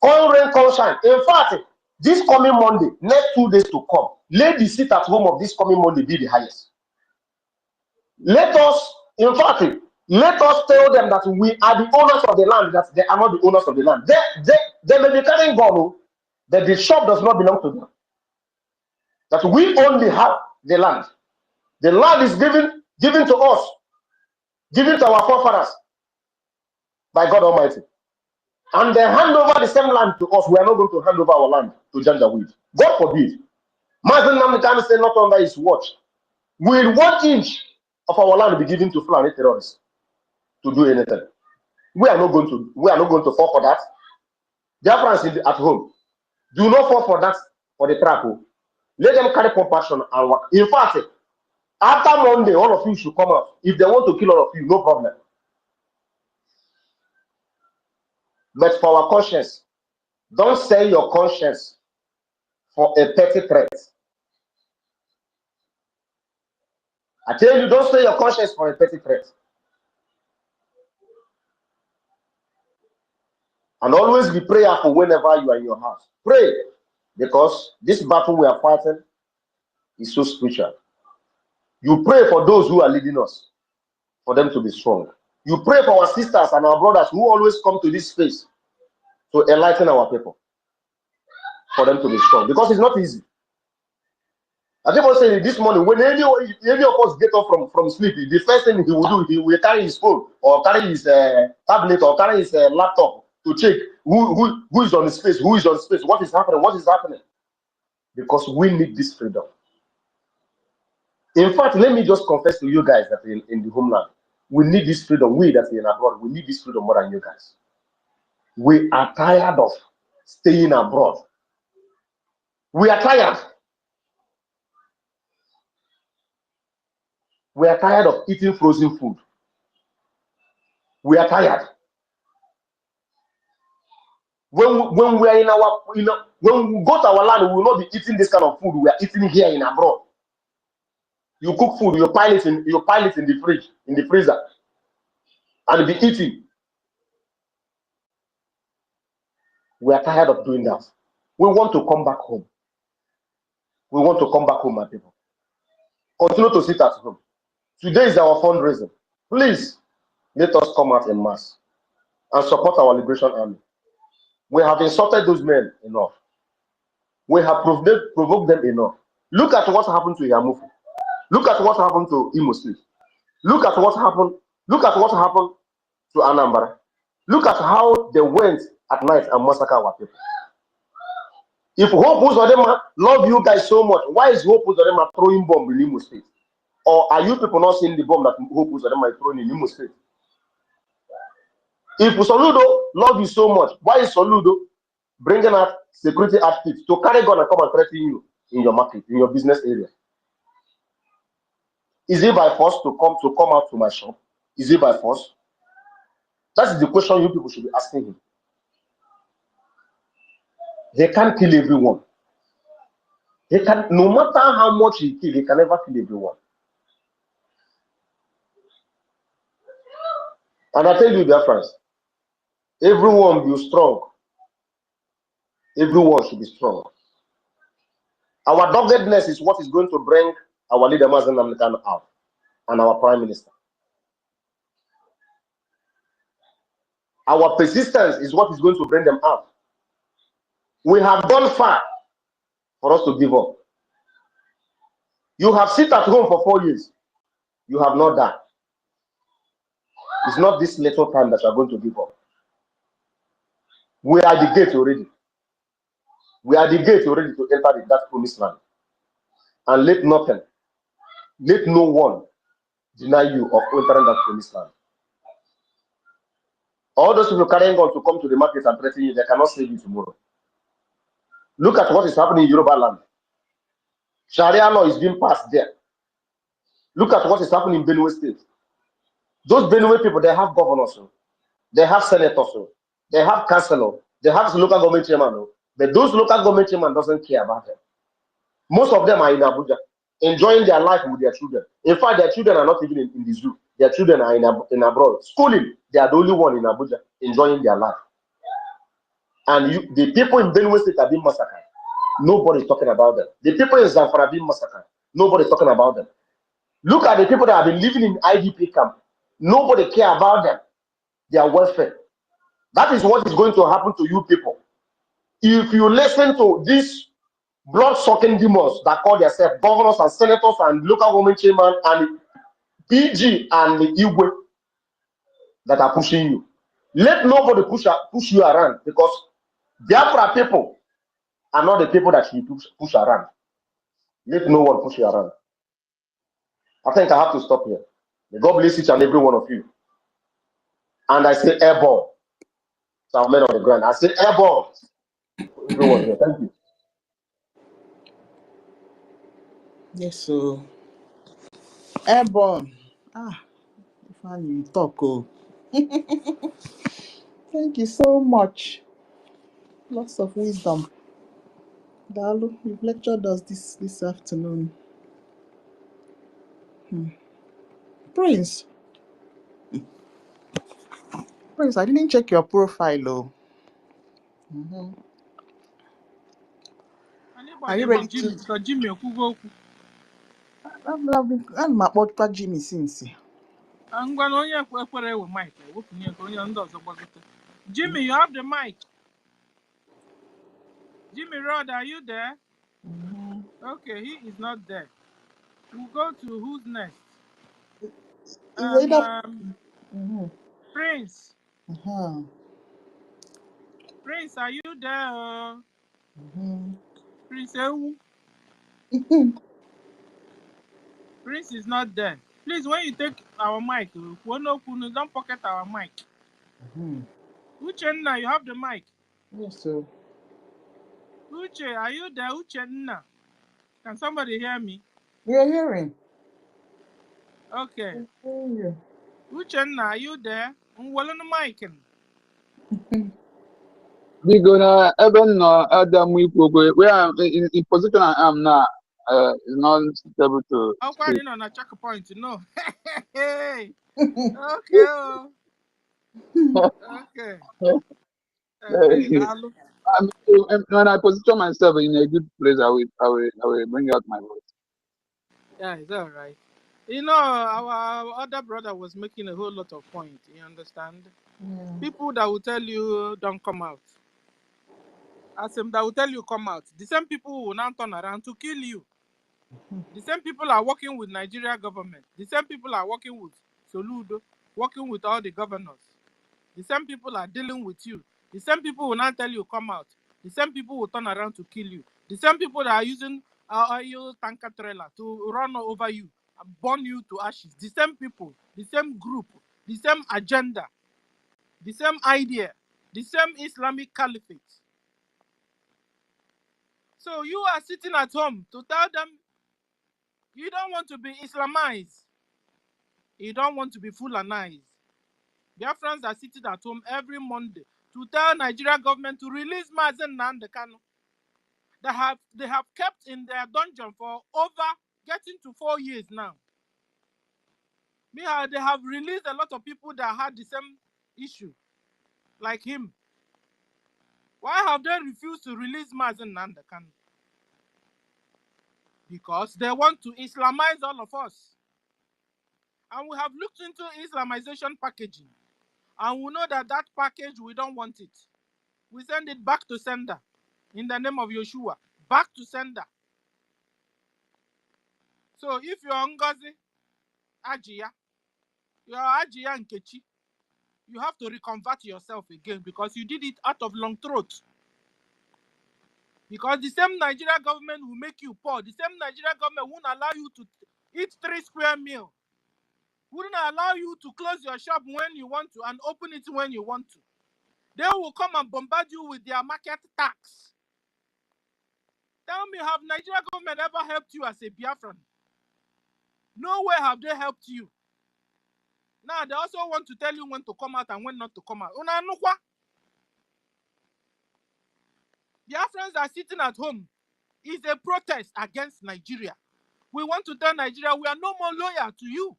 Come rain, come shine. In fact, this coming Monday, next 2 days to come, let the sit at home of this coming Monday be the highest. Let us, in fact, let us tell them that we are the owners of the land, that they are not the owners of the land. They may be carrying gun, that the shop does not belong to them. That we only have the land. The land is given to us, given to our forefathers by God Almighty. And they hand over the same land to us. We are not going to hand over our land to Janjaweed. God forbid. Mazen Namdekan said not under his watch. Will 1 inch of our land be given to Fulani terrorists to do anything? We are not going to fall for that. Dear friends at home, do not fall for that, for the trap. Let them carry compassion and work. In fact, after Monday, all of you should come out. If they want to kill all of you, no problem. But for our conscience, don't sell your conscience for a petty threat. I tell you, don't sell your conscience for a petty threat. And always be prayerful whenever you are in your house. Pray, because this battle we are fighting is so spiritual. You pray for those who are leading us, for them to be strong. You pray for our sisters and our brothers who always come to this space to enlighten our people, for them to be strong. Because it's not easy. I keep on saying this morning, when any of us get up from sleep, the first thing he will do, he will carry his phone or carry his tablet or carry his laptop to check who is on the space, what is happening. Because we need this freedom. In fact, let me just confess to you guys that in the homeland, we need this freedom. We that are in abroad, we need this freedom more than you guys. We are tired of staying abroad. We are tired. We are tired of eating frozen food. We are tired. When we are when we go to our land, we will not be eating this kind of food we are eating here in abroad. You cook food, you pile it in the fridge, in the freezer, and be eating. We are tired of doing that. We want to come back home. We want to come back home, my people. Continue to sit at home. Today is our fundraiser. Please let us come out en masse and support our Liberation Army. We have insulted those men enough. We have provoked them enough. Look at what happened to Yamufu. Look at what happened to Imo State. Look at what happened to Anambra. Look at how they went at night and massacre our people. If Hope Uzodema love you guys so much, why is Hope Uzodema throwing bomb in Imo State? Or are you people not seeing the bomb that Hope Uzodema is throwing in Imo State? If Soludo love you so much, why is Soludo bringing out security outfits to carry gun and come and threaten you in your market, in your business area? Is it by force to come out to my shop? Is it by force? That's the question you people should be asking him. He can't kill everyone. He can, no matter how much he kills, he can never kill everyone. And I tell you, dear friends, everyone be strong. Everyone should be strong. Our doggedness is what is going to bring our leader Mazen Namdekan out and our prime minister. Our persistence is what is going to bring them out. We have gone far for us to give up. You have sit at home for 4 years. You have not done. It's not this little time that you are going to give up. We are the gate already. We are the gate already to enter that promised land. And let nothing, let no one deny you of entering that promised land. All those people carrying on to come to the market and threaten you, they cannot save you tomorrow. Look at what is happening in Yoruba land. Sharia law is being passed there. Look at what is happening in Benue State. Those Benue people, they have governors, they have senators, they have councillor, they have local government chairman, but those local government chairman doesn't care about them. Most of them are in Abuja, enjoying their life with their children. In fact, their children are not even in the zoo. Their children are in abroad. Schooling, they are the only one in Abuja enjoying their life. And the people in Benue State are being massacred. Nobody is talking about them. The people in Zamfara are being massacred. Nobody is talking about them. Look at the people that have been living in IDP camp. Nobody care about them. Their welfare. That is what is going to happen to you people. If you listen to these blood-sucking demons that call themselves governors and senators and local government chairman and PG and the Igwe that are pushing you, let nobody push you around, because Biafra people are not the people that you push around. Let no one push you around. I think I have to stop here. May God bless each and every one of you. And I say airborne. So I'm men on the ground. I say airborne. Everyone here. Thank you. Yes, so airborne. If you talk, oh. Thank you so much. Lots of wisdom. Dalu, you've lectured us this afternoon. Prince, I didn't check your profile, oh. Are you ready to? Jimmy Okugo? I'm about Jimmy since. I'm going on with Mike. Jimmy, you have the mic. Jimmy Rod, are you there? Okay, he is not there. We'll go to who's next. Prince. Prince, are you there? Prince Ewu? Prince is not there. Please, when you take our mic, don't pocket our mic. Uchenna, you have the mic. Yes, sir. Uche, are you there? Uchenna. Can somebody hear me? We are hearing. Okay. Yeah. Uchenna, are you there? Well on the mic. We gonna even Adam where I'm in position I am now is not able to How speak. quite on a checkpoint, no. Hey. Okay. Okay. When I position myself in a good place, I will bring out my voice. Yeah, it's all right. You know, our other brother was making a whole lot of points. You understand? Yeah. People that will tell you don't come out. As them that will tell you come out. The same people will now turn around to kill you. The same people are working with Nigeria government. The same people are working with Soludo, working with all the governors. The same people are dealing with you. The same people will not tell you come out. The same people will turn around to kill you. The same people that are using oil tanker trailer to run over you and burn you to ashes. The same people, the same group, the same agenda, the same idea, the same Islamic caliphate. So you are sitting at home to tell them you don't want to be Islamized. You don't want to be Fulanized. Biafrans are sitting at home every Monday to tell Nigeria government to release Mazen Nandekano. They have kept in their dungeon for over getting to 4 years now. They have released a lot of people that had the same issue, like him. Why have they refused to release Mazen Nandekano? because they want to Islamize all of us. And we have looked into Islamization packaging. And we know that that package, we don't want it. We send it back to sender in the name of Yeshua. Back to sender. So if you're Ngozi Ajia, you're Ajia Nkechi, you have to reconvert yourself again because you did it out of long throat. Because the same Nigeria government will make you poor. The same Nigeria government won't allow you to eat 3 square meals. Wouldn't allow you to close your shop when you want to and open it when you want to. They will come and bombard you with their market tax. Tell me, have Nigeria government ever helped you as a Biafran? Nowhere have they helped you. Now they also want to tell you when to come out and when not to come out. Biafrans are sitting at home. It's a protest against Nigeria. We want to tell Nigeria we are no more loyal to you.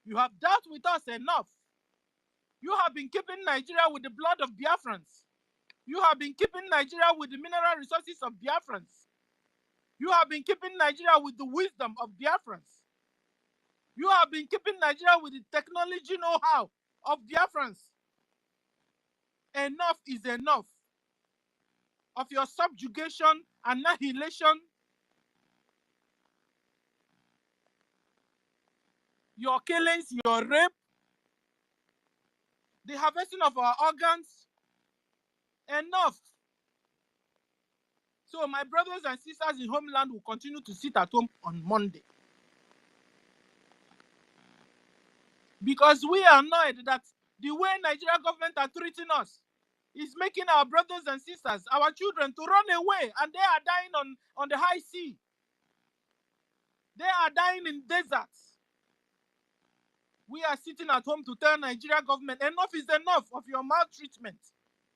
You have dealt with us enough. You have been keeping Nigeria with the blood of Biafrans. You have been keeping Nigeria with the mineral resources of Biafrans. You have been keeping Nigeria with the wisdom of Biafrans. You have been keeping Nigeria with the technology know-how of Biafrans. Enough is enough of your subjugation, annihilation, your killings, your rape, the harvesting of our organs. Enough. So my brothers and sisters in homeland will continue to sit at home on Monday. Because we are annoyed that the way Nigeria government are treating us is making our brothers and sisters, our children, to run away, and they are dying on the high sea. They are dying in deserts. We are sitting at home to tell Nigeria government, enough is enough of your maltreatment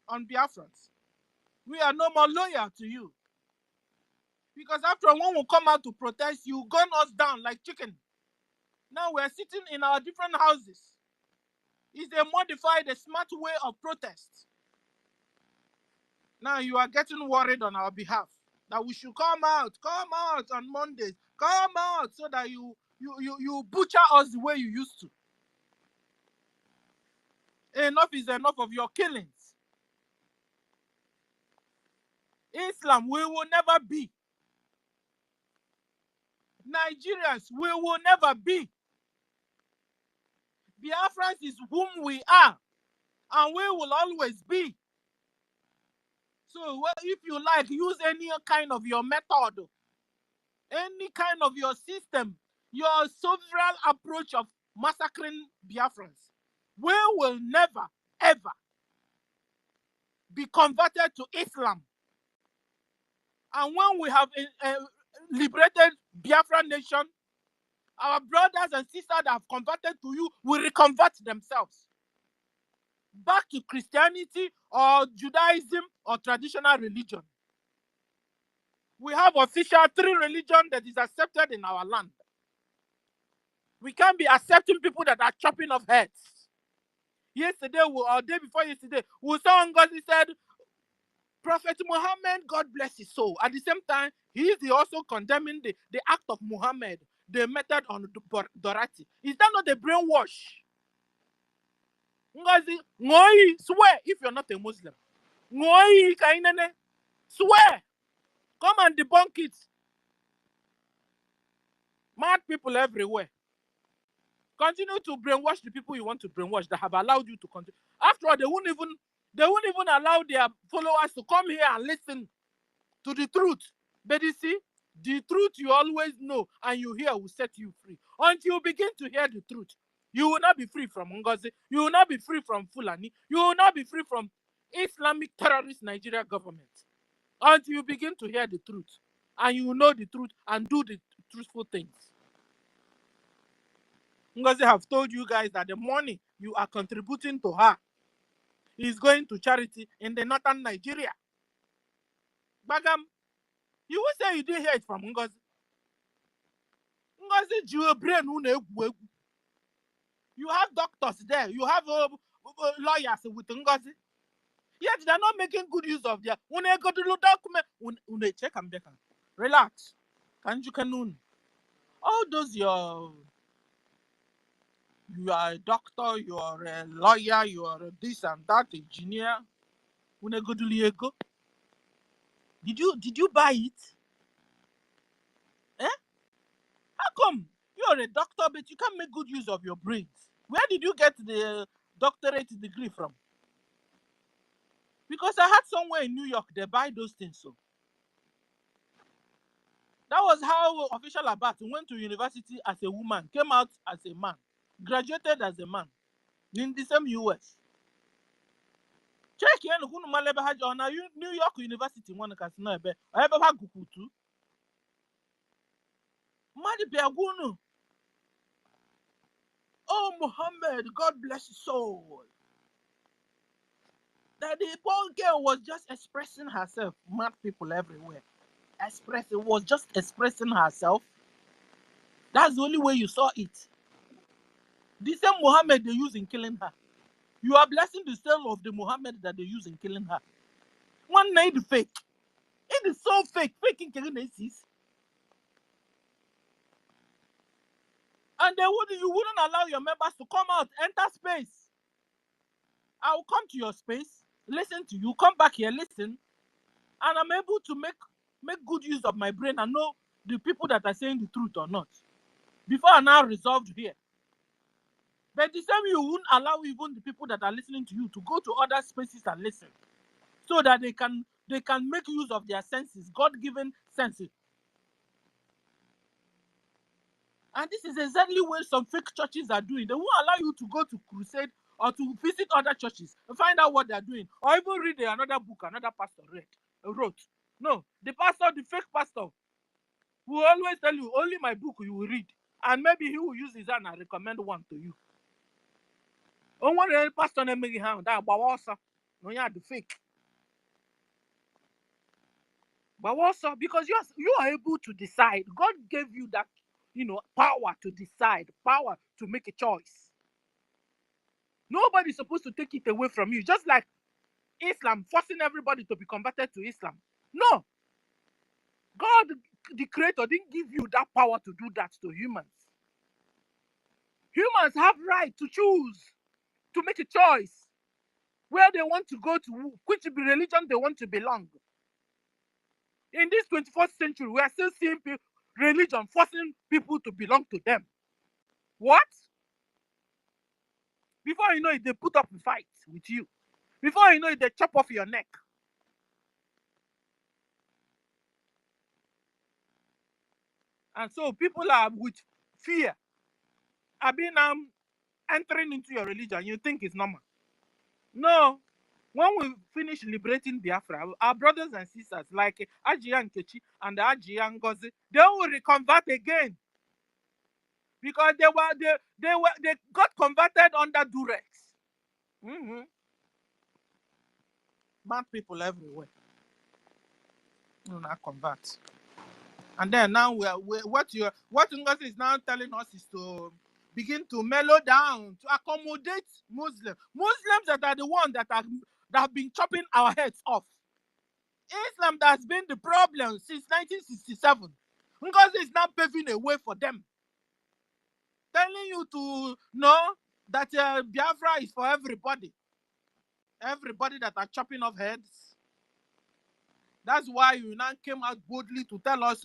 on Biafrans. We are no more loyal to you. Because after all, when we come out to protest, you gun us down like chicken. Now we are sitting in our different houses. It's a modified, a smart way of protest. Now you are getting worried on our behalf that we should come out on Mondays, come out so that you butcher us the way you used to. Enough is enough of your killings. Islam, we will never be. Nigerians, we will never be. Biafrans is whom we are, and we will always be. So if you like, use any kind of your method, any kind of your system, your sovereign approach of massacring Biafrans. We will never, ever be converted to Islam. And when we have liberated Biafran nation, our brothers and sisters that have converted to you will reconvert themselves back to Christianity or Judaism or traditional religion. We have official 3 religions that is accepted in our land. We can't be accepting people that are chopping off heads. Yesterday, or day before yesterday, we saw NGOZI said, Prophet Muhammad, God bless his soul. At the same time, he is also condemning the act of Muhammad, the method on Dorati. Is that not a brainwash? NGOZI, ngoi, swear if you're not a Muslim. Ngoi, kainene, swear. Come and debunk it. Mad people everywhere. Continue to brainwash the people you want to brainwash that have allowed you to continue. After all, they won't even allow their followers to come here and listen to the truth. But you see, the truth you always know and you hear will set you free. Until you begin to hear the truth, you will not be free from NGOZI. You will not be free from Fulani. You will not be free from Islamic terrorist Nigeria government. Until you begin to hear the truth and you know the truth and do the truthful things. NGOZI have told you guys that the money you are contributing to her is going to charity in the northern Nigeria. Bagam, you will say you didn't hear it from NGOZI. NGOZI, you brain. You have doctors there. You have lawyers with NGOZI. Yet they're not making good use of their document. Check and back. Relax. Kanju Kanun. All those you are a doctor, you are a lawyer, you are a this and that engineer. Unegoduliego. Did you buy it? Eh? How come you're a doctor but you can't make good use of your brains? Where did you get the doctorate degree from? Because I had somewhere in New York they buy those things. So that was how official Abat went to university as a woman, came out as a man, graduated as a man in the same US. Check here, who malebe haja on New York University one can know ebe. I ever had gukutu. Madi Biagunu. Oh Muhammad, God bless his soul. That the poor girl was just expressing herself. Mad people everywhere. Was just expressing herself. That's the only way you saw it. The same Muhammad they use in killing her. You are blessing the soul of the Muhammad that they use in killing her. One night fake. It is so fake. Fake in killing nations. And you wouldn't allow your members to come out, enter space. I will come to your space, listen to you, come back here, listen, and I'm able to make good use of my brain and know the people that are saying the truth or not. Before I now resolved here. But the same you wouldn't allow even the people that are listening to you to go to other spaces and listen. So that they can make use of their senses, God-given senses. And this is exactly what some fake churches are doing. They won't allow you to go to crusade or to visit other churches and find out what they're doing, or even read another book another pastor wrote. No, the fake pastor, will always tell you only my book you will read, and maybe he will use his hand and recommend one to you. Only pastor name that no, you the fake. But also because you are able to decide. God gave you that, power to decide, power to make a choice. Nobody's supposed to take it away from you. Just like Islam forcing everybody to be converted to Islam. No. God, the Creator, didn't give you that power to do that to humans. Humans have right to choose, to make a choice where they want to go to, which religion they want to belong. In this 21st century, we are still seeing religion forcing people to belong to them. What? Before you know it, they put up a fight with you. Before you know it, they chop off your neck. And so people are with fear. I've been entering into your religion. You think it's normal. No. When we finish liberating Biafra, our brothers and sisters like Ajia Nkechi and Ajia NGOZI, they will reconvert again. Because they got converted under duress. Bad people everywhere. Do not convert. And then now what NGOZI is now telling us is to begin to mellow down, to accommodate Muslims. Muslims that are the ones that have been chopping our heads off. Islam that has been the problem since 1967. NGOZI is now paving a way for them. Telling you to know that Biafra is for everybody. Everybody that are chopping off heads. That's why you now came out boldly to tell us,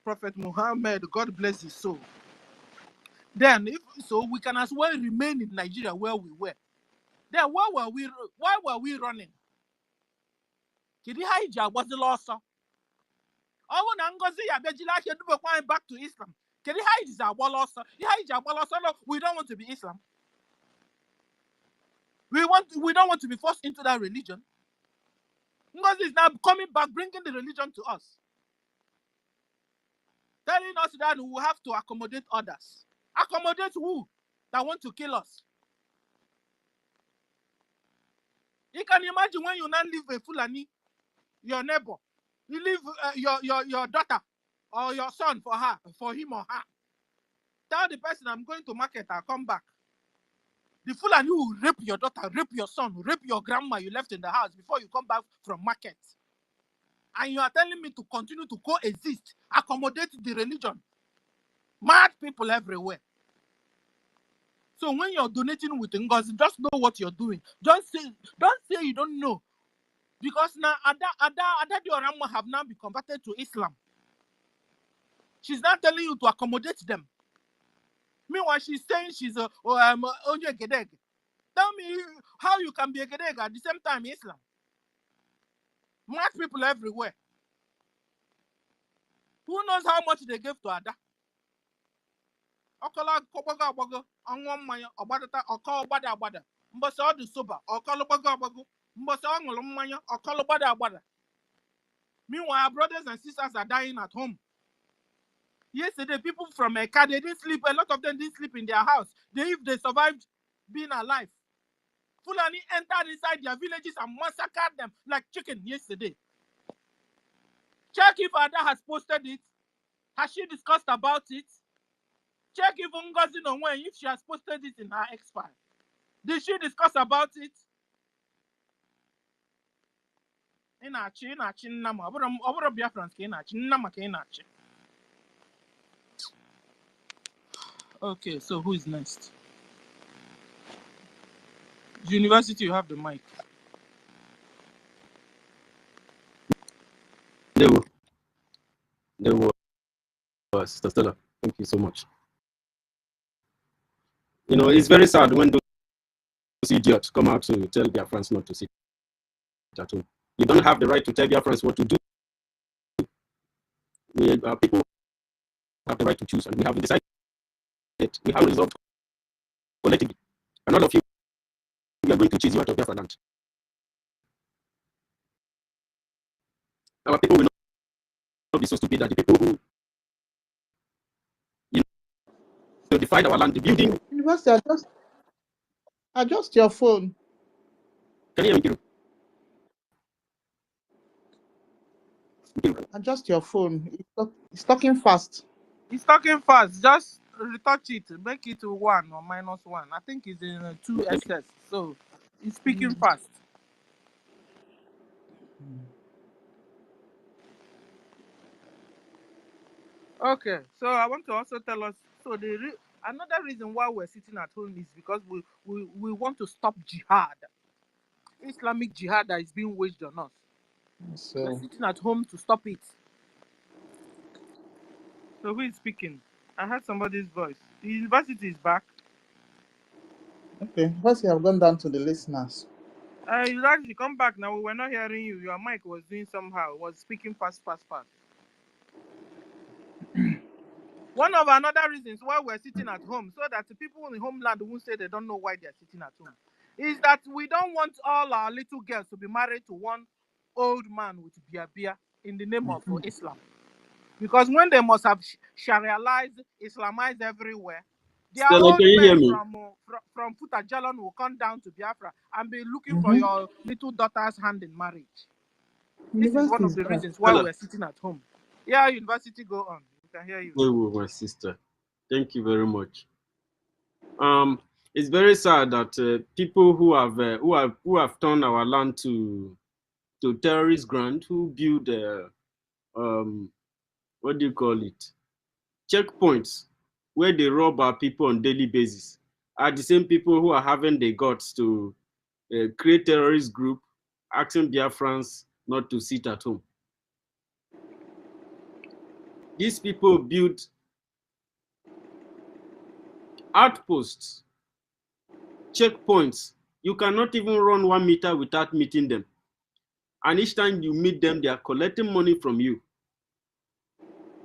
Prophet Muhammad, God bless his soul. Then, if so, we can as well remain in Nigeria where we were. Then, why were we running? Kidi Haija was the loss. I want NGOZI Abejila going back to Islam. Kidi Haija was loss. We don't want to be Islam. We don't want to be forced into that religion. NGOZI is now coming back, bringing the religion to us. Telling us that we have to accommodate others. Accommodate who? That want to kill us. You can imagine when you now leave a Fulani, your neighbor, you leave your daughter or your son for him or her. Tell the person, I'm going to market, I'll come back. The Fulani will rape your daughter, rape your son, rape your grandma you left in the house before you come back from market. And you are telling me to continue to coexist, accommodate the religion. Mad people everywhere. So when you're donating with NGOZI, just know what you're doing. Don't say you don't know. Because now Ada Diorama have now been converted to Islam. She's not telling you to accommodate them. Meanwhile, she's saying she's a Onye Gedeg. Tell me how you can be a Gedeg at the same time Islam. Mad people everywhere. Who knows how much they gave to Ada? Okola Kobaga Abago, on Maya, Obadata, or call Bada Abada. Mbasa the soba, or Kolobaga Abago, Mbasa Maya, or Kolobada Abada. Meanwhile, our brothers and sisters are dying at home. Yesterday, people from Eka, they didn't sleep. A lot of them didn't sleep in their house. If they survived being alive. Fulani entered inside their villages and massacred them like chicken yesterday. Check if Ada has posted it. Has she discussed about it? Check if NGOZI Onwe, if she has posted it in her X-File. Did she discuss about it? Inachi Nama. Oboro Biafrans ke Inachi Nama ke Inachi. Okay, so who is next? University, you have the mic. There was Sister Stella. Thank you so much. You know, it's very sad when those idiots come out to tell their friends not to sit at home. You don't have the right to tell their friends what to do. People have the right to choose, and we have decided we have resolved collectively. And all of you, we are going to choose you out of Biafra land. Our people will not be so stupid that the people who defied our land, the building. University, adjust your phone. Can you hear me, Kiru? Adjust your phone. It's talking fast. It's talking fast. Just retouch it. Make it to 1 or -1. I think it's in 2SS. So it's speaking fast. Okay. So I want to also tell us. So another reason why we're sitting at home is because we want to stop jihad, Islamic jihad that is being waged on us. So we're sitting at home to stop it. So who is speaking? I heard somebody's voice. The university is back. okay, first you have gone down to the listeners. You actually come back now. We were not hearing you. Your mic was doing somehow. It was speaking fast. One of another reasons why we're sitting at home, so that the people in the homeland won't say they don't know why they're sitting at home, is that we don't want all our little girls to be married to one old man with bia in the name of Islam. Because when they must have Sharialized, Islamized everywhere, their Stella, old can you hear men me? from Futajalon will come down to Biafra and be looking for your little daughter's hand in marriage. This is one of the reasons why we're sitting at home. Yeah, university, go on. We can hear you. Oh, my sister. Thank you very much. It's very sad that people who have turned our land to terrorist ground, who build what do you call it, checkpoints where they rob our people on daily basis, are the same people who are having the guts to create terrorist group asking Biafrans not to sit at home. These people build outposts, checkpoints. You cannot even run 1 meter without meeting them. And each time you meet them, they are collecting money from you.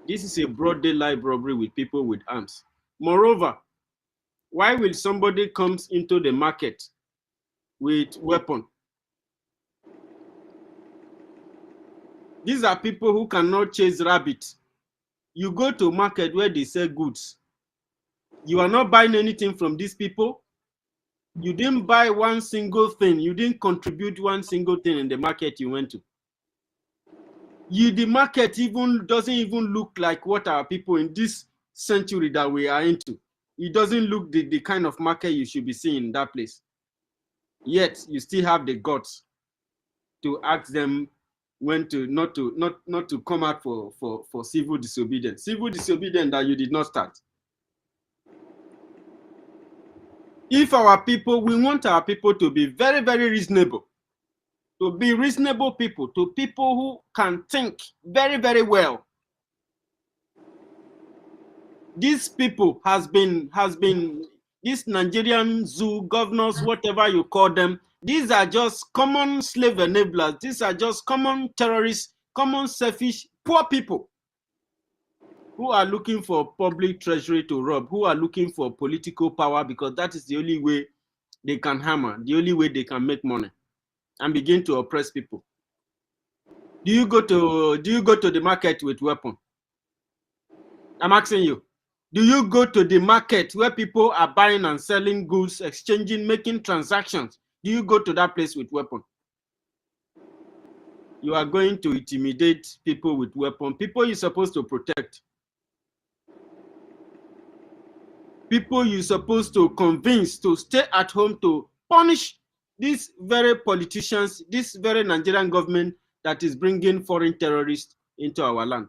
This is a broad daylight robbery with people with arms. Moreover, why will somebody comes into the market with weapon? These are people who cannot chase rabbit. You go to market where they sell goods. You are not buying anything from these people. You didn't buy one single thing. You didn't contribute one single thing in the market you went to. The market doesn't even look like what our people in this century that we are into. It doesn't look the kind of market you should be seeing in that place. Yet you still have the guts to ask them when to not to come out for civil disobedience. Civil disobedience that you did not start. If our people, we want our people to be very, very reasonable, to be reasonable people, to people who can think very, very well. These people has been these Nigerian zoo governors, whatever you call them, these are just common slave enablers. These are just common terrorists, common selfish, poor people who are looking for public treasury to rob, who are looking for political power, because that is the only way they can hammer, the only way they can make money and begin to oppress people. Do you go to the market with weapon? I'm asking you. Do you go to the market where people are buying and selling goods, exchanging, making transactions? Do you go to that place with weapon? You are going to intimidate people with weapon. People you're supposed to protect. People you're supposed to convince to stay at home to punish these very politicians, this very Nigerian government that is bringing foreign terrorists into our land.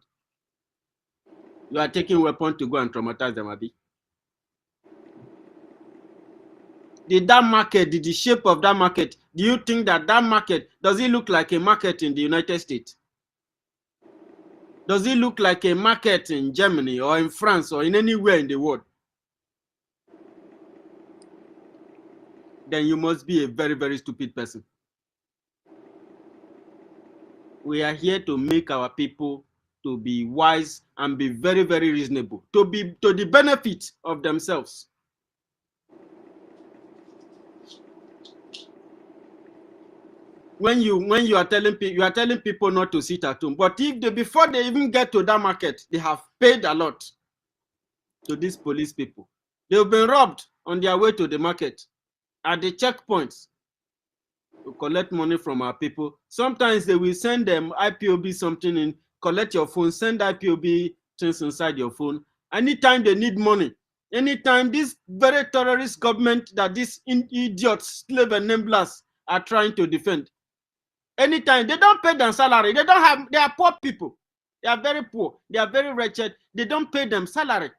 You are taking weapons to go and traumatize them, Abi. Did that market, did the shape of that market, do you think that that market, does it look like a market in the United States? Does it look like a market in Germany or in France or in anywhere in the world? Then you must be a very, very stupid person. We are here to make our people to be wise and be very, very reasonable, to the benefit of themselves. When you are telling people not to sit at home, but if before they even get to that market, they have paid a lot to these police people. They've been robbed on their way to the market at the checkpoints to collect money from our people. Sometimes they will send them IPOB something in, collect your phone, send IPOB things inside your phone. Anytime they need money, anytime this very terrorist government that these idiots, slave enablers are trying to defend, anytime they don't pay them salary, they are poor people. They are very poor. They are very wretched. They don't pay them salary.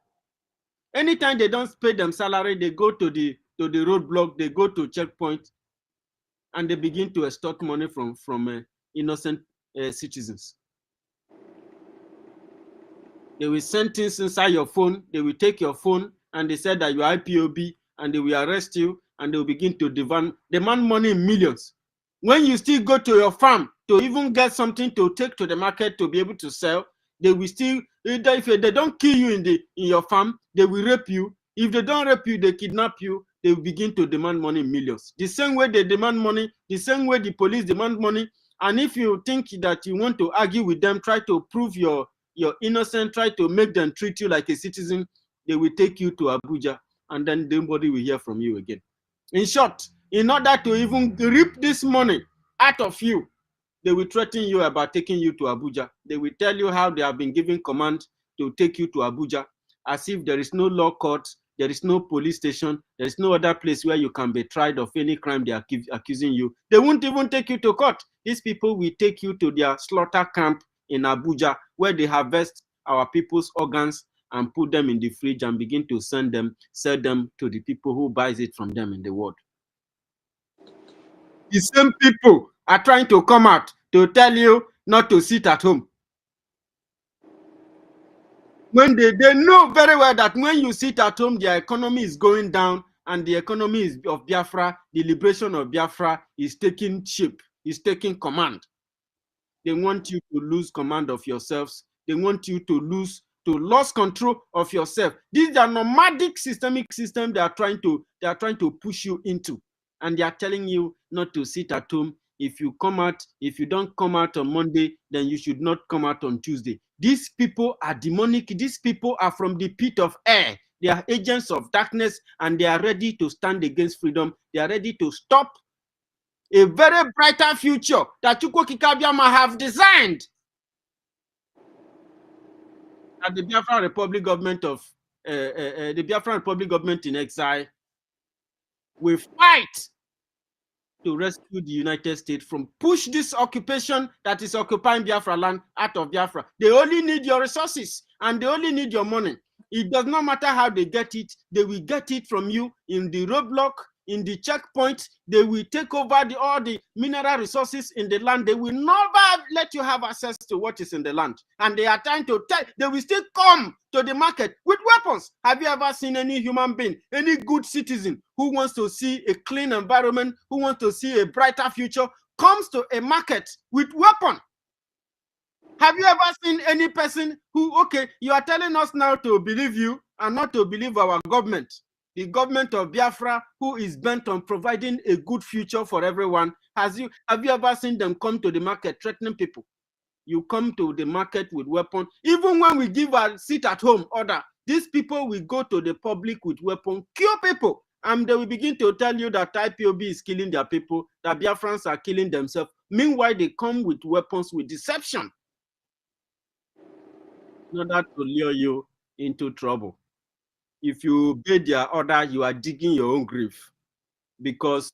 Anytime they don't pay them salary, they go to the roadblock, they go to checkpoint, and they begin to extort money from innocent citizens. They will send things inside your phone. They will take your phone, and they said that you are IPOB, and they will arrest you, and they will begin to demand money in millions. When you still go to your farm to even get something to take to the market to be able to sell, they will still, if they don't kill you in your farm, they will rape you. If they don't rape you, they kidnap you. They will begin to demand money in millions. The same way they demand money, the same way the police demand money. And if you think that you want to argue with them, try to prove your innocence, try to make them treat you like a citizen, they will take you to Abuja, and then nobody will hear from you again. In short, in order to even reap this money out of you, they will threaten you about taking you to Abuja. They will tell you how they have been given command to take you to Abuja, as if there is no law court, there is no police station, there is no other place where you can be tried of any crime they are accusing you. They won't even take you to court. These people will take you to their slaughter camp in Abuja, where they harvest our people's organs and put them in the fridge and begin to sell them to the people who buys it from them in the world. The same people are trying to come out to tell you not to sit at home. When they know very well that when you sit at home, their economy is going down, and the economy of Biafra, the liberation of Biafra is taking shape, is taking command. They want you to lose command of yourselves. They want you to lose control of yourself. These are nomadic systemic system they are trying to push you into, and they are telling you not to sit at home. If you don't come out on Monday, then you should not come out on Tuesday. These people are demonic. These people are from the pit of air. They are agents of darkness, and they are ready to stand against freedom. They are ready to stop a very brighter future that Chukwu Kikabiama have designed. That the Biafra Republic government in exile will fight to rescue the United States from push this occupation that is occupying Biafra land out of Biafra. They only need your resources and they only need your money. It does not matter how they get it. They will get it from you in the roadblock, in the checkpoint. They will take over all the mineral resources in the land. They will never let you have access to what is in the land. And they are trying to tell, they will still come to the market with weapons. Have you ever seen any human being, any good citizen who wants to see a clean environment, who wants to see a brighter future, comes to a market with weapon? Have you ever seen any person who, okay, you are telling us now to believe you and not to believe our government, the government of Biafra, who is bent on providing a good future for everyone? Have you ever seen them come to the market threatening people? You come to the market with weapons. Even when we give a sit at home order, these people will go to the public with weapons, kill people, and they will begin to tell you that IPOB is killing their people, that Biafrans are killing themselves. Meanwhile, they come with weapons, with deception, in order to lure you into trouble. If you obey their order, you are digging your own grave, because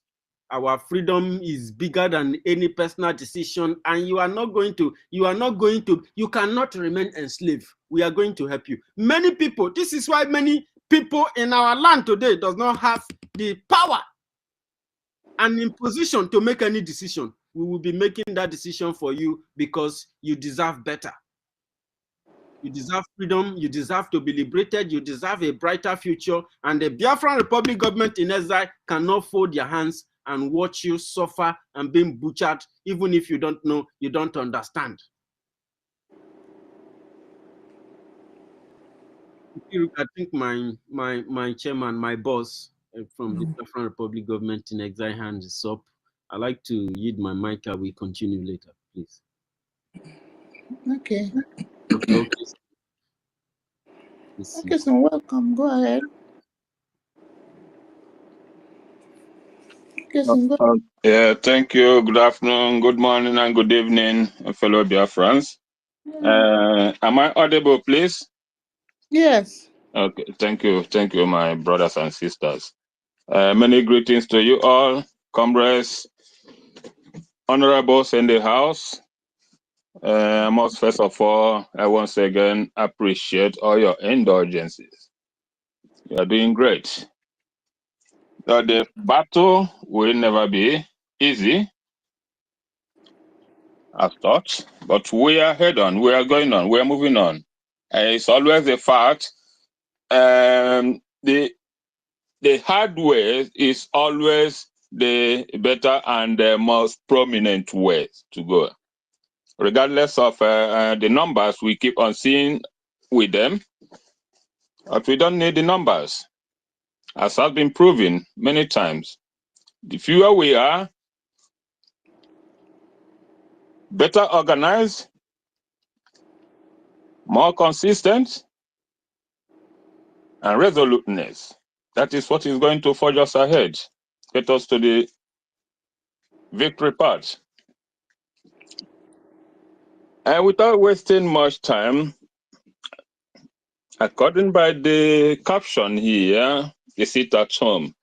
our freedom is bigger than any personal decision, and you cannot remain enslaved. We are going to help you. Many people, this is why many people in our land today does not have the power and in position to make any decision. We will be making that decision for you, because you deserve better. You deserve freedom, you deserve to be liberated, you deserve a brighter future, and the Biafran Republic government in exile cannot fold their hands and watch you suffer and being butchered, even if you don't know, you don't understand. I think my chairman, my boss from the Biafran Republic government in exile hand is up. I'd like to yield my mic. I will continue later, please. Okay. Okay. Okay, so welcome. Go ahead. Okay, so go. Yeah, thank you. Good afternoon, good morning, and good evening, fellow Biafrans. Am I audible, please? Yes. Okay, thank you, my brothers and sisters. Many greetings to you all, comrades, honorables in the house. Most first of all, I once again appreciate all your indulgences. You are doing great. The battle will never be easy, as thought, but we are head on, we are going on, we are moving on. It's always a fact. The hard way is always the better and the most prominent way to go. Regardless of the numbers we keep on seeing with them, but we don't need the numbers, as has been proven many times. The fewer we are, better organized, more consistent, and resoluteness. That is what is going to forge us ahead, get us to the victory part. And without wasting much time, according by the caption here, the sit at home.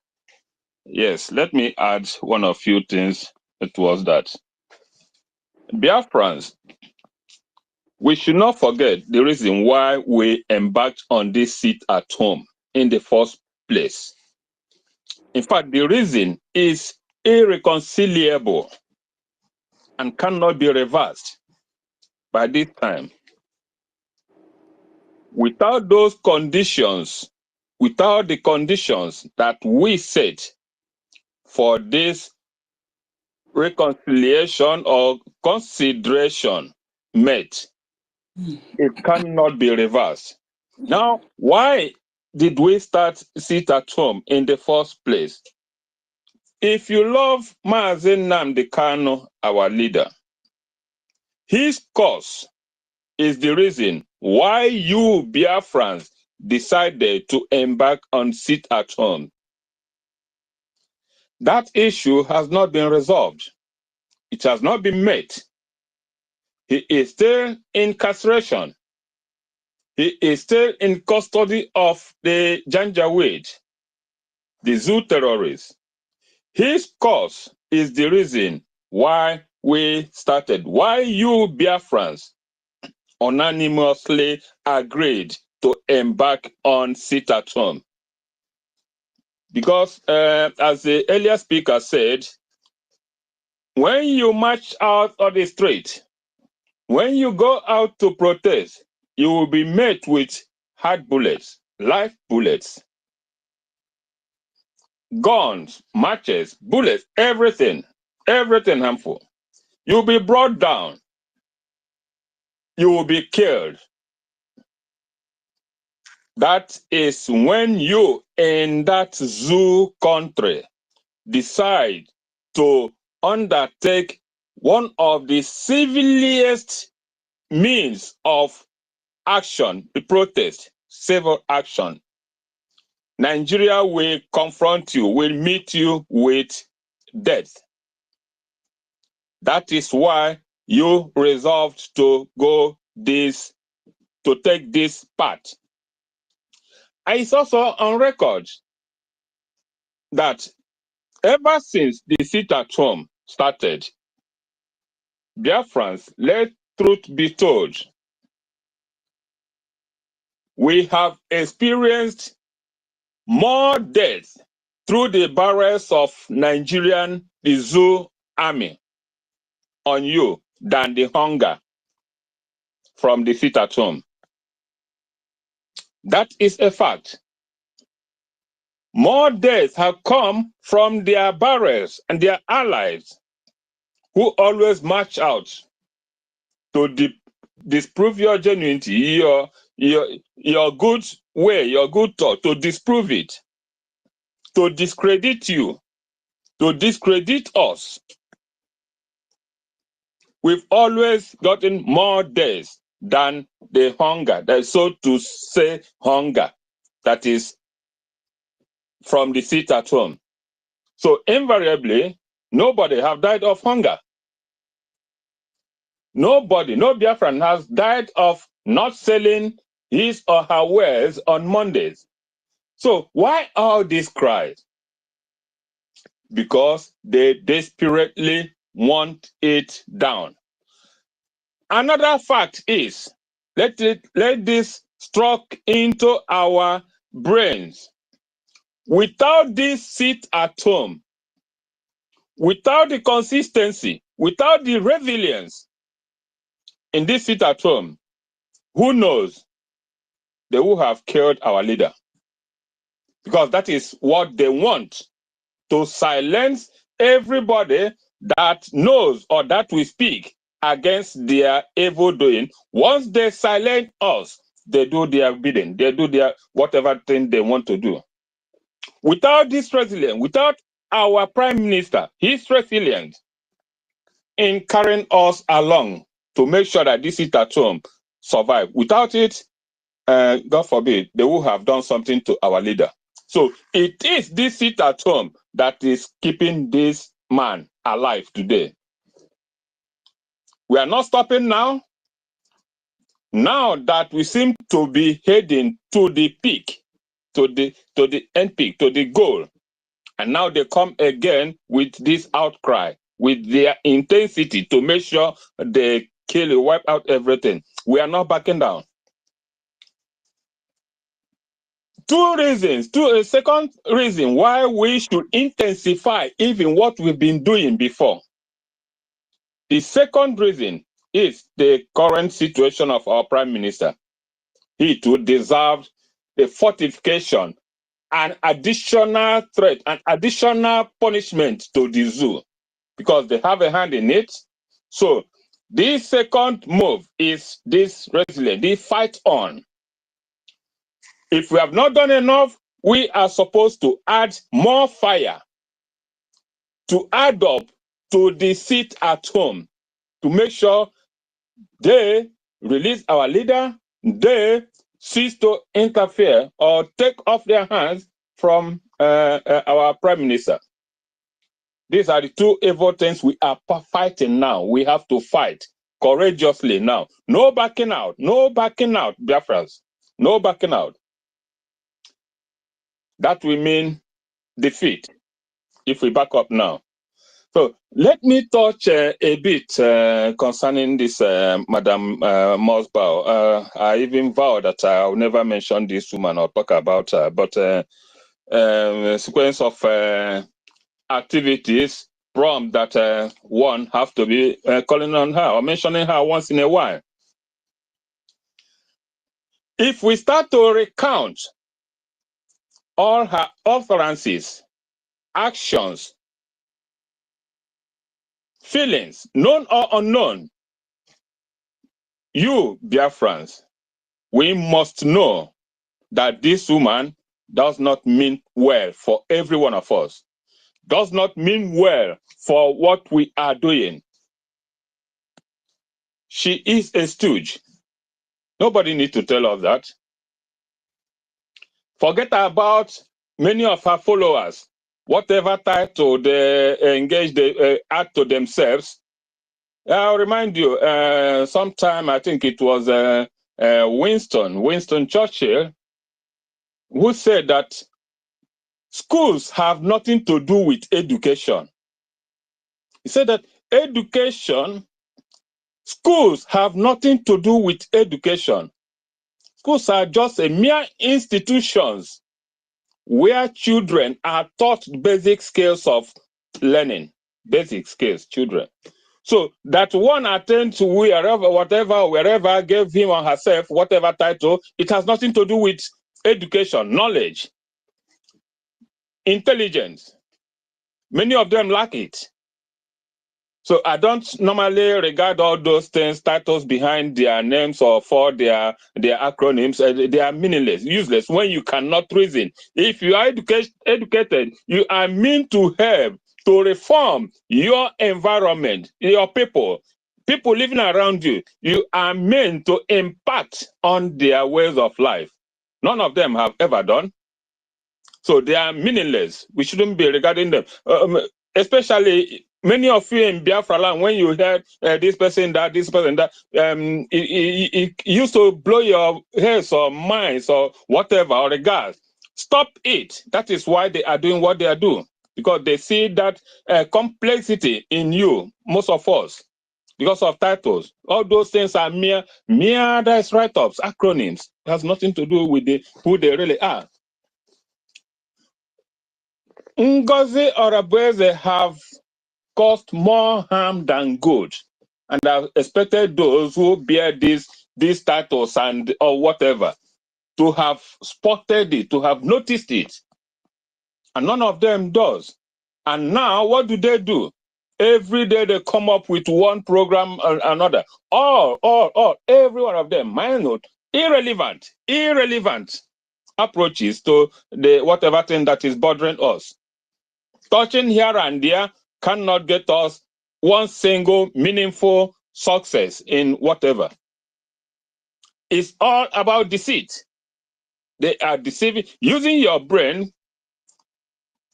Yes, let me add one or few things towards that. Biafrans, we should not forget the reason why we embarked on this sit at home in the first place. In fact, the reason is irreconcilable and cannot be reversed by this time. Without those conditions, without the conditions that we set for this reconciliation or consideration met, it cannot be reversed. Now, why did we start sit at home in the first place? If you love Mazi Nnamdi Kanu, our leader, his cause is the reason why you Biafrans decided to embark on sit at home. That issue has not been resolved. It has not been met. He is still in incarceration. He is still in custody of the Janjaweed, the zoo terrorists. His cause is the reason why we started, why you Biafrans unanimously agreed to embark on sit at home. Because as the earlier speaker said, when you march out on the street, when you go out to protest, you will be met with hard bullets, live bullets, guns, matches, bullets, everything harmful. You'll be brought down. You will be killed. That is when you, in that zoo country, decide to undertake one of the civiliest means of action, the protest, civil action. Nigeria will confront you, will meet you with death. That is why you resolved to take this path. And it's also on record that ever since the sit at home started, Biafrans, let truth be told, we have experienced more deaths through the barrels of the zoo army on you than the hunger from the sit at home. That is a fact. More deaths have come from their barrels and their allies who always march out to disprove your genuinity, your good way, your good thought, to disprove it, to discredit you, to discredit us. We've always gotten more deaths than the hunger, so to say hunger, that is from the sit at home. So invariably, nobody have died of hunger. Nobody, no Biafran has died of not selling his or her wares on Mondays. So why all these cries? Because they desperately want it down. Another fact is, let this struck into our brains. Without this sit at home, without the consistency, without the resilience in this sit at home, who knows? They will have killed our leader. Because that is what they want, to silence everybody that knows or that will speak against their evil doing. Once they silence us, they do their bidding. They do their whatever thing they want to do. Without this resilience, without our prime minister, he's resilient in carrying us along to make sure that this sit at home survive. Without it, God forbid, they will have done something to our leader. So it is this sit at home that is keeping this man alive today. We are not stopping now. Now that we seem to be heading to the peak, to the end peak, to the goal, and now they come again with this outcry, with their intensity to make sure they kill, wipe out everything. We are not backing down. Two reasons. A second reason why we should intensify even what we've been doing before. The second reason is the current situation of our prime minister. He too deserves the fortification, an additional threat, an additional punishment to the zoo, because they have a hand in it. So this second move is this resilience, this fight on. If we have not done enough, we are supposed to add more fire, to add up to the sit at home, to make sure they release our leader, they cease to interfere or take off their hands from our prime minister. These are the two evil things we are fighting now. We have to fight courageously now. No backing out, Biafrans. No backing out. That will mean defeat if we back up now. So let me touch a bit concerning this Madam Mosbow. I even vow that I'll never mention this woman or talk about her, but a sequence of activities prompt that one have to be calling on her or mentioning her once in a while. If we start to recount all her utterances, actions, feelings, known or unknown, you, Biafrans, we must know that this woman does not mean well for every one of us, does not mean well for what we are doing. She is a stooge. Nobody needs to tell us that. Forget about many of her followers. Whatever title they engage, they add to themselves. I'll remind you, sometime, I think it was Winston Churchill, who said that schools have nothing to do with education. He said that schools have nothing to do with education. Schools are just a mere institutions where children are taught basic skills of learning, basic skills, children. So that one attends to wherever gave him or herself whatever title, it has nothing to do with education, knowledge, intelligence. Many of them lack it. So I don't normally regard all those things, titles behind their names or for their acronyms. They are meaningless, useless when you cannot reason. If you are educated, you are meant to help to reform your environment, your people living around you. You are meant to impact on their ways of life. None of them have ever done. So they are meaningless. We shouldn't be regarding them. Especially many of you in Biafra land, when you heard this person that, it used to blow your heads or minds or whatever, or regards. Stop it. That is why they are doing what they are doing. Because they see that complexity in you, most of us, because of titles. All those things are mere write-ups, acronyms. It has nothing to do with who they really are. NGOZI or Abueze have caused more harm than good, and I've expected those who bear these titles or whatever to have spotted it, to have noticed it, and none of them does. And now what do? Every day they come up with one program or another. All, every one of them, minor, irrelevant approaches to the whatever thing that is bothering us. Touching here and there cannot get us one single meaningful success in whatever. It's all about deceit. They are deceiving, using your brain,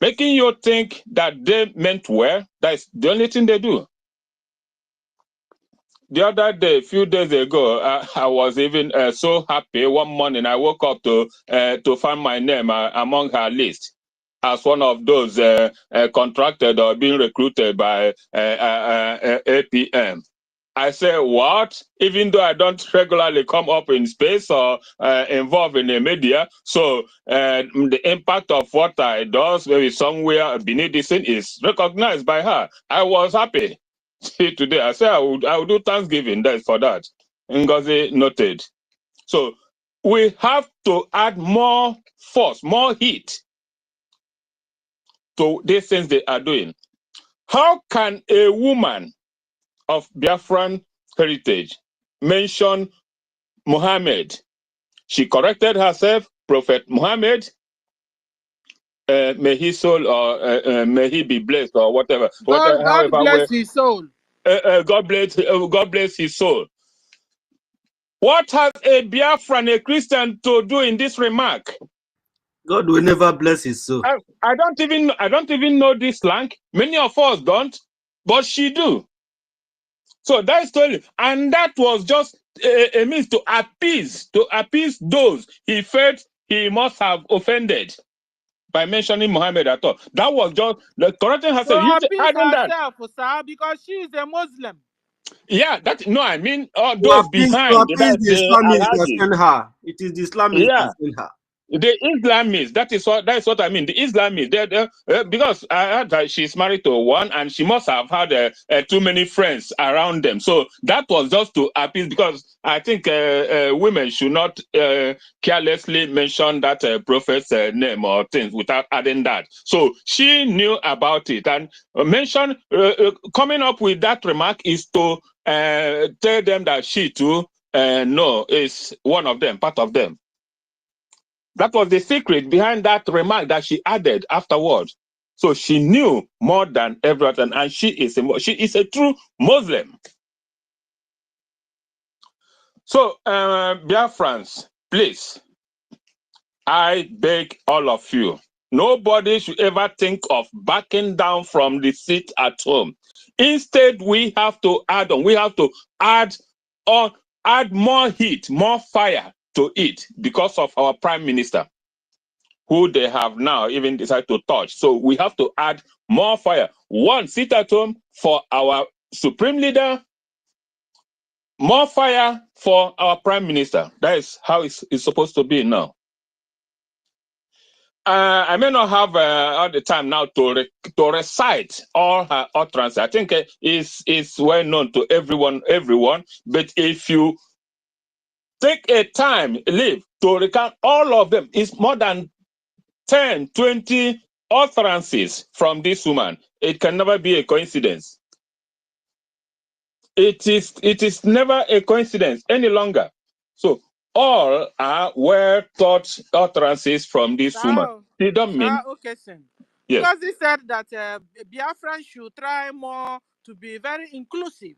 making you think that they meant well. That's the only thing they do. The other day, a few days ago, I was even so happy. One morning, I woke up to find my name among her list as one of those contracted or being recruited by APM. I said, what? Even though I don't regularly come up in space or involved in the media, so the impact of what I do, maybe somewhere beneath this thing, is recognized by her. I was happy. Today, I said I would do Thanksgiving for that. NGOZI noted. So we have to add more force, more heat to these things they are doing. How can a woman of Biafran heritage mention Muhammad? She corrected herself, Prophet Muhammad, may his soul or may he be blessed or whatever. God bless his soul. God bless his soul. What has a Biafran, a Christian, to do in this remark? God will never bless his soul. I don't even know this slang. Many of us don't, but she do. So that's totally, and that was just a means to appease those he felt he must have offended. by mentioning Muhammad at all. That was just the correcting herself. To You appease adding that. herself, sir, because she is a Muslim. Yeah, that no, I mean all To those appease behind. the That's the Islamists that Alhaji. send her. It is the Islamists Yeah. that send her. The Islamists, that is what I mean. The Islamists, because I heard that she's married to one, and she must have had too many friends around them. So that was just to appease, because I think women should not carelessly mention that prophet's name or things without adding that. So she knew about it, and coming up with that remark is to tell them that she too is one of them, part of them. That was the secret behind that remark that she added afterwards. So she knew more than everyone, and she is a true Muslim. So, Biafrans, please, I beg all of you, nobody should ever think of backing down from the seat at home. Instead, we have to add on. We have to add more heat, more fire to it because of our Prime Minister, who they have now even decided to touch. So we have to add more fire. One, sit at home for our supreme leader, more fire for our prime minister. That is how it's supposed to be now. I may not have all the time now to recite all her utterances. I think it's well known to everyone. But if you take a time, leave to recount all of them, it's more than 10, 20 utterances from this woman. It can never be a coincidence. It is never a coincidence any longer. So all are well thought utterances from this woman. They don't mean. Okay, sir. Yes. Because he said that Biafra should try more to be very inclusive,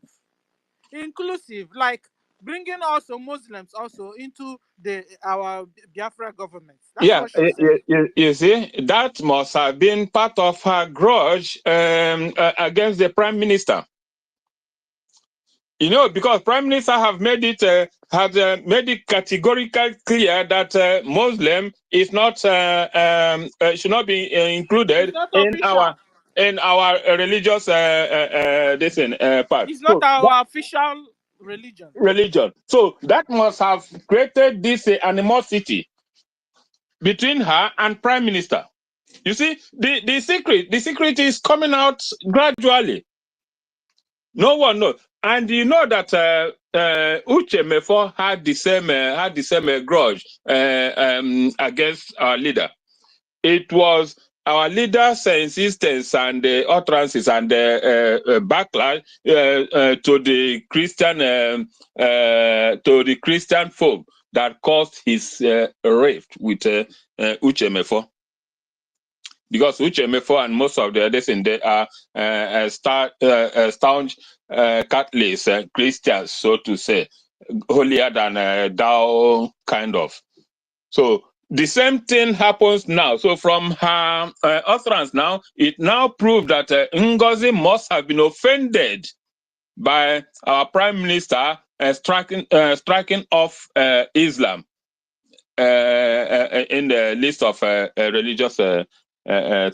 like bringing also Muslims also into our Biafra government. That's what she said. You see, that must have been part of her grudge against the prime minister. You know, because prime minister have made it categorically clear that Muslim is not should not be included in our religious part. It's not our official religion. So that must have created this animosity between her and prime minister. You see, the secret is coming out gradually. No one knows. And you know that Uche Mefo had the same grudge against our leader. It was our leader's insistence and the utterances and the backlash to the Christian folk that caused his rift with Uche Mefo. Because Uche Mefo and most of the others in there are staunch Catholics, Christians, so to say, holier than thou kind of. So the same thing happens now. So from her utterance now, it now proves that NGOZI must have been offended by our prime minister striking off Islam in the list of religious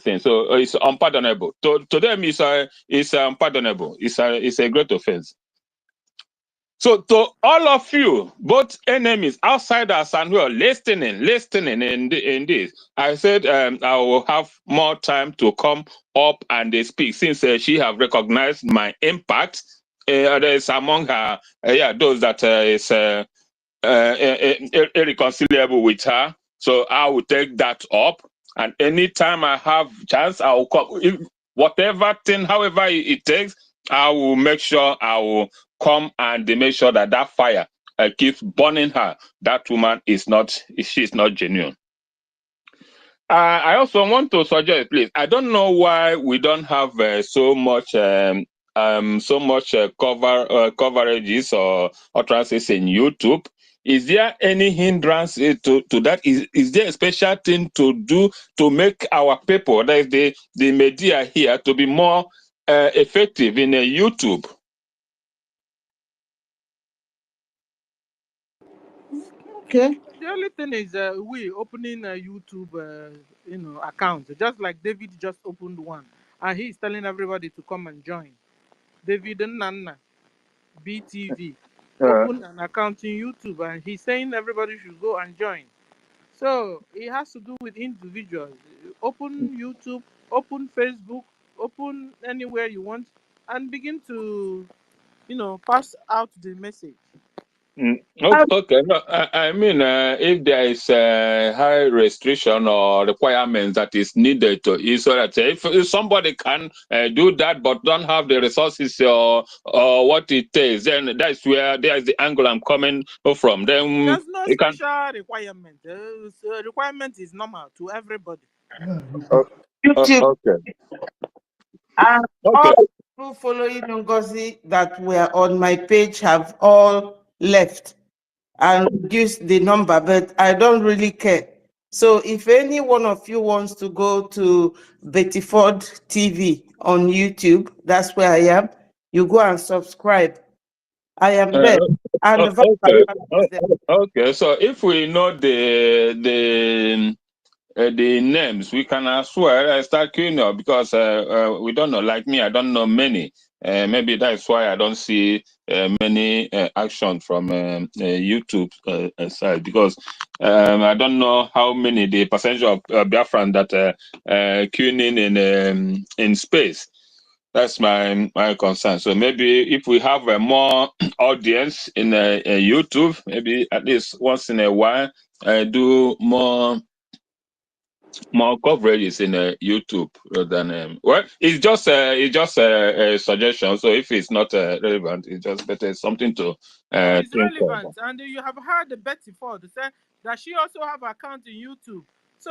things. So it's unpardonable. To them, it's unpardonable. It's a great offense. So to all of you, both enemies, outsiders, and who are listening in this, I said I will have more time to come up and speak, since she have recognized my impact. There is among her, those that is irreconcilable with her. So I will take that up, and anytime I have chance, I will come. Whatever thing, however it takes, I will make sure I will come and make sure that fire keeps burning her. That woman is not genuine. I also want to suggest, please. I don't know why we don't have so much coverages or utterances in YouTube. Is there any hindrance to that? Is there a special thing to do to make our people, that is the media here, to be more effective in YouTube? Okay. The only thing is we opening a YouTube, account, just like David just opened one, and he's telling everybody to come and join. David Nana, BTV, Uh, open an account in YouTube, and he's saying everybody should go and join. So it has to do with individuals. Open YouTube, open Facebook, open anywhere you want, and begin to, pass out the message. Okay. No, I mean, if there is a high restriction or requirements that is needed to, is so that if somebody can do that but don't have the resources or what it takes, then that's where there's the angle I'm coming from. Then There's no you can. special requirement. The requirement is normal to everybody. Uh, YouTube. okay. And all Okay. the people following NGOZI that were on my page have all left and reduced the number, but I don't really care. So if any one of you wants to go to Betty Ford TV on YouTube, that's where I am. You go and subscribe. I am there. And the Okay. is there. Okay. So if we know the names, we can as well start queuing up because we don't know. Like me, I don't know many. Maybe that's why I don't see many action from YouTube side because I don't know how many the percentage of Biafran that queuing in space. That's my concern. So maybe if we have a more audience in YouTube, maybe at least once in a while, do more coverages in YouTube rather than well, it's just a suggestion. So if it's not relevant, it's just better something to No, it's think of. relevant. And you have heard Betty Ford say that she also have account in YouTube.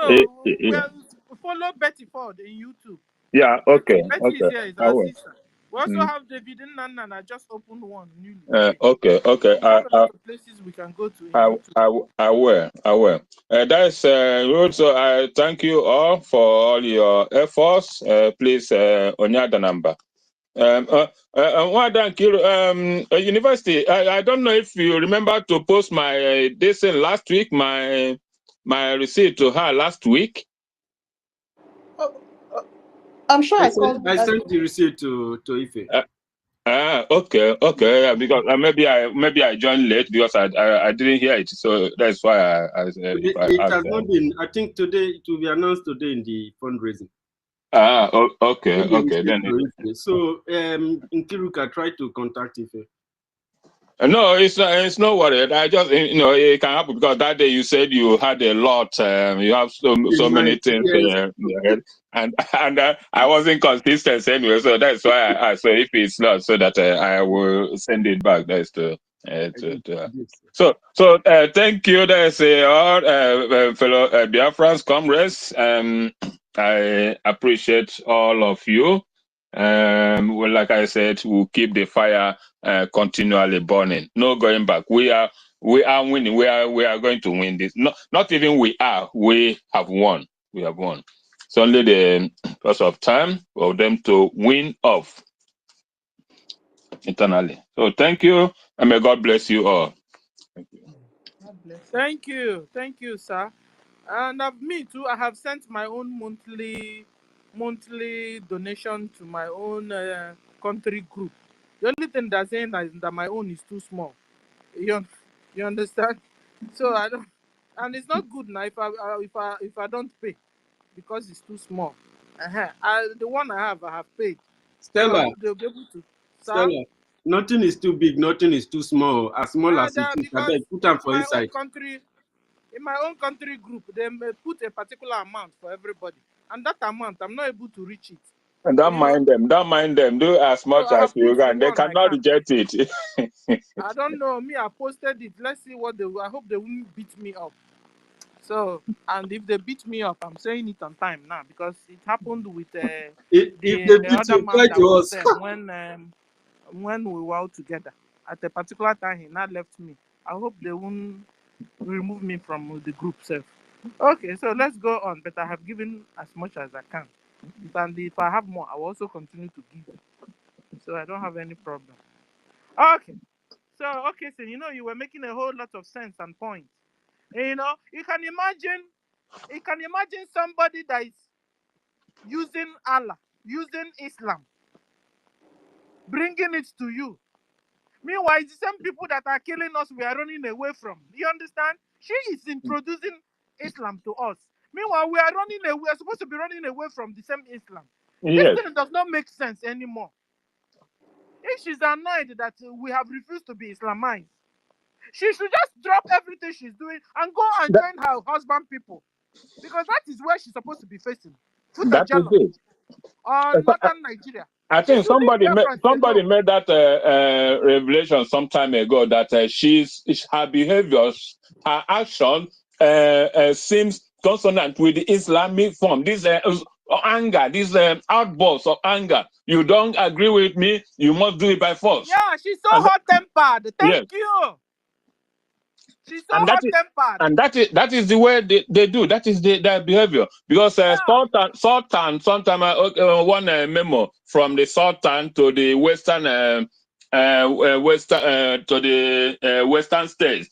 Eh, So eh, follow Betty Ford in YouTube. yeah, Betty, okay, Betty is okay, here, is I our will. sister. We also Mm. have David Nana. I just opened one newly today. Okay, So okay, we have a lot of places we can go to in YouTube. I will. That's also. I thank you all for all your efforts. Please, Onyada number. Well done, Kiro. University. I don't know if you remember to post my this thing last week. My receipt to her last week. Oh, I'm sure I I sent called. I sent the receipt to Ife. Okay. Yeah, because maybe I joined late because I didn't hear it. So that's why if I It asked. has not been. I think today it will be announced today in the fundraising. Okay. Send the Okay. receipt Then to Ife. So Nkiruka tried to contact Ife. no, it's not worried. I just it can happen because that day you said you had a lot. You have so In my many things yes, in your head, and I wasn't consistent anyway. So that's why I asked. So if it's not, so that I will send it back. That's I to her. did. So thank you. There's all fellow Biafrans, comrades. I appreciate all of you. Well, like I said, we'll keep the fire continually burning. No going back. We are winning. We are going to win this. Not even we have won. We have won. It's only the course of time for them to win off internally. So thank you, and may God bless you all. Thank you. God bless you. Thank you, sir. And me too. I have sent my own monthly donation to my own country group. The only thing they're saying is that my own is too small. You understand? So I don't, and it's not good now if I don't pay because it's too small. The one I have paid. So I Stella, hope they'll be able to. Sir, Stella. Nothing is too big. Nothing is too small. As small as it is, I because beg, put them for inside. in my own country group, they may put a particular amount for everybody, and that amount I'm not able to reach it. And don't You know, mind them. Don't mind them. Do as so much I as have you put the can. They one I cannot can. reject it. I don't know. Me, I posted it. Let's see what they. I hope they won't beat me up. So, and if they beat me up, I'm saying it on time now because it happened with If they the beat other you, man cry that to was us. there when we were all together. At a particular time, he now left me. I hope they won't remove me from the group self. Okay, so let's go on. But I have given as much as I can, and if I have more, I will also continue to give. So I don't have any problem. Okay. So, okay, so you were making a whole lot of sense and points. You know, you can imagine somebody that is using Allah, using Islam, bringing it to you. Meanwhile, it's the same people that are killing us we are running away from. You understand? She is introducing Islam to us. Meanwhile, we are running away. We are supposed to be running away from the same Islam. This Yes. thing does not make sense anymore. If she's annoyed that we have refused to be Islamized, she should just drop everything she's doing and go and That, join her husband people. Because that is where she's supposed to be facing. Futa that is Jalo it. or northern Nigeria. I She think should leave Biafrans somebody alone. made that revelation some time ago that her behaviors, her action seems consonant with the Islamic form. This anger, this outburst of anger. You don't agree with me, you must do it by force. Yeah, she's so And hot-tempered. yes, Thank you. She's so and hot-tempered. that is the way they do. That is their behavior. Because Yeah. Sultan, sometime one memo from the Sultan to the western western states.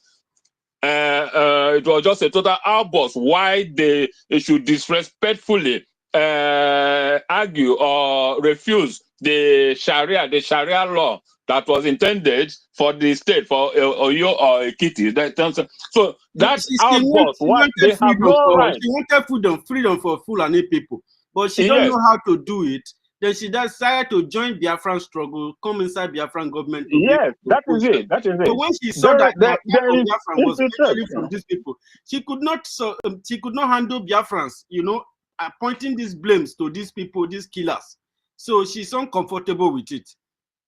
It was just a total outburst why they should disrespectfully argue or refuse the Sharia law that was intended for the state, for Oyo or Ekiti. So that outburst, She what wanted they have freedom no for right. freedom for Fulani people, but she don't Yes, know how to do it. Then she decided to join Biafran struggle, come inside Biafran government to be yes, able to that is oppose them. it. That is So it. when she saw that the attack There on is Biafran was infiltrate. actually from these people, she could not handle Biafrans, pointing these blames to these people, these killers. So she's uncomfortable with it.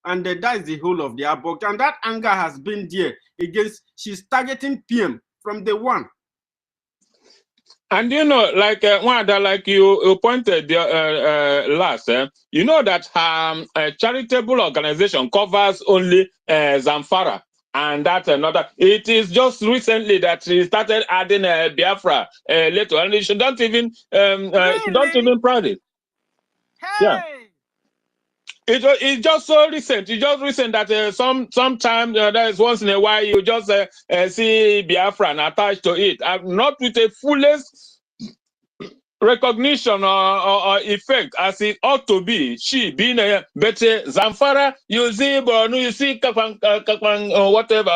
And that is the whole of the abort. And that anger has been there against, she's targeting PM from the one. And like Wanda, like you pointed last, you know that charitable organization covers only Zamfara, and that's another. It is just recently that she started adding Biafra later, and she don't even Really? proud it. Yeah. Hey. It's just so recent. It's just recent that sometime that is once in a while you just see Biafra and attached to it, not with a fullest recognition or effect as it ought to be. She being a better Zamfara, you see Borno, you see Kakwan, whatever,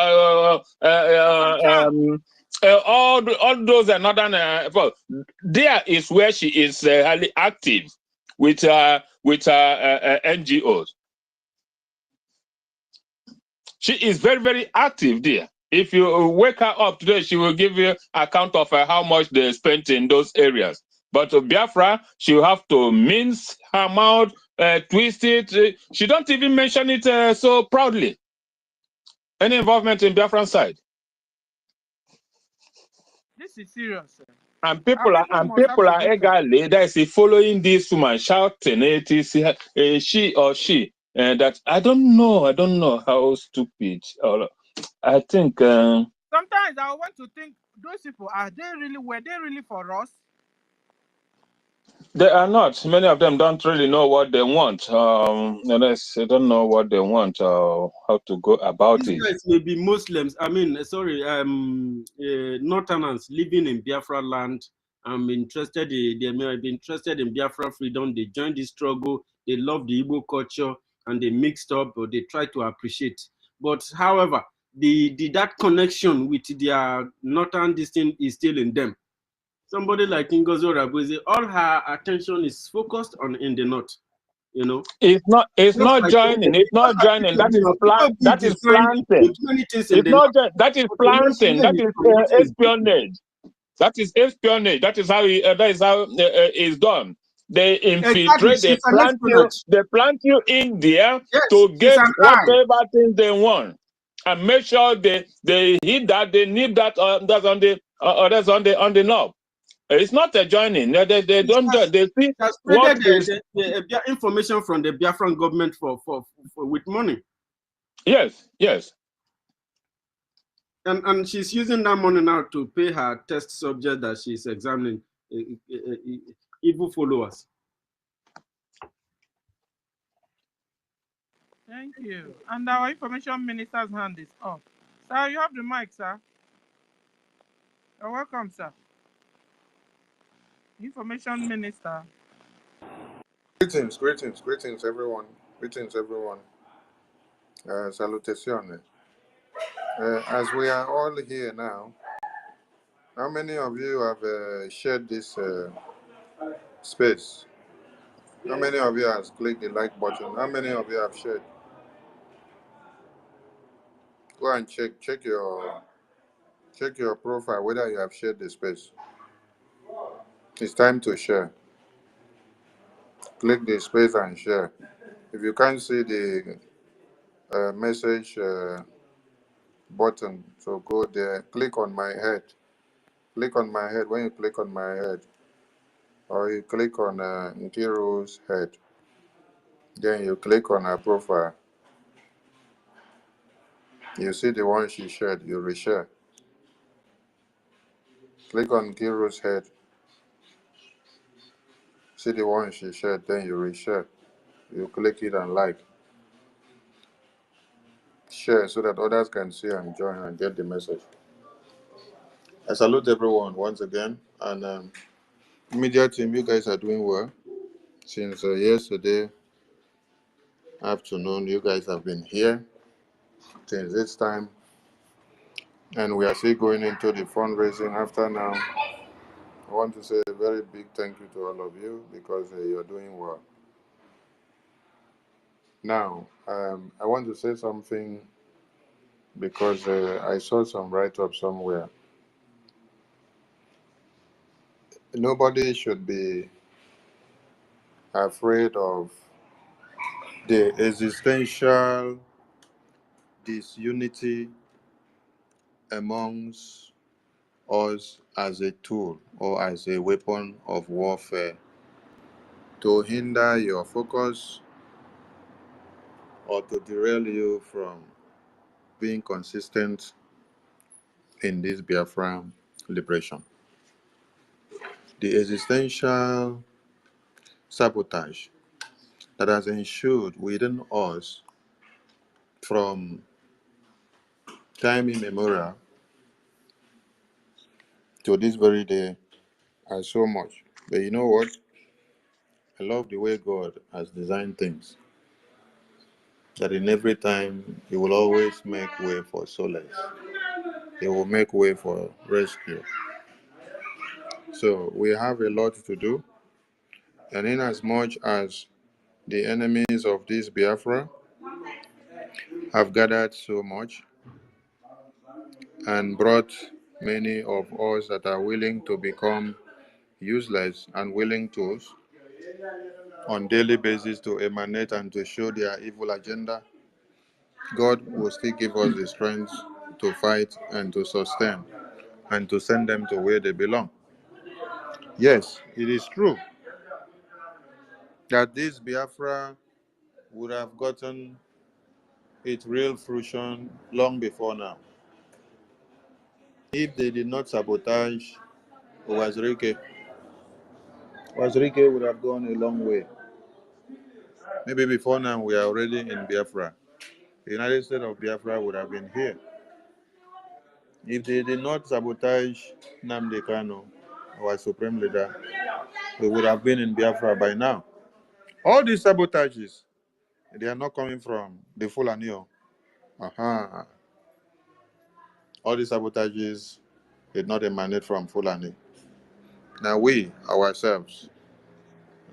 all those northern. Well, there is where she is highly active with NGOs. She is very, very active there. If you wake her up today, she will give you account of how much they spent in those areas. But Biafra, she will have to mince her mouth, twist it. She don't even mention it so proudly. Any involvement in Biafran side. This is serious. Sir. And Our people must have to do better. eagerly, that is following this woman, shouting, it is she or she. That I don't know how stupid. I think Sometimes I want to think, those people, were they really for us? they are not. Many of them don't really know what they want. Unless they don't know what they want or how to go about These it. guys may be Muslims. Northerners living in Biafra land. They may be interested in Biafra freedom. They joined the struggle. They love the Igbo culture and they mixed up, or they try to appreciate. But however, that connection with their northern distinct is still in them. Somebody like NGOZI Orabueze, all her attention is focused on in the north. It's not Just like joining. It's not joining. That is planting. many things in It's the not north. that is But planting. That emotionally, is something is different. espionage. That is espionage. That is how it's done. They Exactly, infiltrate. she's an espionage. They plant you in there Yes, to she's get an eye. whatever things they want, and make sure they hit that, they nip that. That's on the knob. It's not a joining. They don't join. They see She has what spreaded is. the information from the Biafran government for with money. Yes, yes. And she's using that money now to pay her test subject that she's examining, evil followers. Thank you. And our information minister's hand is up. Sir, you have the mic, sir. You're welcome, sir. Information Minister. Greetings, greetings, greetings, everyone. Greetings, everyone. Salutations. As we are all here now, how many of you have shared this space? How many of you have clicked the like button? How many of you have shared? Go and check your profile whether you have shared the space. It's time to share. Click the space and share. If you can't see the message button, so go there. Click on my head. Click on my head. When you click on my head, or you click on Nkiru's head, then you click on her profile. You see the one she shared, you reshare. Click on Nkiru's head. See the one she shared, then you reshare. You click it and like. Share so that others can see and join and get the message. I salute everyone once again. And media team, you guys are doing well. Since yesterday afternoon, you guys have been here since this time. And we are still going into the fundraising after now. I want to say a very big thank you to all of you because you're doing well. Now, I want to say something because I saw some write-up somewhere. Nobody should be afraid of the existential disunity amongst us as a tool or as a weapon of warfare to hinder your focus or to derail you from being consistent in this Biafra liberation. The existential sabotage that has ensued within us from time immemorial to this very day are so much. But you know what? I love the way God has designed things. That in every time He will always make way for solace. He will make way for rescue. So we have a lot to do. And in as much as the enemies of this Biafra have gathered so much and brought many of us that are willing to become useless and willing tools on daily basis to emanate and to show their evil agenda, God will still give us the strength to fight and to sustain and to send them to where they belong. Yes, it is true that this Biafra would have gotten its real fruition long before now if they did not sabotage Wazirike. Wazirike would have gone a long way. Maybe before now we are already in Biafra. The United States of Biafra would have been here. If they did not sabotage Nnamdi Kanu, our supreme leader, we would have been in Biafra by now. All these sabotages, they are not coming from the Fulani. Uh-huh. All these sabotages did not emanate from Fulani. Now we, ourselves,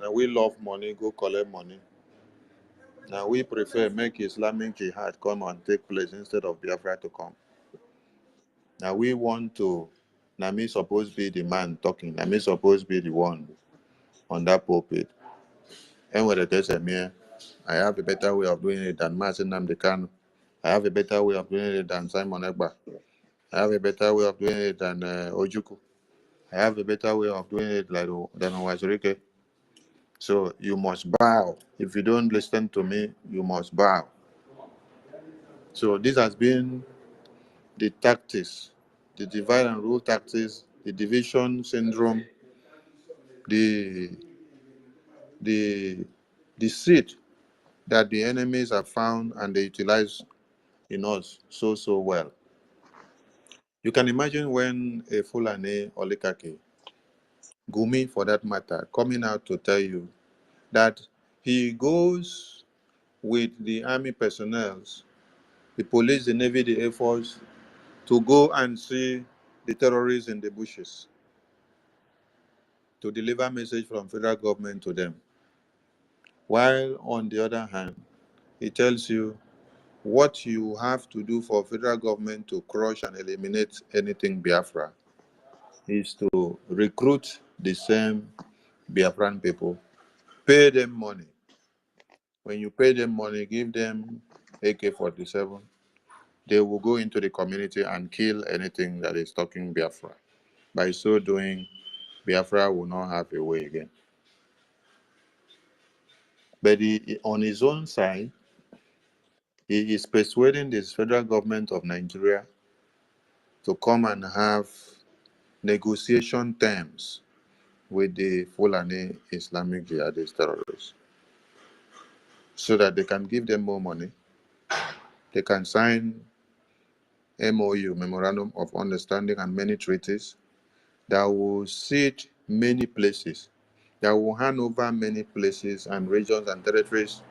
now we love money, go collect money. Now we prefer make Islamic jihad come and take place instead of Biafra to come. Now we want to, now me supposed to be the man talking, now me supposed to be the one on that pulpit. And whether there's a mere, I have a better way of doing it than Masin Namdekan. I have a better way of doing it than Simon Egba. I have a better way of doing it than Ojuku. I have a better way of doing it than Wazirike. So you must bow. If you don't listen to me, you must bow. So this has been the tactics, the divide and rule tactics, the division syndrome, the the the seed that the enemies have found and they utilize in us so well. You can imagine when a Fulani Olikake, Gumi for that matter, coming out to tell you that he goes with the army personnel, the police, the navy, the air force, to go and see the terrorists in the bushes, to deliver message from federal government to them. While on the other hand, he tells you what you have to do for federal government to crush and eliminate anything Biafra is to recruit the same Biafran people, pay them money. When you pay them money, give them AK-47, they will go into the community and kill anything that is talking Biafra. By so doing, Biafra will not have a way again. But on his own side, he is persuading the federal government of Nigeria to come and have negotiation terms with the Fulani Islamic jihadist terrorists so that they can give them more money. They can sign MOU, Memorandum of Understanding, and many treaties that will cede many places, that will hand over many places and regions and territories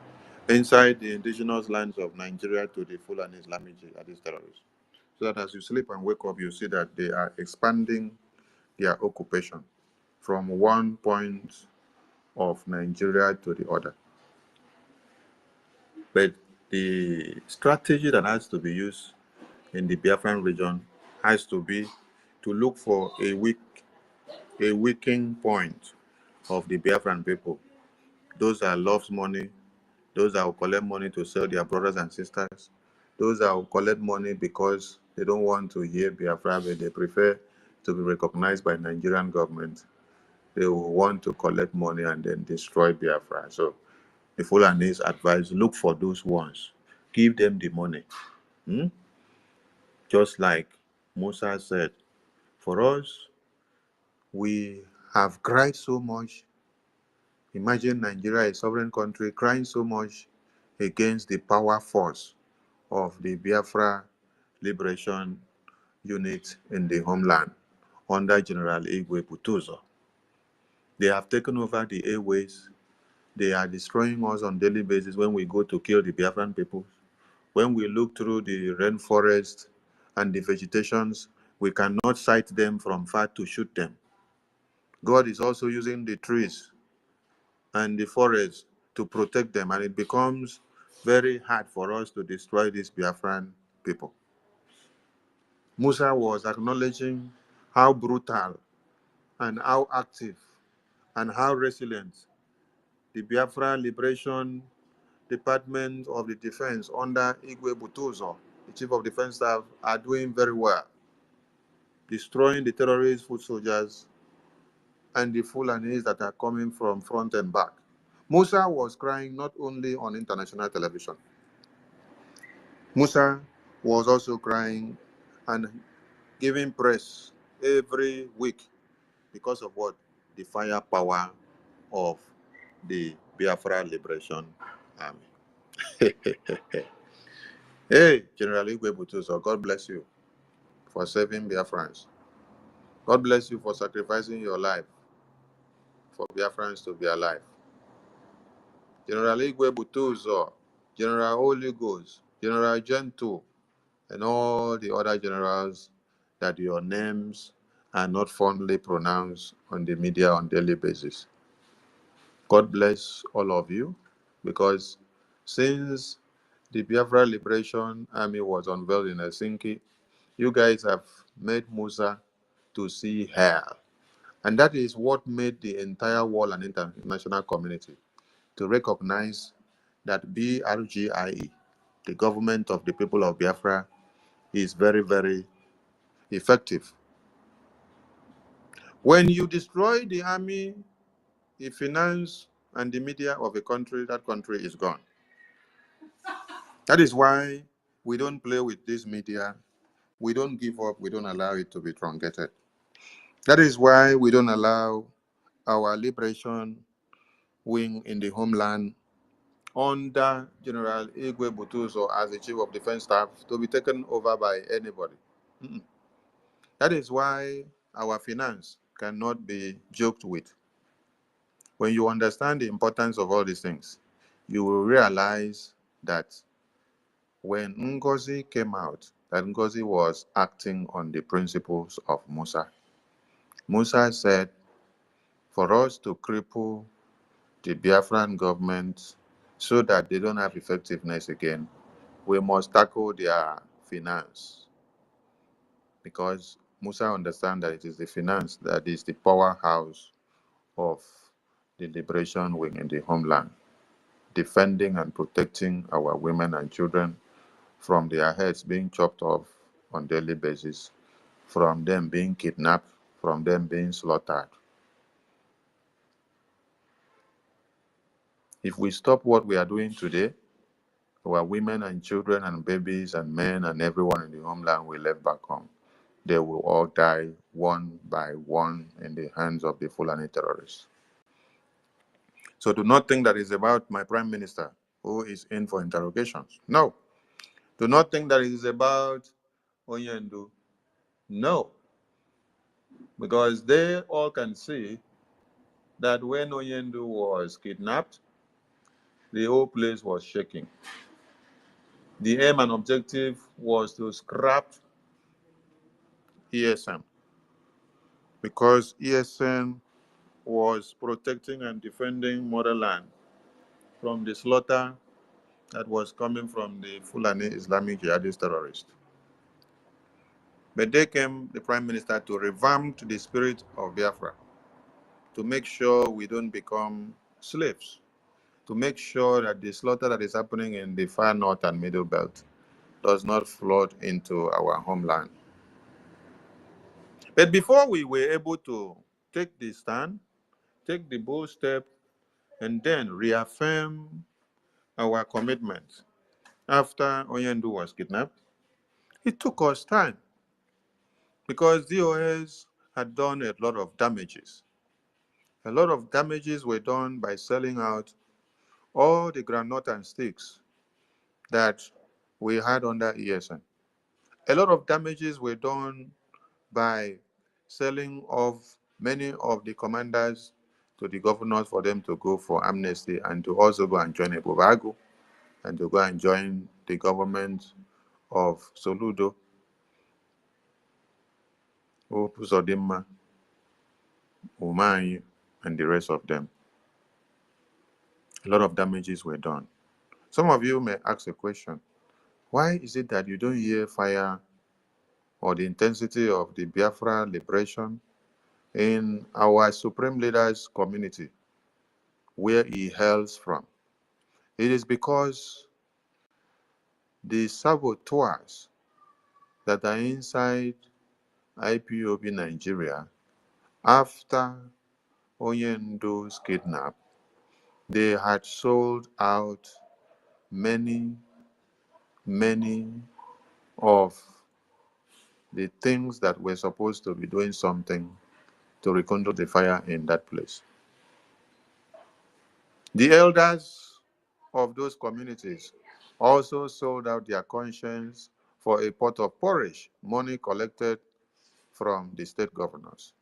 inside the indigenous lands of Nigeria to the Fulani Islamic jihadist terrorists. So that as you sleep and wake up, you see that they are expanding their occupation from one point of Nigeria to the other. But the strategy that has to be used in the Biafran region has to be to look for a weakening point of the Biafran people. Those that loves money, those that will collect money to sell their brothers and sisters, those that will collect money because they don't want to hear Biafra, but they prefer to be recognized by Nigerian government. They will want to collect money and then destroy Biafra. So the Fulanese advise, look for those ones, give them the money. Just like Musa said, for us, we have cried so much. Imagine Nigeria, a sovereign country, crying so much against the power force of the Biafra Liberation Unit in the homeland under General Igwe Butuzo. They have taken over the airways. They are destroying us on a daily basis when we go to kill the Biafran people. When we look through the rainforest and the vegetations, we cannot sight them from far to shoot them. God is also using the trees and the forests to protect them, and it becomes very hard for us to destroy these Biafran people. Musa was acknowledging how brutal and how active and how resilient the Biafra Liberation Department of the Defense under Igwe Butuzo, the Chief of Defense Staff, are doing very well, destroying the terrorist foot soldiers and the Fulanis that are coming from front and back. Musa was crying not only on international television. Musa was also crying and giving press every week because of what? The firepower of the Biafra Liberation Army. Hey, General Igwe Butuso, God bless you for saving Biafrans. God bless you for sacrificing your life for Biafrans to be alive. General Igwe Butuzo, General Holy Ghost, General Gento, and all the other generals that your names are not fondly pronounced on the media on a daily basis. God bless all of you, because since the Biafra Liberation Army was unveiled in Helsinki, you guys have made Musa to see hell. And that is what made the entire world and international community to recognize that BRGIE, the government of the people of Biafra, is very, very effective. When you destroy the army, the finance, and the media of a country, that country is gone. That is why we don't play with this media. We don't give up. We don't allow it to be truncated. That is why we don't allow our liberation wing in the homeland under General Igwe Butuso as the Chief of Defense Staff to be taken over by anybody. That is why our finance cannot be joked with. When you understand the importance of all these things, you will realize that when NGOZI came out, that NGOZI was acting on the principles of Musa. Musa said, for us to cripple the Biafran government so that they don't have effectiveness again, we must tackle their finance. Because Musa understands that it is the finance that is the powerhouse of the liberation wing in the homeland, defending and protecting our women and children from their heads being chopped off on daily basis, from them being kidnapped, from them being slaughtered. If we stop what we are doing today, our women and children and babies and men and everyone in the homeland we left back home, they will all die one by one in the hands of the Fulani terrorists. So do not think that it's about my prime minister who is in for interrogations. No. Do not think that it is about Onyendu. No. Because they all can see that when Onyendu was kidnapped, the whole place was shaking. The aim and objective was to scrap ESN because ESN was protecting and defending motherland from the slaughter that was coming from the Fulani Islamic jihadist terrorists. But they came, the Prime Minister, to revamp the spirit of Biafra, to make sure we don't become slaves, to make sure that the slaughter that is happening in the far north and middle belt does not flood into our homeland. But before we were able to take the stand, take the bold step, and then reaffirm our commitment after Onyendu was kidnapped, it took us time because DOS had done a lot of damages. A lot of damages were done by selling out all the groundnut and sticks that we had under ESN. A lot of damages were done by selling off many of the commanders to the governors for them to go for amnesty and to also go and join EBUBEAGU and to go and join the government of Soludo, Zodimma, Umayi, and the rest of them. A lot of damages were done. Some of you may ask a question, why is it that you don't hear fire or the intensity of the Biafra liberation in our supreme leader's community, where he hails from? It is because the saboteurs that are inside IPOB Nigeria, after Onyendo's kidnap, they had sold out many of the things that were supposed to be doing something to rekindle the fire in that place. The elders of those communities also sold out their conscience for a pot of porridge, money collected from the state governors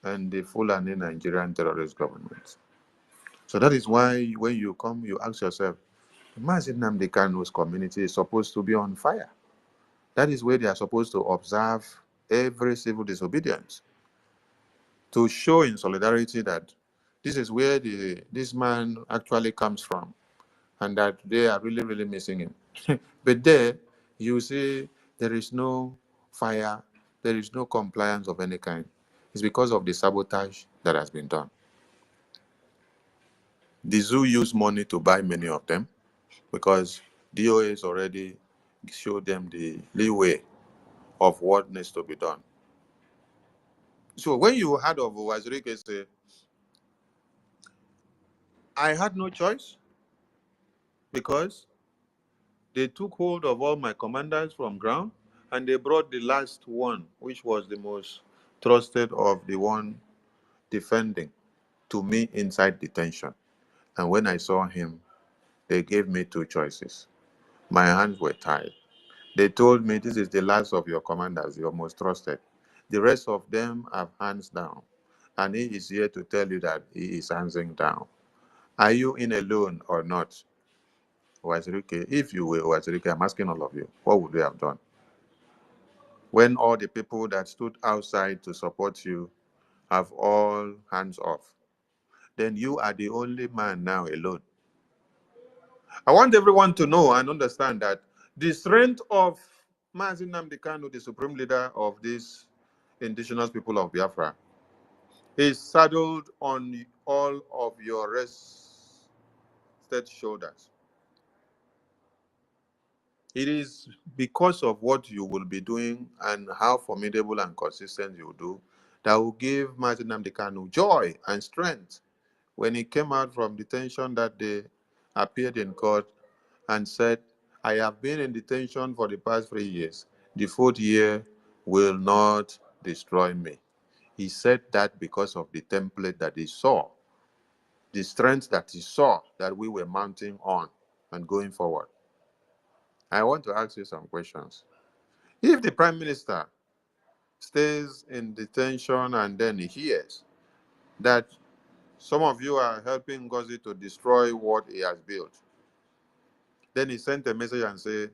and the Fulani Nigerian terrorist government. So that is why when you come, you ask yourself, Mazi Nnamdi Kanu's community is supposed to be on fire. That is where they are supposed to observe every civil disobedience, to show in solidarity that this is where this man actually comes from and that they are really missing him. But there, you see, there is no fire, there is no compliance of any kind. It's because of the sabotage that has been done. The zoo used money to buy many of them because DOAs already showed them the leeway of what needs to be done. So when you heard of Wazirike say, I had no choice because they took hold of all my commanders from ground and they brought the last one, which was the most trusted of the one defending, to me inside detention. And when I saw him, they gave me two choices. My hands were tied. They told me, this is the last of your commanders, your most trusted. The rest of them have hands down. And he is here to tell you that he is handsing down. Are you in alone or not? Wazirike, if you were Wazirike, I'm asking all of you, what would you have done? When all the people that stood outside to support you have all hands off, then you are the only man now alone. I want everyone to know and understand that the strength of Mazi Nnamdi Kanu, the supreme leader of these indigenous people of Biafra, is saddled on all of your rested shoulders. It is because of what you will be doing and how formidable and consistent you do that will give Mazi Nnamdi Kanu joy and strength. When he came out from detention that day, appeared in court and said, I have been in detention for the past 3 years. The 4th year will not destroy me. He said that because of the template that he saw, the strength that he saw that we were mounting on and going forward. I want to ask you some questions. If the Prime Minister stays in detention and then he hears that some of you are helping NGOZI to destroy what he has built, then he sent a message and said,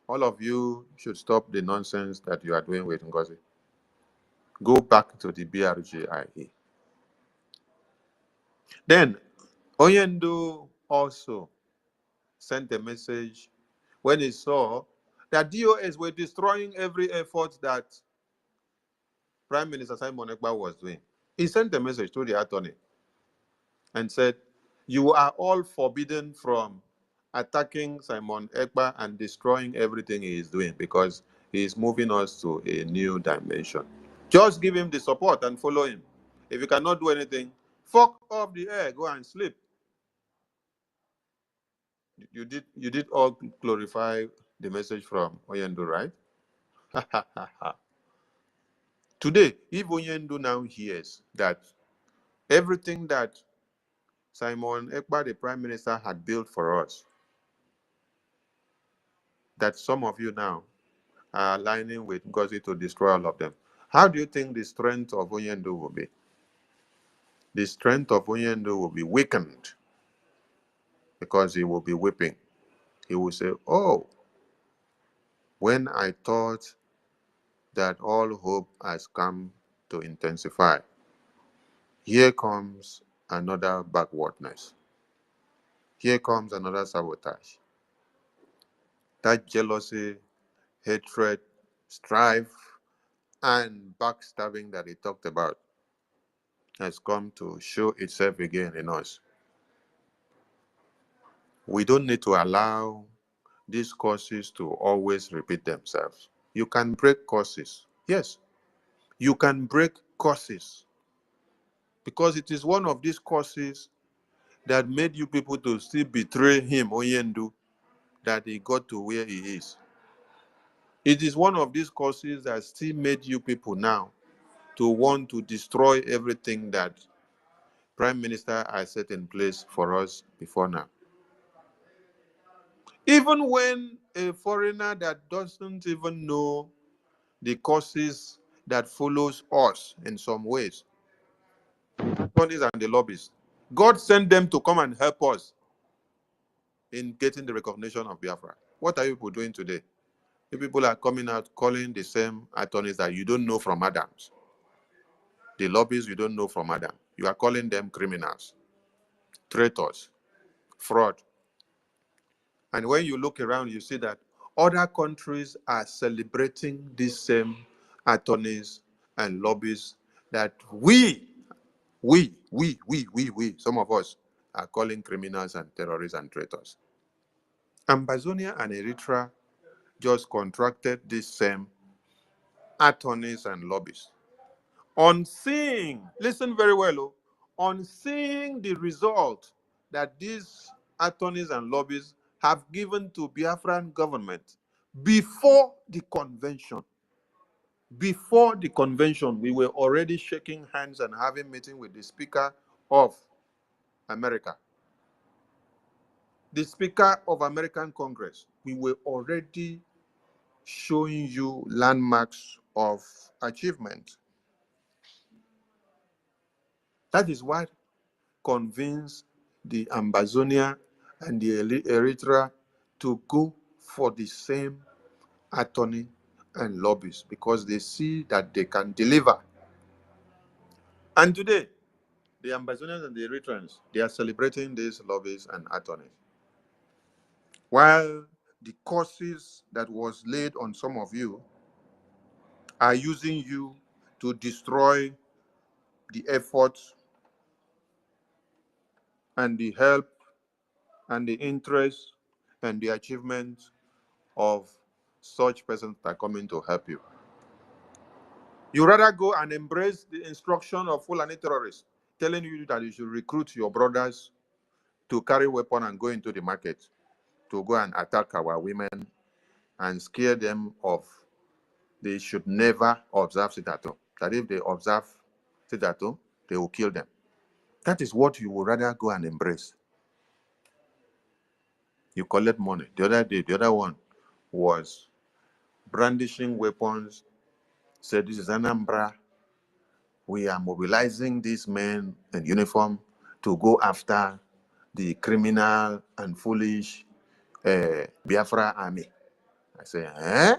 all of you should stop the nonsense that you are doing with NGOZI. Go back to the BRGIE. Then Oyendo also sent a message when he saw that DOS were destroying every effort that Prime Minister Simon Ekpa was doing. He sent a message to the attorney and said, you are all forbidden from attacking Simon Ekpa and destroying everything he is doing because he is moving us to a new dimension. Just give him the support and follow him. If you cannot do anything, fuck off the air, go and sleep. You did all glorify the message from Oyendo, right? Today, if Oyendo now hears that everything that Simon Ekpa, the Prime Minister, had built for us, that some of you now are aligning with NGOZI to destroy all of them, how do you think the strength of Oyendo will be? The strength of Oyendo will be weakened because he will be weeping. He will say, oh, when I thought that all hope has come to intensify, here comes another backwardness. Here comes another sabotage. That jealousy, hatred, strife, and backstabbing that he talked about has come to show itself again in us. We don't need to allow these causes to always repeat themselves. You can break causes. Yes, you can break causes because it is one of these causes that made you people to still betray him, Oyendu, that he got to where he is. It is one of these causes that still made you people now to want to destroy everything that Prime Minister has set in place for us before now. Even when a foreigner that doesn't even know the causes that follows us in some ways, attorneys and the lobbyists, God sent them to come and help us in getting the recognition of Biafra. What are you people doing today? You people are coming out calling the same attorneys that you don't know from Adams. The lobbyists you don't know from Adam. You are calling them criminals, traitors, fraud. And when you look around, you see that other countries are celebrating these same attorneys and lobbyists that some of us are calling criminals and terrorists and traitors. Ambazonia and Eritrea just contracted these same attorneys and lobbyists. On seeing, listen very well, on seeing the result that these attorneys and lobbyists have given to Biafran government before the convention, we were already shaking hands and having meeting with the Speaker of America, the Speaker of American Congress. We were already showing you landmarks of achievement That is what convinced the Ambazonia and the Eritrea to go for the same attorney and lobbies, because they see that they can deliver. And today, the Ambazonians and the Eritreans, they are celebrating these lobbies and attorneys, while the curses that was laid on some of you are using you to destroy the efforts and the help and the interest and the achievements of such persons that are coming to help you. You rather go and embrace the instruction of Fulani terrorists telling you that you should recruit your brothers to carry weapons and go into the market to go and attack our women and scare them of they should never observe sit-at-home. That if they observe sit-at-home, they will kill them. That is what you would rather go and embrace. You collect money. The other day, the other one was brandishing weapons, said this is Anambra. We are mobilizing these men in uniform to go after the criminal and foolish Biafra army. I say, eh?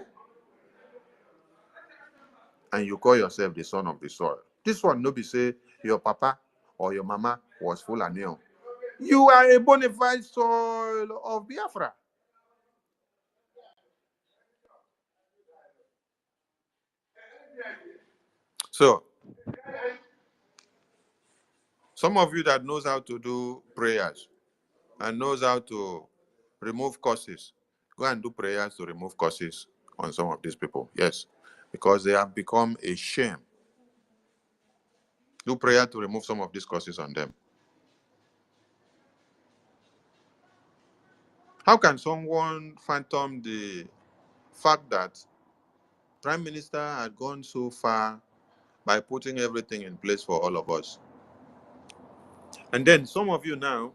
And you call yourself the son of the soil. This one no be say your papa or your mama was Fulani. You are a bona fide soil of Biafra. So, some of you that knows how to do prayers and knows how to remove curses, go and do prayers to remove curses on some of these people. Yes, because they have become a shame. Do prayer to remove some of these curses on them. How can someone fathom the fact that Prime Minister had gone so far by putting everything in place for all of us? And then some of you now,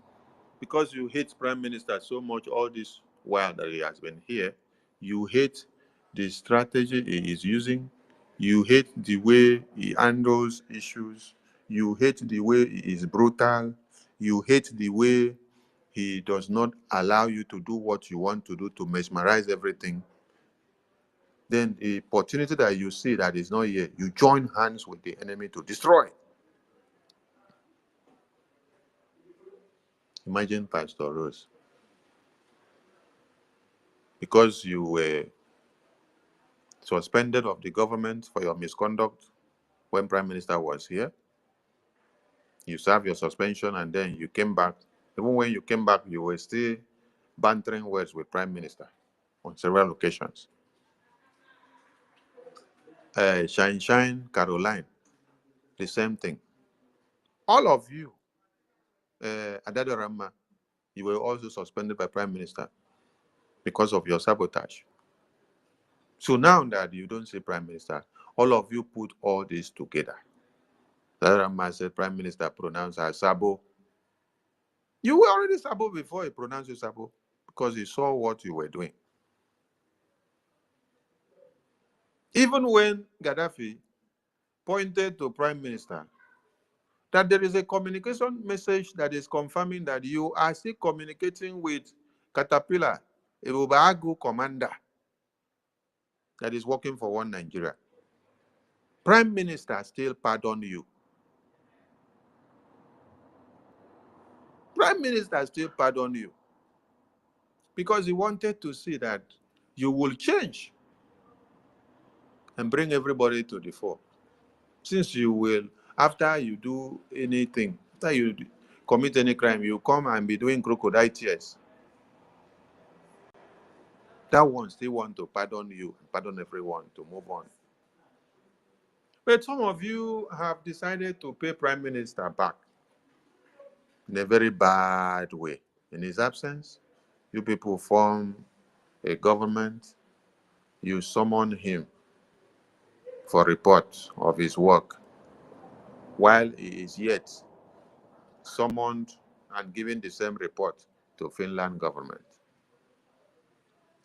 because you hate Prime Minister so much all this while that he has been here, you hate the strategy he is using, you hate the way he handles issues, you hate the way he is brutal, you hate the way he does not allow you to do what you want to do to mesmerize everything. Then the opportunity that you see that is not here, you join hands with the enemy to destroy. Imagine Pastor Rose. Because you were suspended of the government for your misconduct when Prime Minister was here, you served your suspension and then you came back. Even when you came back, you were still bantering words with Prime Minister on several occasions. Shine Caroline, the same thing. All of you, Adadorama, you were also suspended by Prime Minister because of your sabotage. So now that you don't say Prime Minister, all of you put all this together. Adadorama said Prime Minister pronounced her Sabo. You were already Sabo before he pronounced you Sabo because he saw what you were doing. Even when Gaddafi pointed to Prime Minister that there is a communication message that is confirming that you are still communicating with CATAPILA-EBUBEAGU commander that is working for one Nigeria. Prime Minister still pardoned you. Prime Minister still pardoned you because he wanted to see that you will change and bring everybody to the fore. Since you will, after you do anything, after you commit any crime, you come and be doing crocodile tears. That one still want to pardon you, pardon everyone to move on. But some of you have decided to pay Prime Minister back in a very bad way. In his absence, you people form a government, you summon him for report of his work, while he is yet summoned and given the same report to Finland government.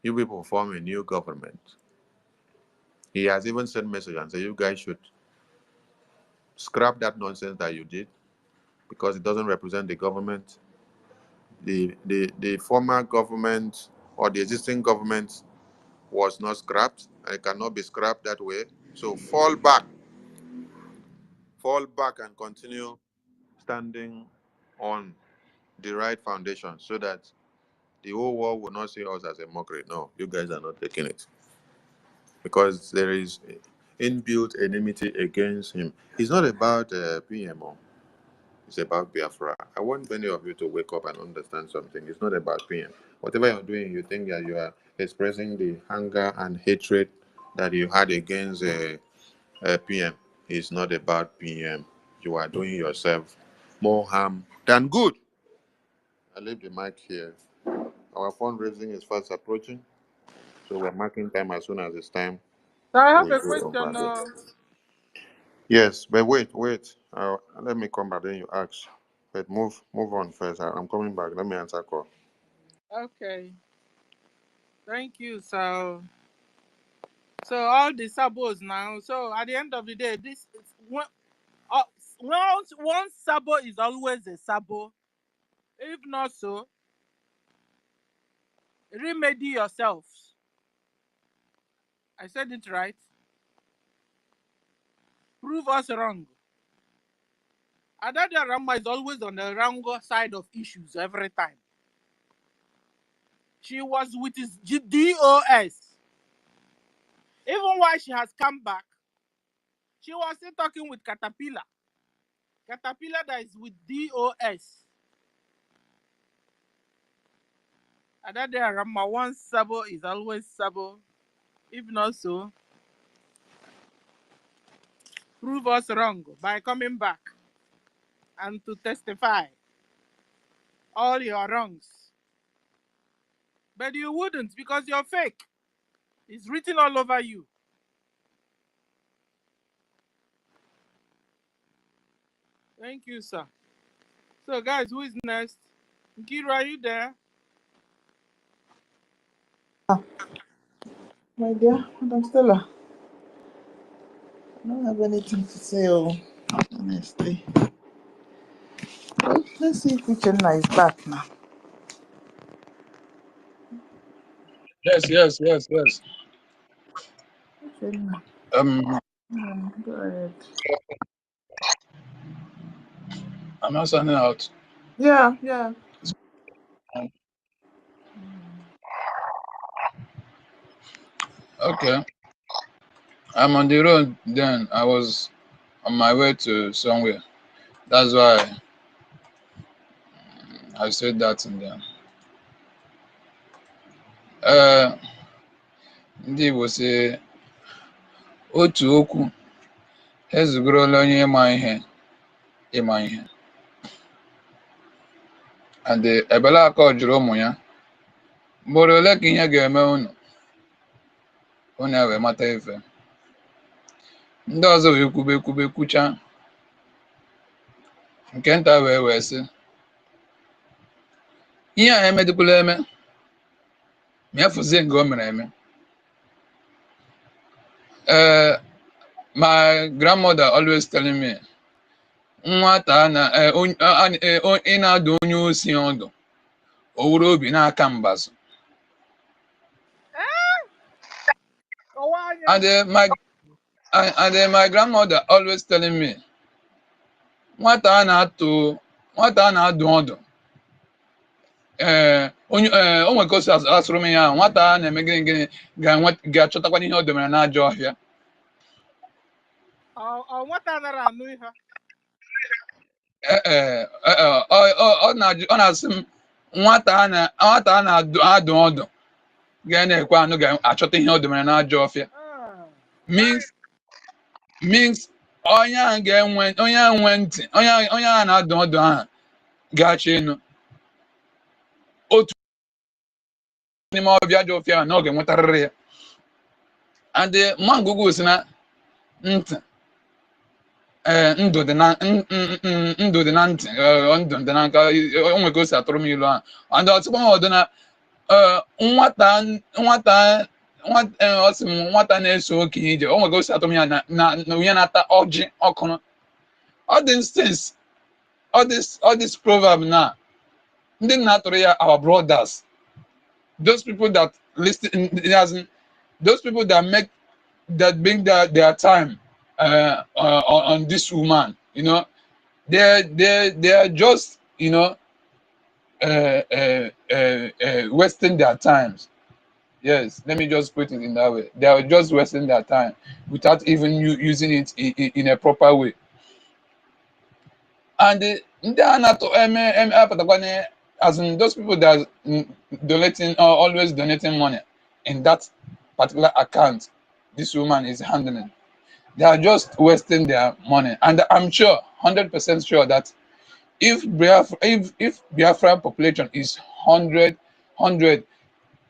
You people form a new government. He has even sent message and said you guys should scrap that nonsense that you did because it doesn't represent the government. The former government or the existing government was not scrapped, and it cannot be scrapped that way. So fall back and continue standing on the right foundation so that the whole world will not see us as a mockery. No, you guys are not taking it. Because there is inbuilt enmity against him. It's not about PMO. It's about Biafra. I want many of you to wake up and understand something. It's not about PM. Whatever you're doing, you think that you are expressing the anger and hatred that you had against PM. It's not about PM. You are doing yourself more harm than good. I leave the mic here. Our fundraising is fast approaching, so we're marking time as soon as it's time. So I have We'll a go question. over. Yes, but wait. Let me come back. Then you ask. But move on first. I'm coming back. Let me answer call. Okay. Thank you. So all the sabos now. So at the end of the day, this is one sabo is always a sabo. If not so, remedy yourselves. I said it right. Prove us wrong. Adada Rama is always on the wrong side of issues every time. She was with his DOS. Even while she has come back, she was still talking with Caterpillar. Caterpillar that is with DOS. Adada Rama, one sabo is always sabo. If not so, prove us wrong by coming back and to testify all your wrongs. But you wouldn't because you're fake. It's written all over you. Thank you, sir. So, guys, who is next? Nkiru, are you there? My dear, Madam Stella, I don't have anything to say, honestly. Well, let's see if Uchenna is back now. Yes. Uchenna, go ahead. I'm not signing out. Yeah. Okay. I'm on the road then. I was on my way to somewhere. That's why I said that in there. Ndị Igbo sị otu okwu ezugorola onye ịma ihe. And Ebelaka jụrụ ụmụ ya mgboro ole ka ihe ga-eme unu wee mata ife. Ndị ọzọ wee kwube kwucha nke nta wee sị ihe a emedukwala eme ma efuzie nke o mere eme. My grandmother always telling me nwata ị na-adụ onye osi ọdụ o wuru obi n'aka mbazụ. And my grandmother always telling me nwata a na-adụ ọdụ o nwere ka o si asụrụ m ya nwata a na-eme gịnị ga-achọtakwana ihe o domere n'ajọ ọhịa. Nwata nara anụ ihe. Ọ na-asị m nwata a na-adụ ọdụ ga na-ekwe anụ ga-achọta ihe o domere n'ajọ ọfịa. Means onye a nwe ntị onye a na-adụ ọdụ ahụ ga-achọ ịnụ otu n'ime ọbịa ajọ ọfịa ahụ na ọ ga-enwetarịrị ya. And mma ngụgụ si na ntị ndụ dị na ntị ndụ dị na nka o nwere ka o si atụrụ m ilu ahụ. And ọtụkwa ọdụ na ọ sị m nwata na-eso okenye ije o nwere ka o si atụrụ m ya na onye na-ata ọjị ọkụrụ. All these things all this proverb now. Our brothers, those people that listen, those people that bring their time on this woman, you know, they're just, you know, wasting their times. Yes, let me just put it in that way. They are just wasting their time without even using it in a proper way. And as in those people that are donating or always donating money in that particular account this woman is handling, they are just wasting their money. And I'm sure, 100% sure, that if Biafra population is 100,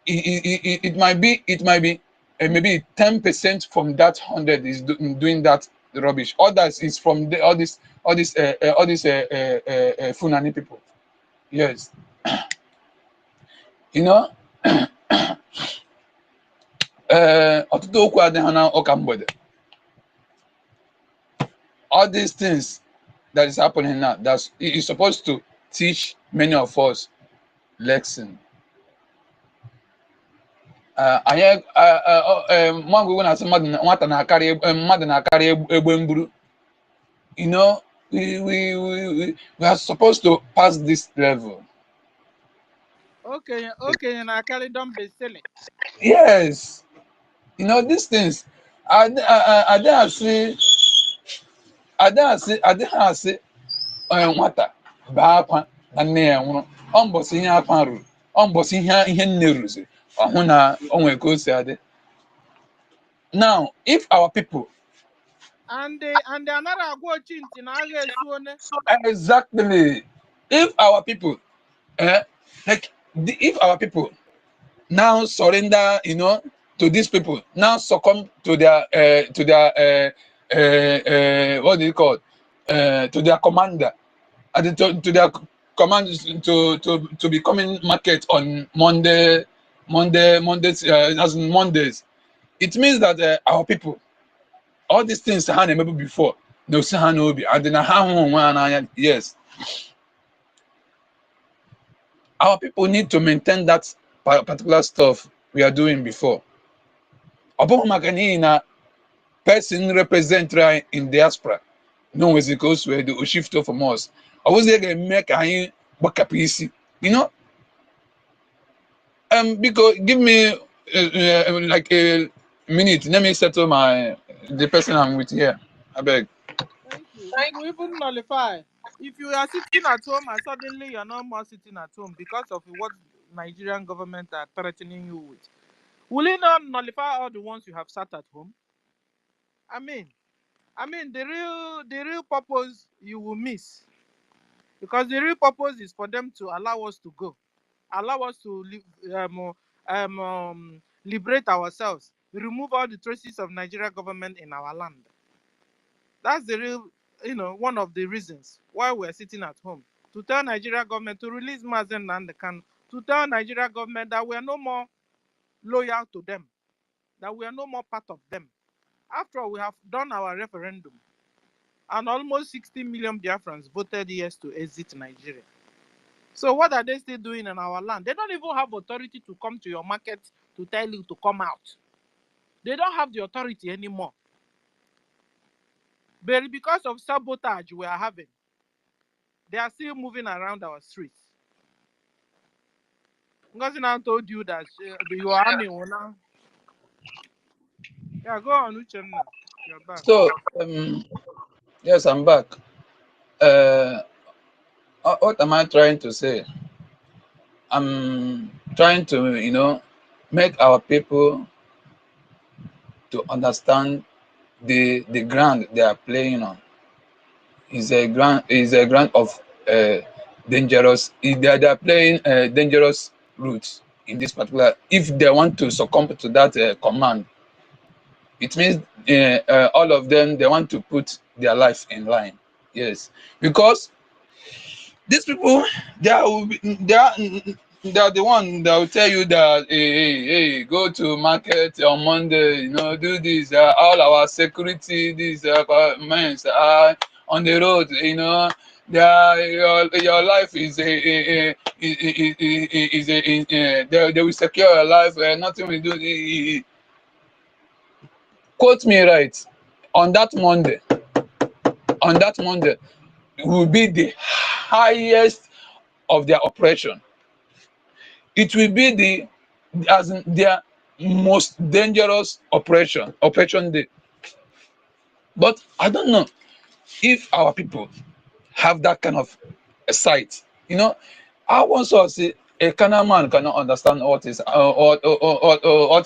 it might be maybe 10% from that 100 is doing that rubbish. Others is from all these Funani people. Yes, you know, ọtụtụ okwu adịghị na ụka mgbede. All these things that is happening now, that is supposed to teach many of us lesson. Anyị mmadụ na-asị nwata na-akarị mmadụ na-akarị egbe mburu. You know, we are supposed to pass this level. Okay, na carry don't be silly. Yes, you know these things. I don't see nwata baa akwa na nne ya nwụrụ. Ọ mbọsị ihe akwa ruru, ọ mbọsị ihe nne rụziri, ọhụ na onwe ka o si adị. Now, if our people and another agwo chinti na agha esuone. exactly, if our people if our people now surrender, you know, to these people, now succumb to their what do you call to their commander, and to their command to be coming market on Mondays, as in Mondays. It means that our people, all these things had never before. No, yes. Our people need to maintain that particular stuff we are doing before. Obomakanina person represent in diaspora. No way it goes where the shift from us. I was there make a backup easy. You know? Because give me like a minute. Let me settle the person I'm with here. I beg. Thank you. It will even nullify. If you are sitting at home and suddenly you're not more sitting at home because of what Nigerian government are threatening you with, will it not nullify all the ones you have sat at home? I mean, the real purpose you will miss, because the real purpose is for them to allow us to go, allow us to liberate ourselves, remove all the traces of Nigerian government in our land. That's the real, one of the reasons why we're sitting at home, to tell Nigeria government to release Mazen and the can, to tell Nigeria government that we are no more loyal to them, that we are no more part of them. After all, we have done our referendum, and almost 60 million Biafrans voted yes to exit Nigeria. So what are they still doing in our land? They don't even have authority to come to your market to tell you to come out. They don't have the authority anymore. But because of sabotage we are having, they are still moving around our streets. Ngozi now told you that your army will now. Yeah, go on, Uchenna. You're back. So, yes, I'm back. What am I trying to say? I'm trying to, make our people to understand the ground they are playing on. Is a ground of dangerous. They are playing dangerous routes in this particular. If they want to succumb to that command, it means all of them, they want to put their life in line. Yes, because these people, they are the one that will tell you that hey, go to market on Monday, do this. All our security, these men, on the road, you know, your life is they will secure your life. Nothing will do. Quote me right. On that Monday will be the highest of their oppression. It will be as in their most dangerous operation day. But I don't know if our people have that kind of a sight. You know, I once saw say a Canaan man cannot understand what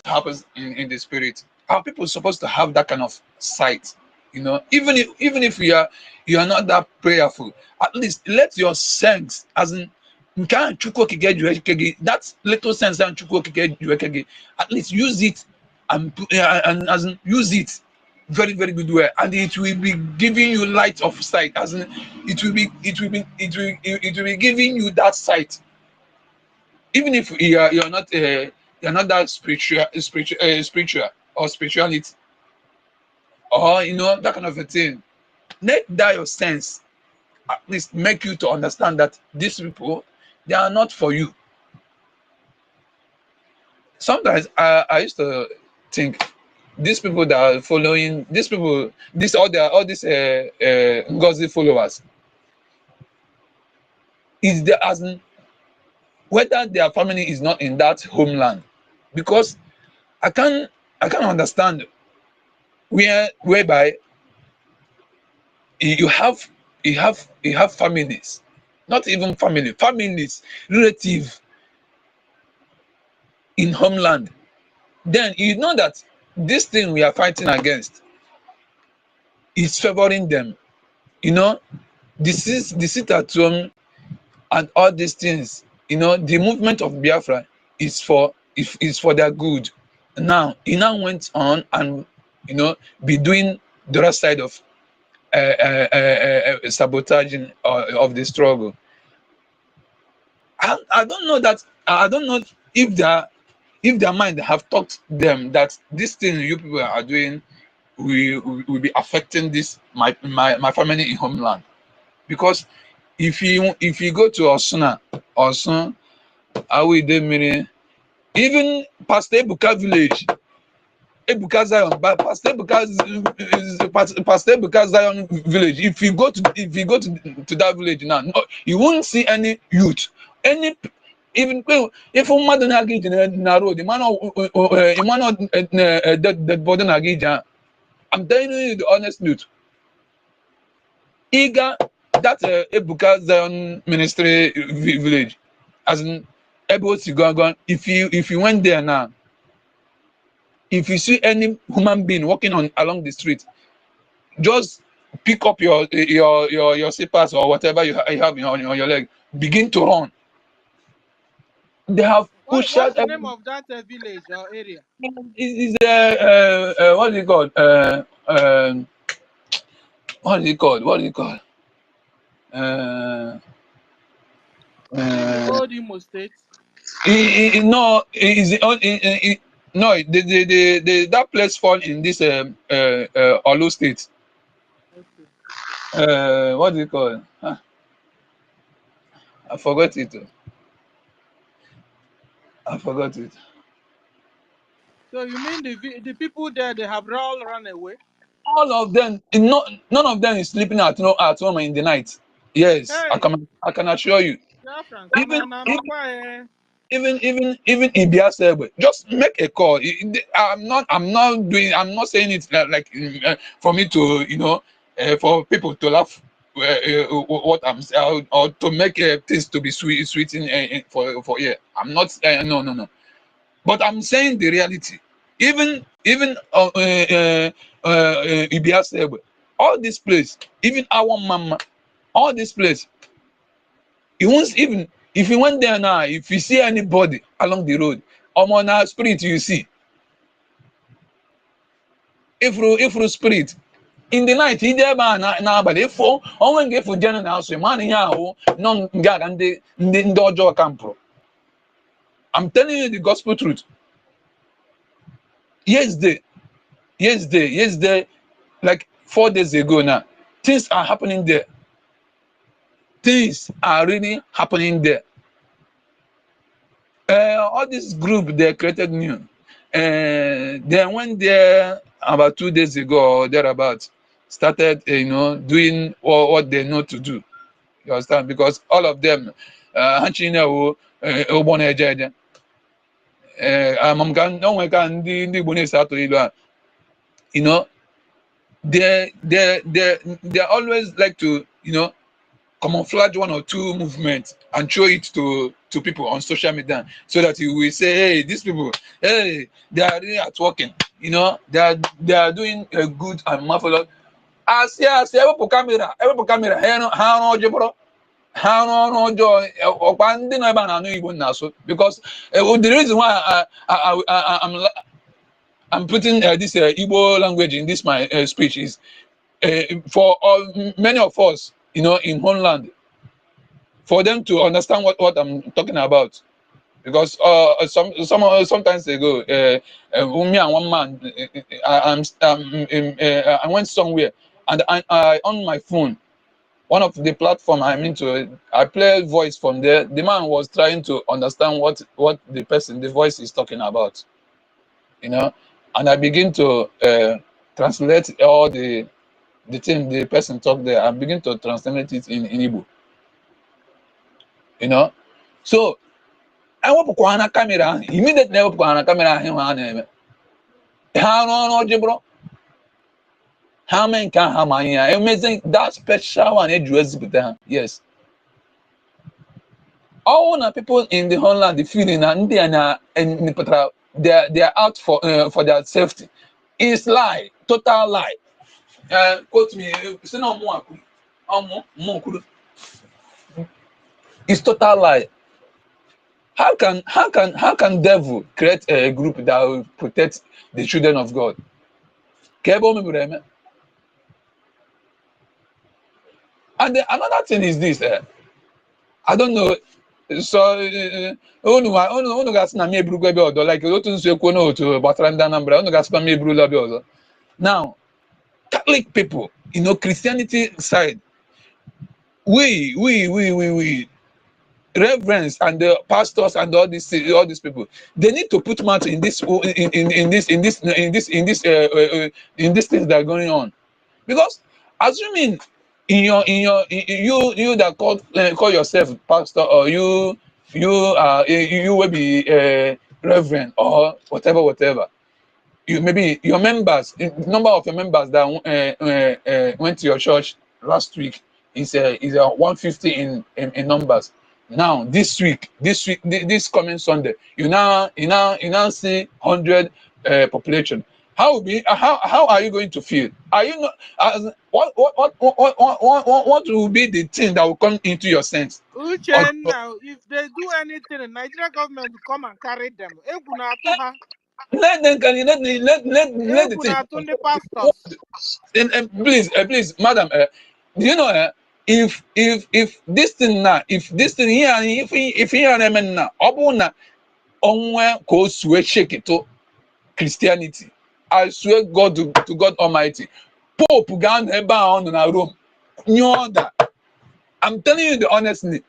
happens in the spirit. Our people supposed to have that kind of sight. You know, even if you are not that prayerful, at least let your sense, as in that little sense that at least use it and as in use it very very good way, and it will be giving you light of sight, as in it will be giving you that sight, even if you're not that spiritual or spirituality, or you know, that kind of a thing. Let that your sense at least make you to understand that these people, they are not for you. Sometimes I used to think these people that are following these people, all these NGOZI followers, is the as in whether their family is not in that homeland, because I can understand whereby you have families, not even families, relative in homeland. Then you know that this thing we are fighting against is favoring them. You know, the sit at home and all these things. You know, the movement of Biafra is for their good. Now he now went on and you know be doing the other side of sabotaging of the struggle. I don't know that I don't know if their mind have taught them that this thing you people are doing will be affecting this my family in homeland. Because if you go to Osun, Awidemiri, even Pastor Ebuka village, Ebuka Zion, but Pastor Ebuka Zion village. If you go to that village now, no, you won't see any youth, any even if mmadụ na-aga ije na road, dead body na-aga ije. I'm telling you the honest truth. Iga that Ebuka Zion ministry village, as in Ebo if you went there now, if you see any human being walking along the street, just pick up your slippers or whatever you have on your leg, begin to run. They have pushed What's out the name of that village or area? is what is it called? What is it called? What is it called? In the old Imo State. No, no, that place fall in this Olu state. Okay. What is it called? Huh? I forgot it. I forgot it. So you mean the people there, they have all run away? All of them, none of them is sleeping at home in the night. Yes, Hey, I can assure you. Biafrans, Even no. even in Biafra, just make a call. I'm not saying it like for me to for people to laugh what I'm saying, or to make things to be sweet for yeah. I'm not no. But I'm saying the reality. Even Ibiase, all this place, even our mama, all this place, you won't even if you went there now, if you see anybody along the road, on our spirit you see. If you spirit in the night, he there na but if when get for general house, man here no and the ojo camp. I'm telling you the gospel truth. Yesterday, like 4 days ago now, Things are happening there. Things are really happening there. All this group they created new. They went there about 2 days ago or thereabout. Started, doing what they know to do. You understand? Because all of them, you know, they always like to, camouflage one or two movements and show it to people on social media so that you will say, hey, these people, hey, they are really at working, they are doing a good and marvelous. As every camera, how no because the reason why I'm putting this Igbo language in this my speech is for many of us, in homeland, for them to understand what I'm talking about. Because sometimes ago, me and one man, I went somewhere and I on my phone, one of the platform I'm into, I play voice from there. The man was trying to understand what the voice is talking about, and I begin to translate all the thing the person talked there. I begin to translate it in Igbo, So I want to camera immediately. I want camera. How many can have my amazing that special one? Yes. All the people in the homeland, the feeling and they are out for their safety. It's lie, total lie. Quote me. It's total lie. How can devil create a group that will protect the children of God? And another thing is this. I don't know. So unu gasị na m eburugwa ebe ọdọ, like otu nso ekwu n'otu gbasara ndị Anambra, unu gasị na m eburula ebe ọzọ. Now, Catholic people, Christianity side, we reverends and the pastors and all these people, they need to put mouth in this things that are going on. Because assuming you that call yourself pastor, or you will be reverend or whatever, you maybe your members, number of your members that went to your church last week is 150 in numbers. Now this this coming Sunday, you now see 100 population. How are you going to feel? Are you not? What will be the thing that will come into your sense? Now, if they do anything, the Nigerian government will come and carry them. Let them let the thing. The pastors. And please, madam, do you know if this thing now, if here now, obuna onwe ko shake it to Christianity, I swear God to God Almighty, Pope gan eba on na Rome. That I'm telling you the honestly.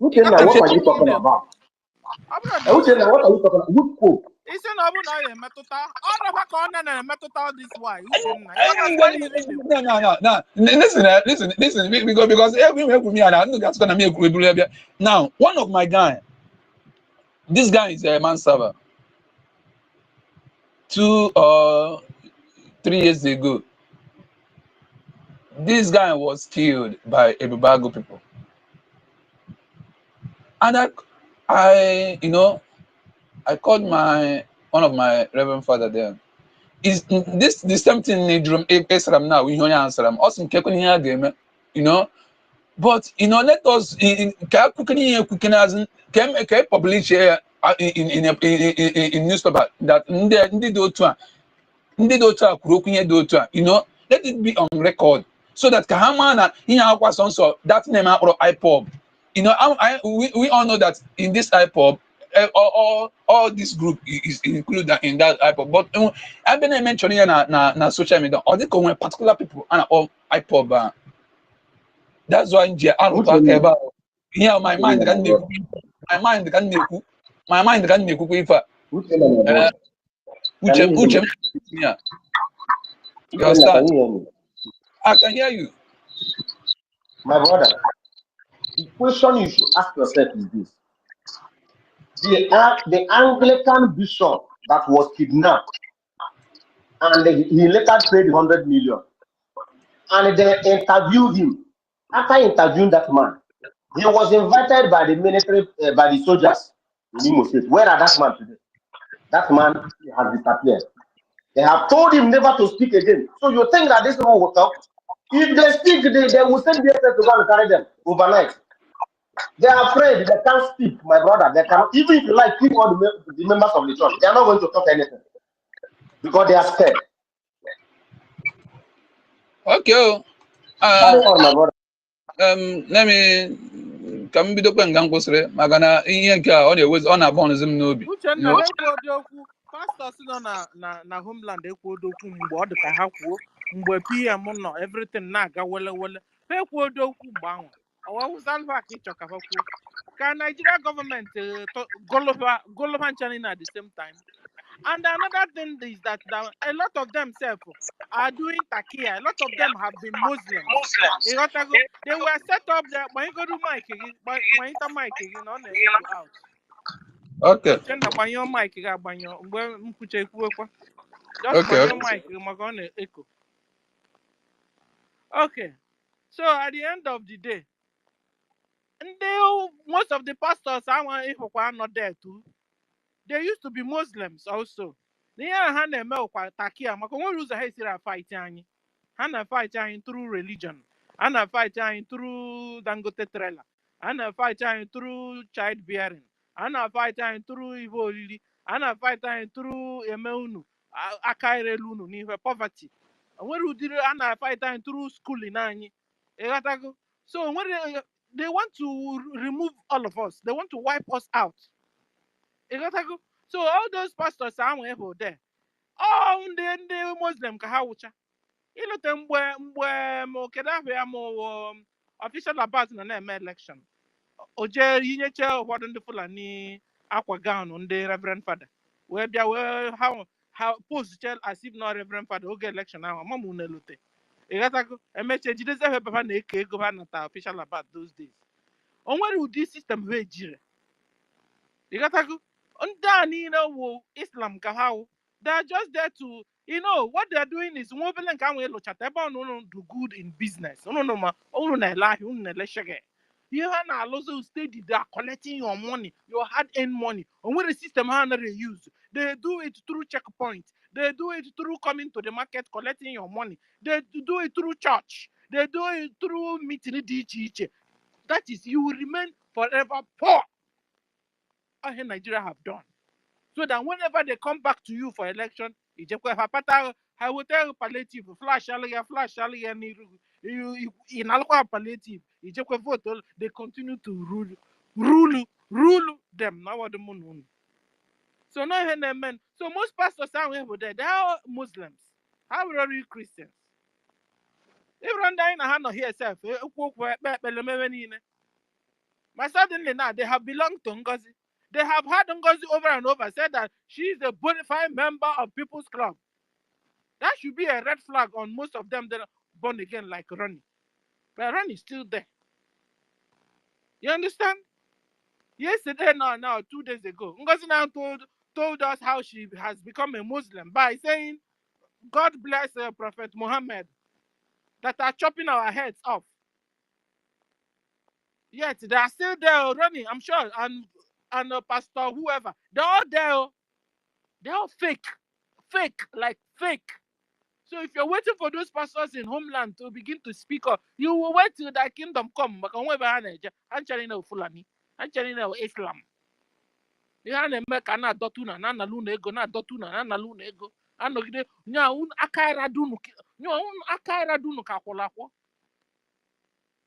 Uchenna, what are you talking about? Uchenna, what are you talking about? Which Pope? It's an open metuta. All of a corner and metuta this why. No. Listen. Because everywhere with me, and I know that's gonna make a now. One of my guy, this guy is a man server. 2 or 3 years ago, this guy was killed by Ebubeagu people, and I called one of my reverend father there. Is this the same thing in drum Esram now? We only answer them. Awesome, but let us can publish here in newspaper that let it be on record so that Kahamana that name IPOB. We all know that in this IPOB, all this group is included in that IPOB. But I've been mentioning na social media, or they come particular people and all IPOB. That's why in I don't talk about here. My mind can make my mind can make my mind can make if yeah. You understand? Can you hear me? I can hear you. My brother, the question you should ask yourself is this. The Anglican bishop that was kidnapped and he later paid 100 million and they interviewed him. After interviewing that man, he was invited by the military, by the soldiers in Imo State. Where are that man today? That man has disappeared. They have told him never to speak again. So you think that this people will talk? If they speak, they will send BSS to go and carry them overnight. They are afraid. They can't speak, my brother. They cannot. Even if you like, keep all the members of the church. They are not going to talk anything because they are scared. Okay. Carry on, my brother. Let me ka m bidokwa nga m kwụsịrị maka na ihe nke a ọ na-ewezi ọ na-abọnụzi m n'obi. Uchenna na-ekwu okwu pastọs nọ na homeland ekwu okwu mgbe ọ dị ka ha kwuo mgbe PM nọ everything na-aga wele wele ha ekwu okwu mgbe ahụ ọwawụzalva ka ịchọ ka ha kwuo ka Nigeria gọọmenti golofa nchanin at the same time. And another thing is that a lot of them are doing takia. A lot of them have been Muslims. They were set up there. When you go to mic, when you mic, you know, echo out. Okay. When your mic, just when your mic, you're going to echo. Okay. So at the end of the day, most of the pastors are not there too. They used to be Muslims also. They ha na-eme ụkwa takia maka onwere ụzọ ha esiri fight anyị. Ha na fight anyị through religion. Ha na fight anyị through Dangote trailer. Ha na fight anyị through child bearing. Ha na fight anyị through ibe olili. Ha na fight anyị through eme unu aka irelu unu n'ihe poverty. Onwere ụdịrị ha na fight anyị through schooling anyị. Ịghọtago? So they want to remove all of us. They want to wipe us out. So all those pastors are there. Oh, ndị Muslim ka ha wụcha. Ilute mgbe Kedafi official about na-eme election. O jee inyeche ụfọdụ ndị Fulani akwa gown ndị Reverend Father. Wee bịa wee ha post chel as if no Reverend Father oge election ahụ amamu na-elute. Ịghọtago emeche jideze ebe ha na-eke ego ha nata official about those days. O nwere ụdị system ha ejire. Ịghọtago Islam kahau. They are just there to, what they are doing is do good in business. You they are collecting your money, your hard-earned money. And when the system they use, they do it through checkpoints. They do it through coming to the market, collecting your money. They do it through church. They do it through meeting. That is, you will remain forever poor. Nigeria have done. So that whenever they come back to you for election, I will tell palliative, flash, in alcohol palliative, vote, they continue to rule them. Now what the moon. So no men. So most pastors are over there. They are Muslims. How are you Christians? Everyone dying a hand here self. But suddenly now they have belonged to NGOZI. They have had NGOZI over and over, said that she is a bona fide member of People's Club. That should be a red flag on most of them that are born again like Ronnie. But Ronnie is still there. You understand? Yesterday, now, 2 days ago, NGOZI now told us how she has become a Muslim by saying, God bless Prophet Muhammad, that are chopping our heads off. Yet they are still there running, I'm sure, and pastor, whoever, they're all there. They're all fake. Like fake. So if you're waiting for those pastors in homeland to begin to speak up, you will wait till the kingdom come. I'm telling you, Fulani. I'm telling you, Islam. You make an adotuna, nana luna ego, na adotuna, nana luna ego. I know you akaira dunu kakolako.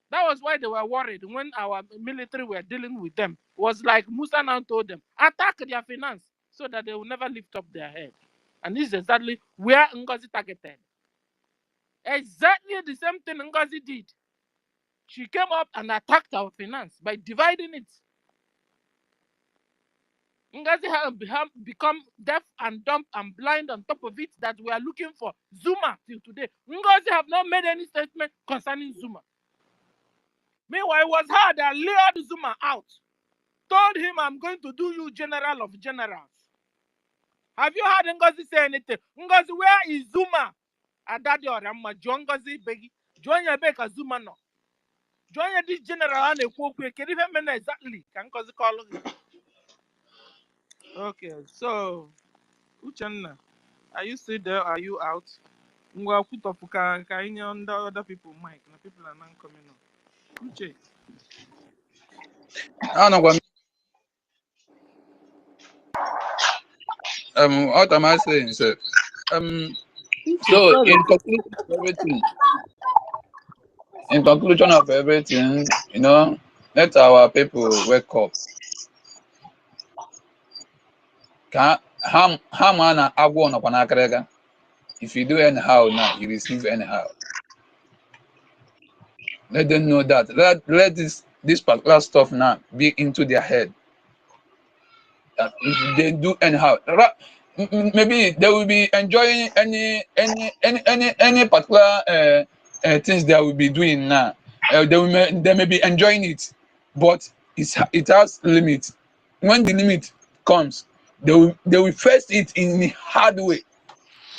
That was why they were worried when our military were dealing with them. It was like Musa now told them, attack their finance so that they will never lift up their head. And this is exactly where Ngozi targeted. Exactly the same thing Ngozi did. She came up and attacked our finance by dividing it. Ngozi have become deaf and dumb and blind on top of it that we are looking for ZUMA till today. Ngozi have not made any statement concerning ZUMA. Meanwhile, it was her that lured ZUMA out. Told him, I'm going to do you general of generals. Have you heard Ngozi say anything? Ngozi, where is ZUMA? Adadi Orama, John Ngozi Begi. Join your baker ZUMA no. Join your this general and a quote. Can you remember exactly? Can Ngozi call it? Okay, so Uchenna, are you still there? Are you out? Ngwa kutofuka ka any other people mic. Na people are not coming on. Uche. I don't know what am I saying, sir? Uche, So sorry. in conclusion of everything, let our people wake up. If you do anyhow now, you receive anyhow. Let them know that. Let this particular stuff now be into their head. That if they do anyhow, maybe they will be enjoying any particular things they will be doing now. They may be enjoying it, but it has limit. When the limit comes, they will face it in a hard way.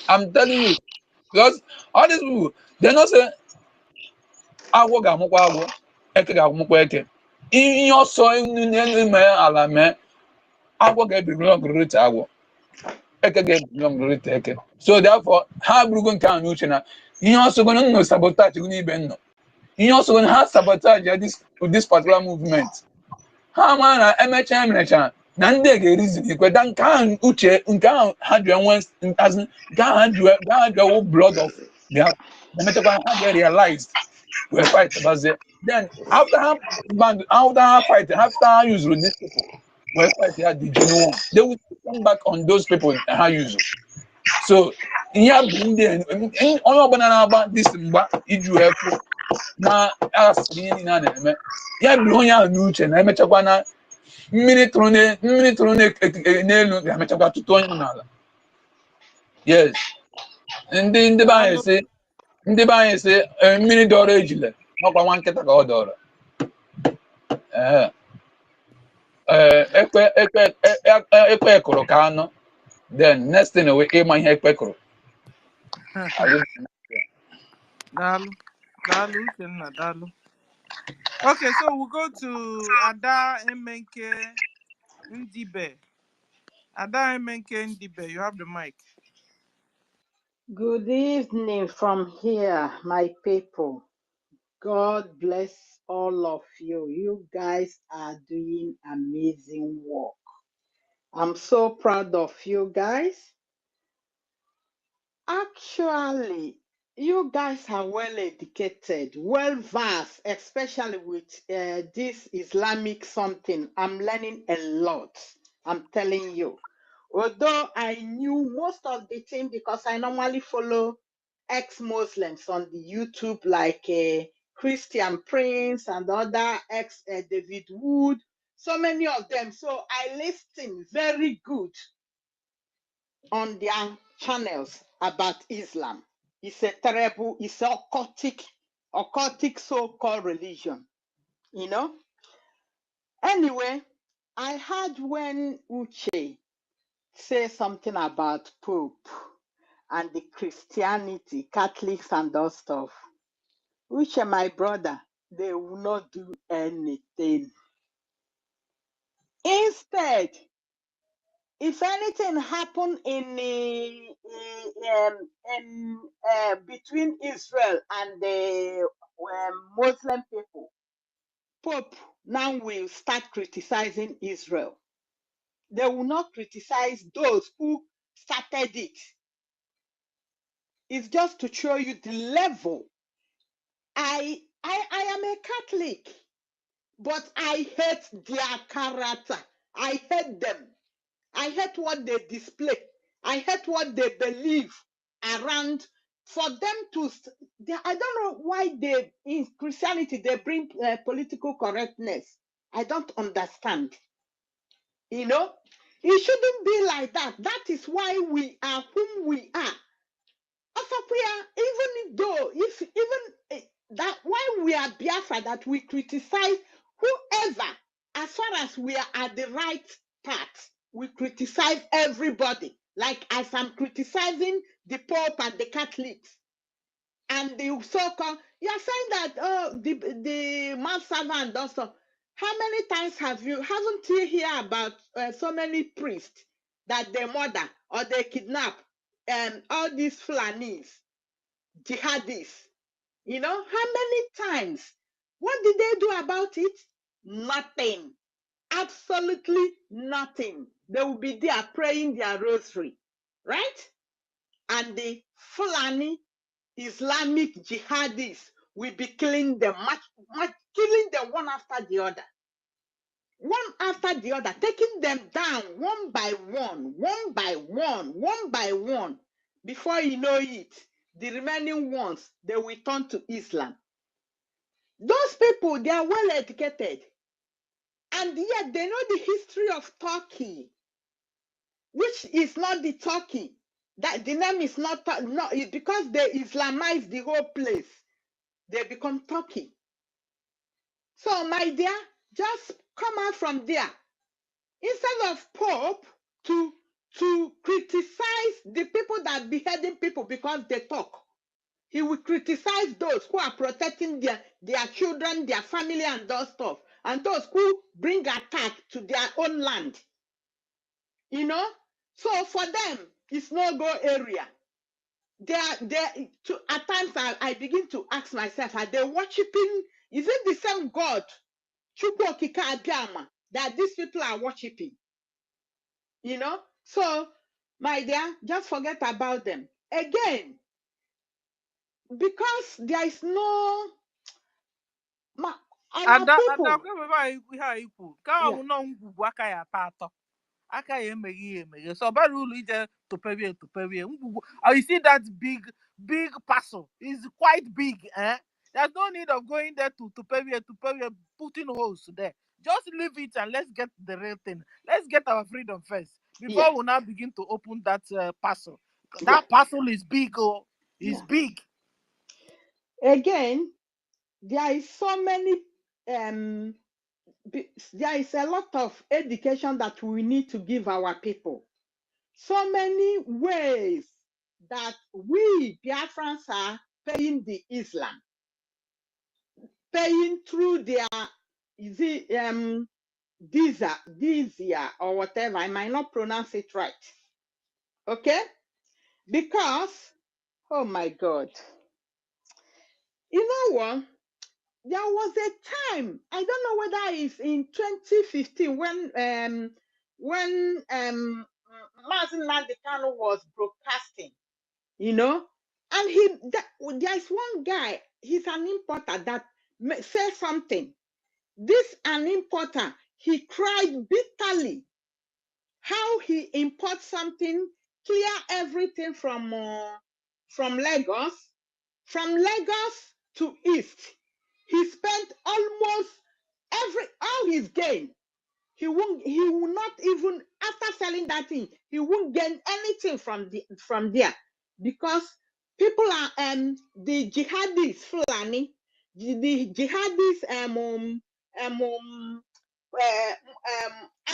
I'm telling you, because all these people, they not say agwọ ga-amụkwa agwọ, eke ga-amụkwa eke. Ihe ọsọ n'elu mee ala mee, agwọ ga-ebirite agwọ, eke ga-ebirite eke. So therefore, ha abụrụgo nke ahụ n'uche na ihe ọsọgono nno sabotage n'ibe nnọ. Ihe ọsọgono ha sabotage this particular movement. Ha ma na emecha na ndị ga-erizin ikweta nke ahụ uche nke ahụ ha ji enwe nke ahụ ha ji ewu blood of their emechakwa ha ga-realize we fight about it. Then after fight, after use these people, we fight the genuine one. They will come back on those people how use. So here bring the only banana this iju na as na na ya bi onye n'uche na emechakwa na mmiri tụrụ n'elu ga-emechakwa tutu onye n'ala. Yes. Ndị be anyị sị mmiri dọrọ ejile n'ọkwa nwa nkịta ka ọ dọrọ. Ekpe kụrụ ka anụ, then next thing we ịma ihe ekpe kụrụ. Dalu, Uchenna, Dalu. Okay, so we'll go to Ada Emenke Ndibe. Ada Emenke Ndibe, you have the mic. Good evening from here, my people. God bless all of you. You guys are doing amazing work. I'm so proud of you guys. Actually, you guys are well educated, well versed, especially with this Islamic something. I'm learning a lot. I'm telling you. Although I knew most of the thing because I normally follow ex-Muslims on the YouTube like Christian Prince and other ex-David Wood, so many of them. So I listen very good on their channels about Islam. It's a terrible, it's a occultic so-called religion, you know. Anyway, I heard when Uche say something about Pope and the Christianity, Catholics and all stuff. Uche, my brother, they will not do anything. Instead, if anything happen between Israel and the Muslim people, Pope now will start criticizing Israel. They will not criticize those who started it. It's just to show you the level. I I am a Catholic, but I hate their character. I hate them. I hate what they display. I hate what they believe around. For them to, I don't know why they, in Christianity, they bring political correctness. I don't understand. You know, it shouldn't be like that. That is why we are whom we are. Even though, if even that, why we are Biafra, that we criticize whoever, as far as we are at the right path, we criticize everybody. Like as I'm criticizing the Pope and the Catholics and the so-called, you are saying that, oh, the manservant also. How many times haven't you heard about so many priests that they murder or they kidnap, and all these Fulanis, jihadists? You know, how many times? What did they do about it? Nothing. Absolutely nothing. They will be there praying their rosary, right? And the Fulani Islamic jihadists will be killing them, killing them one after the other. One after the other, taking them down one by one, one by one, one by one. Before you know it, the remaining ones, they will turn to Islam. Those people, they are well educated. And yet they know the history of Turkey, which is not the Turkey. That the name is not because they Islamize the whole place. They become Turkey. So, my dear, just come out from there. Instead of Pope to criticize the people that beheading people because they talk, he will criticize those who are protecting their children, their family, and those stuff, and those who bring attack to their own land. You know? So for them, it's no-go area. At times I begin to ask myself, are they worshiping? Is it the same God, Chukwu Okike Abiama, that these people are worshiping? You know? So, my dear, just forget about them. Again, because there is no our people. Ihe a ikwu ka Yeah, ọ nọ ngwugwu aka ya atọ aka ya emeghe so bara ulu ije tụperie ngwugwu. You see that big parcel is quite big, there's no need of going there to tụperie putting holes there. Just leave it and let's get the real thing. Let's get our freedom first before yeah, we now begin to open that parcel. yeah, That parcel is big, it's yeah. big. Again, there is so many there is a lot of education that we need to give our people. So many ways that we Biafrans are paying the Islam, paying through their Dizia or whatever. I might not pronounce it right. Okay? Because, oh my God, you know what? There was a time, I don't know whether it's in 2015 when Mazin Nadekano was broadcasting, you know, and there's one guy, he's an importer that says something. This an importer, he cried bitterly how he imports something, clear everything from Lagos to East. He spent almost all his gain. He will not even, after selling that thing, he won't gain anything from there, because people are the jihadists Fulani, the jihadists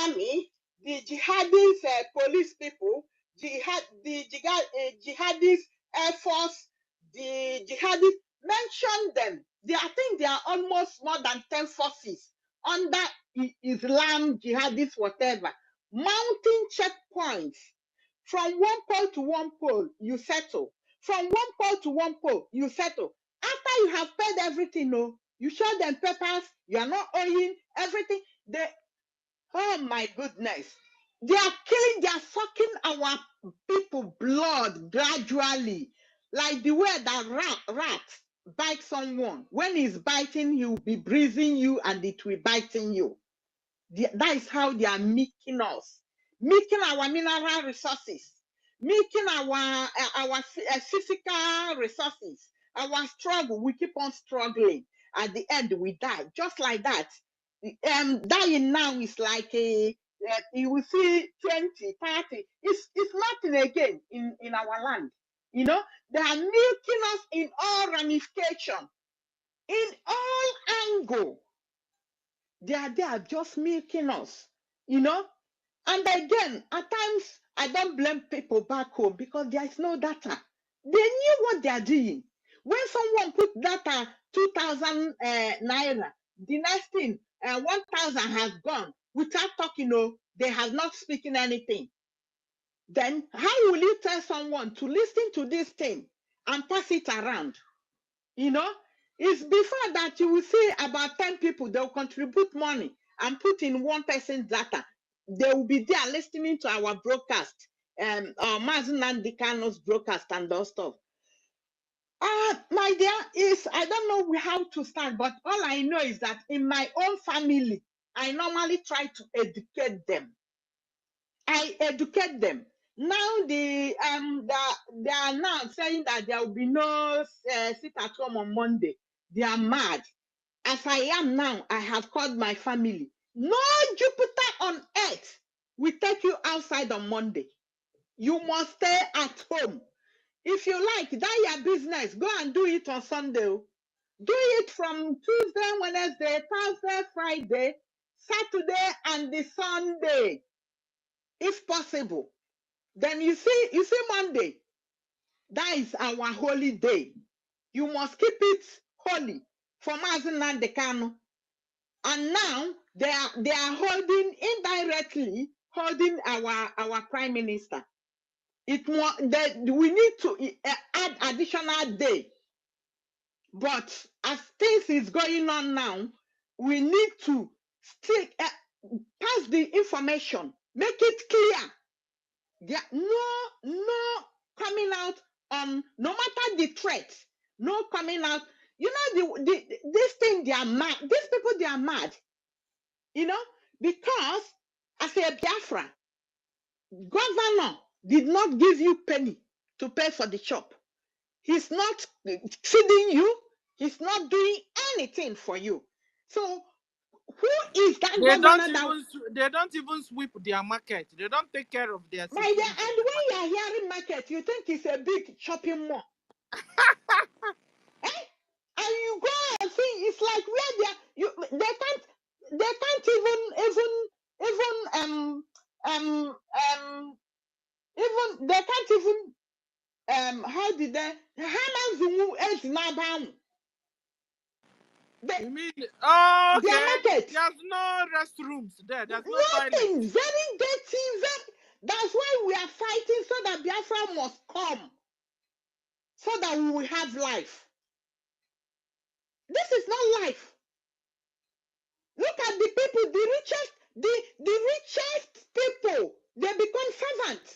army, the jihadist police people, jihadist air force, the jihadist, mention them. I think there are almost more than 10 forces under Islam, jihadist, whatever, mounting checkpoints. From one pole to one pole, you settle. From one pole to one pole, you settle. After you have paid everything, you show them papers, you are not owing everything. Oh my goodness. They are killing, they are sucking our people blood gradually. Like the way that rat. bite someone. When he's biting, he will be breathing you and it will biting you. That is how they are making us, making our mineral resources, making our physical resources, our struggle. We keep on struggling. At the end, we die just like that. Dying now is like you will see 20, 30. It's nothing again in our land. You know, they are milking us in all ramification, in all angle. They are just milking us, you know. And again, at times, I don't blame people back home because there is no data. They knew what they are doing. When someone put data 2,000 naira, the next thing, 1,000 has gone without talking, they have not speaking anything. Then how will you tell someone to listen to this thing and pass it around? You know, it's before that you will see about 10 people, they'll contribute money and put in one person's data. They will be there listening to our broadcast, Mazen Nandikano's broadcast and those stuff. My dear, I don't know how to start, but all I know is that in my own family, I normally try to educate them. I educate them. Now they are now saying that there will be no sit at home on Monday. They are mad. As I am now, I have called my family. No Jupiter on earth will take you outside on Monday. You must stay at home. If you like, that your business, go and do it on Sunday. Do it from Tuesday, Wednesday, Thursday, Friday, Saturday, and the Sunday, if possible. Then you see Monday, that is our holy day. You must keep it holy for Mazen Nandekano. And now they are holding indirectly our prime minister. We need to add additional day. But as things is going on now, we need to stick pass the information, make it clear. There no coming out on, no matter the threat, no coming out. You know, this thing, they are mad. These people, they are mad. You know, because as a Biafra, governor did not give you penny to pay for the shop. He's not feeding you. He's not doing anything for you. So who is that governor they don't even sweep their market. They don't take care of their My dear, and when you are hearing market, you think it's a big shopping mall. And you go and see, it's like where they can't how did they you mean, oh, okay. Their market. There's no restrooms there. There's no nothing. toilet. Very dirty. That's why we are fighting, so that Biafra must come, so that we will have life. This is not life. Look at the people, the richest people, they become servants.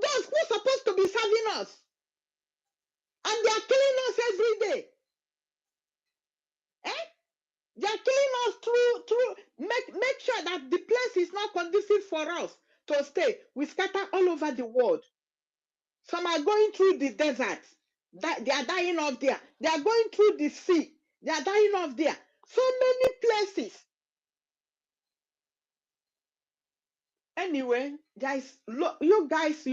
Those who are supposed to be serving us. And they are killing us every day. They are killing us through make sure that the place is not conducive for us to stay. We scatter all over the world. Some are going through the desert. They are dying off there. They are going through the sea. They are dying off there. So many places. Anyway, guys, look, you guys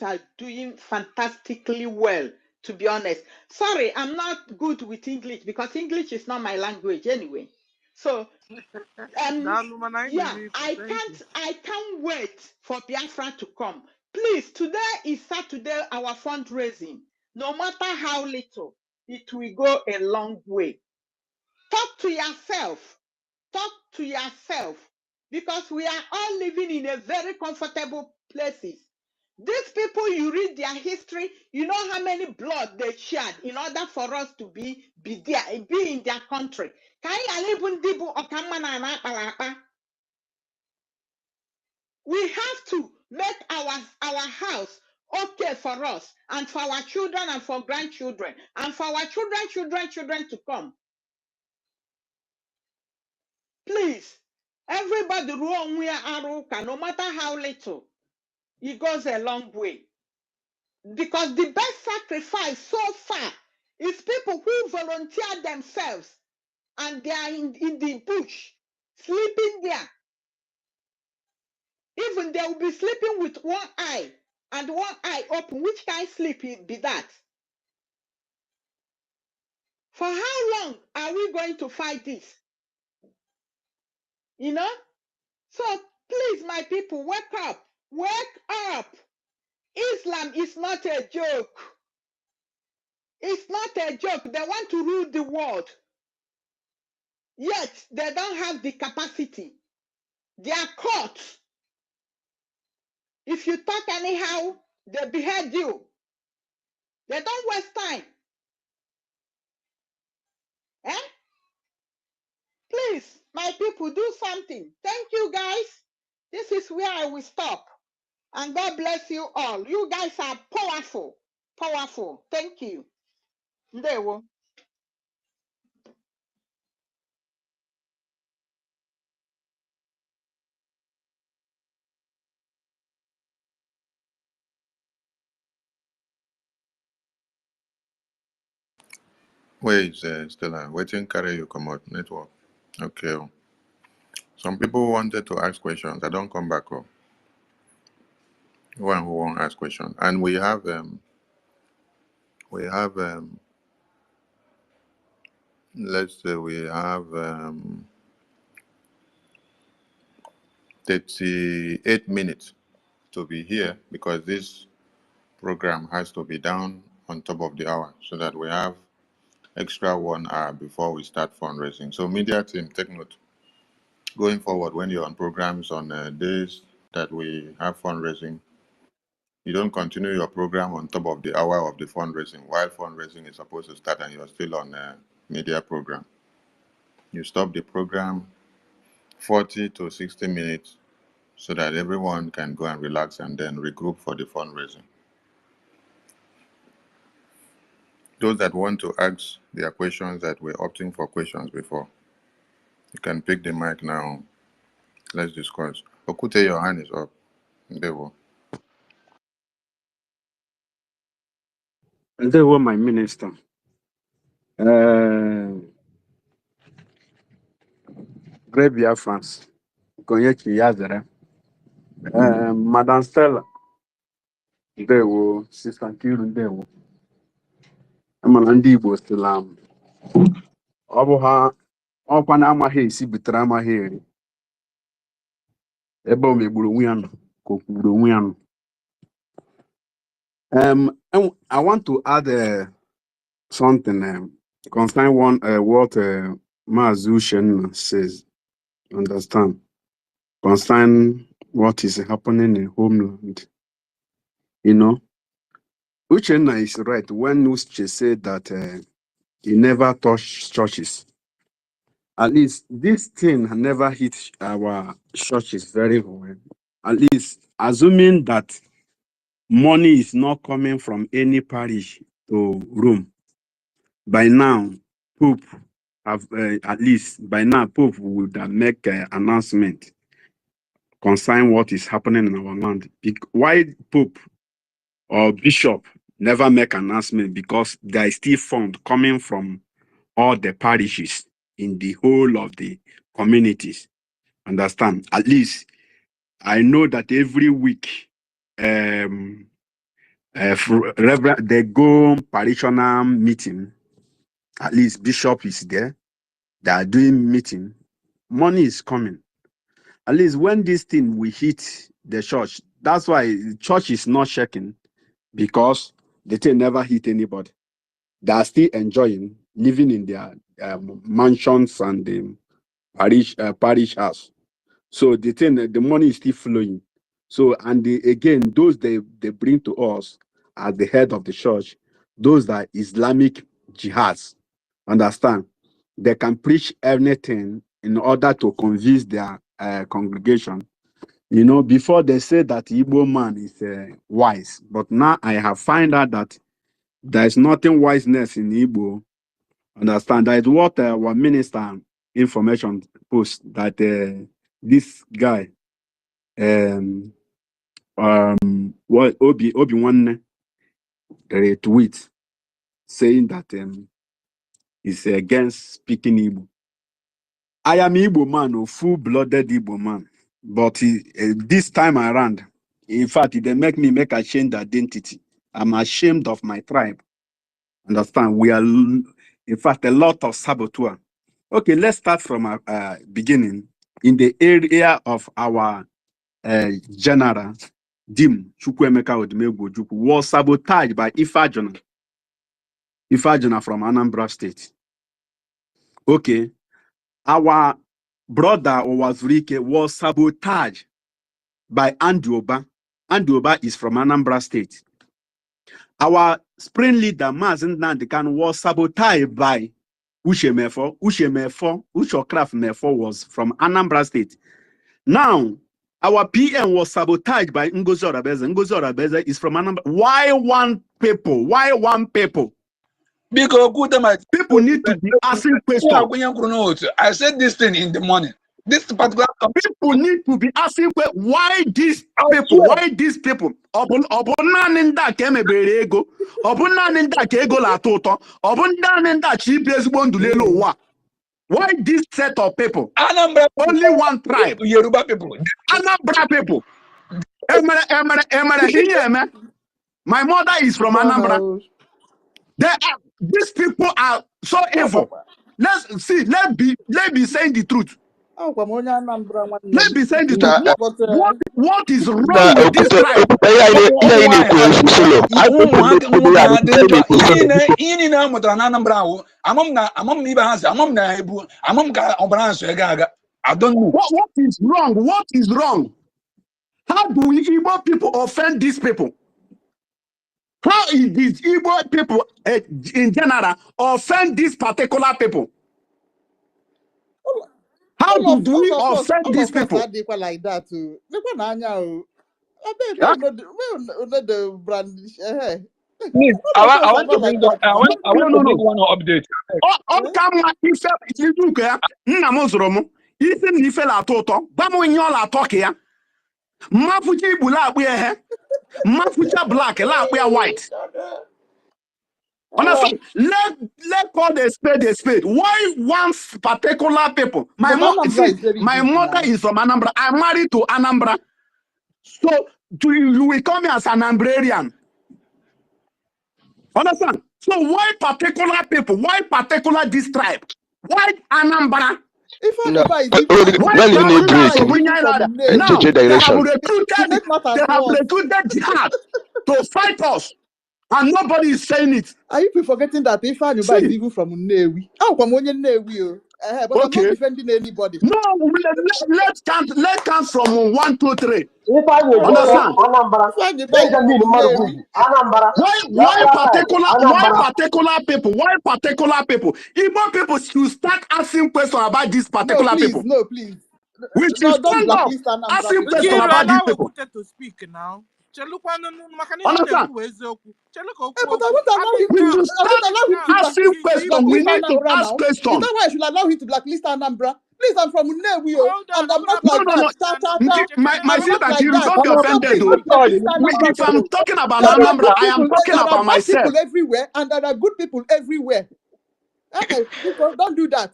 are doing fantastically well, to be honest. Sorry, I'm not good with English because English is not my language anyway. So yeah, I can't wait for Biafra to come. Please, today is Saturday, our fundraising. No matter how little, it will go a long way. Talk to yourself. Talk to yourself. Because we are all living in a very comfortable places. These people, you read their history, you know how many blood they shed in order for us to be there, be in their country. We have to make our house okay for us and for our children and for grandchildren and for our children to come. Please, everybody wrong where Aruka, no matter how little, it goes a long way. Because the best sacrifice so far is people who volunteer themselves and they are in the bush, sleeping there. Even they will be sleeping with one eye and one eye open. Which kind of sleep be that? For how long are we going to fight this? You know? So please, my people, wake up. Wake up. Islam is not a joke. It's not a joke. They want to rule the world. Yet they don't have the capacity. They are caught. If you talk anyhow, they behead you. They don't waste time. Eh? Please, my people, do something. Thank you, guys. This is where I will stop. And God bless you all. You guys are powerful. Powerful. Thank you. Ndewo. Wait, Stella, waiting carry you come out network. Okay. Some people wanted to ask questions. I don't come back. One who won't ask questions. And we have let's say we have 38 minutes to be here because this program has to be down on top of the hour so that we have extra 1 hour before we start fundraising. So media team, take note. Going forward, when you're on programs on days that we have fundraising, you don't continue your program on top of the hour of the fundraising while fundraising is supposed to start and you're still on a media program. You stop the program 40 to 60 minutes so that everyone can go and relax and then regroup for the fundraising. Those that want to ask their questions that were opting for questions before, you can pick the mic now. Let's discuss. Okute, your hand is up. Ndewo. They were my minister. Great Biafrans. Konyechi Yazere. Madam Stella. They were Sister Kiru. They were. Ndị Igbo sịla m ọ bụ ha ọkwa na amaghị esi butere amaghị eri ebe o megburu onwe ya nọ ka o kwuru onwe ya nọ. I want to add something concerning what Maazị Uchenna says. Understand? Concerning what is happening in homeland. You know, Uchenna is right when Uche said that he never touched churches. At least this thing never hit our churches very well. At least assuming that money is not coming from any parish to Rome. By now, Pope have at least by now Pope would make an announcement concerning what is happening in our land. Why Pope or Bishop never make an announcement? Because there is still fund coming from all the parishes in the whole of the communities. Understand? At least I know that every week Reverend, they go parishioner meeting. At least Bishop is there. They are doing meeting. Money is coming. At least when this thing will hit the church, that's why the church is not shaking, because the thing never hit anybody. They are still enjoying living in their mansions and the parish house. So the thing, the money is still flowing. So, and again, those they bring to us as the head of the church, those are Islamic jihads. Understand? They can preach anything in order to convince their congregation, You know, before they said that Igbo man is wise, but now I have found out that there is nothing wiseness in Igbo. Understand? That is what our minister information post that this guy what Obi one retweet saying that is against speaking Igbo. I am Igbo man, a full-blooded Igbo man, but this time around, in fact, they make a changed identity. I'm ashamed of my tribe. Understand? We are, in fact, a lot of saboteur. Okay, let's start from beginning. In the area of our general, Dim Chukwuemeka Odumegwu Ojukwu, was sabotaged by Ifajona from Anambra State. Okay, our brother Owazurike was sabotaged by Andy Oba. Andy Oba is from Anambra State. Our spring leader, Mazen Nandekan, was sabotaged by Ushemefo. Ushokraft Mefo was from Anambra State. Now, our PM was sabotaged by NGOZI Orabeze. NGOZI Orabeze is from Anambra. Why one people? Why one people? Because People need to be asking questions. I said this thing in the morning. This particular people need to be asking why these people, why these people. Why this set of people? Only one tribe. Yoruba people. Anambra people. My mother is from Anambra. These people are so evil. Let's see. Let's be saying the truth. Let's be saying the truth. What is wrong with this tribe? I don't know. What is wrong? What is wrong? How do we Igbo people offend these people? How is these Igbo people in general offend these particular people? How do we offend these people? Like that too. Please, I want to bring one update. Black, white. Understand? Let call the spade. Why one particular people? My mother is from Anambra. I'm married to Anambra. So you will come as an Anambrarian. Understand? So why particular people? Why particular this tribe? Why Anambra? Now they have recruited jihad to fight us. And nobody is saying it. Are you forgetting that Ifeanyi is even from Nnewi? I'm from Nnewi, but I'm not defending anybody. No, let's count from 1, 2, 3. Understand? Why particular people? Why particular people? Igbo people should start asking questions about these particular people. No, please. We should stand up asking questions about these people. To speak now. Understand? We should start asking questions. We need to ask questions. Is that why I should allow him to blacklist Anambra? Please, I'm from Nnewi, and I'm not like that. My sister, you don't be offended. If I'm talking about Anambra, I am talking about myself. There are bad people everywhere, and there are good people everywhere. Don't do that.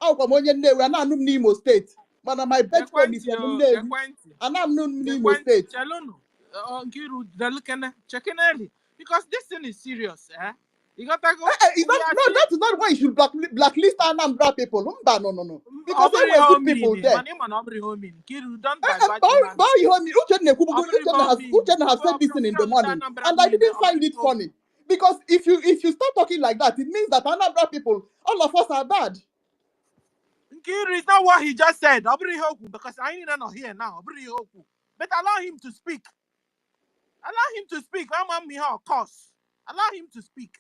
I'm from Nnewi, and I'm from Imo State. But my best friend is from Nnewi, and I'm from Imo State. Because this thing is serious, eh? You gotta go. That is not why you should blacklist Anambra people. No. Because there were good people there. Uchenna has said this thing in the morning, and I didn't find it funny. Because if you start talking like that, it means that Anambra people, all of us are bad. Nkiru is not what he just said. Because I ain't not here now. But allow him to speak. I'm here, of course. Allow him to speak.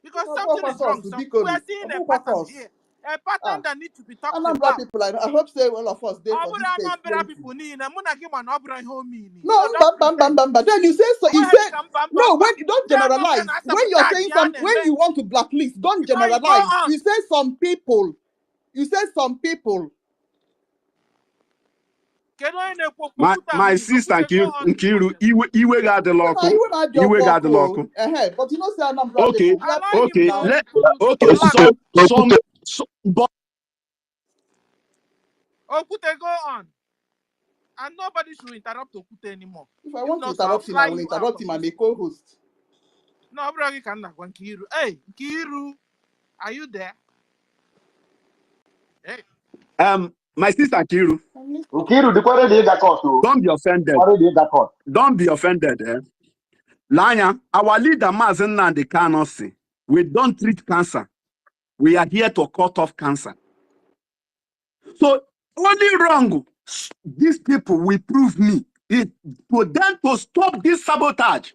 Because something is wrong. We are seeing a pattern here. a pattern Ah, that needs to be talked Anambra about. people, I hope say all of us there for this stage Anambra plenty. people need a monarchy man obra home. No, So don't bam, pretend. bam. Then you say so. You say no. When don't They are not generalize. gonna When you're sabotage saying some, when you want to blacklist, don't before you go generalize. on. You say some people. You say some people. My sister Nkiru, Iwe got the local. Even at your Iwe got the vocal. local. But you know, say Anambra Okay, people, we are Allow plenty him okay. now. to Okay, land. Okute, go on. And nobody should interrupt Okute anymore. If I If want to not, so I'll interrupt him, I fly will you out interrupt of him. I'm this. a co-host. No, Bragi can not go Nkiru. Hey, Nkiru, are you there? Hey. My sister Nkiru, Nkiru, the quarry they got caught too. don't be offended. Quarry they got caught. Don't be offended. Lanya, our leader Mazen Nandi cannot say we don't treat cancer. We are here to cut off cancer. So only wrong. These people will prove me. It for them to stop this sabotage.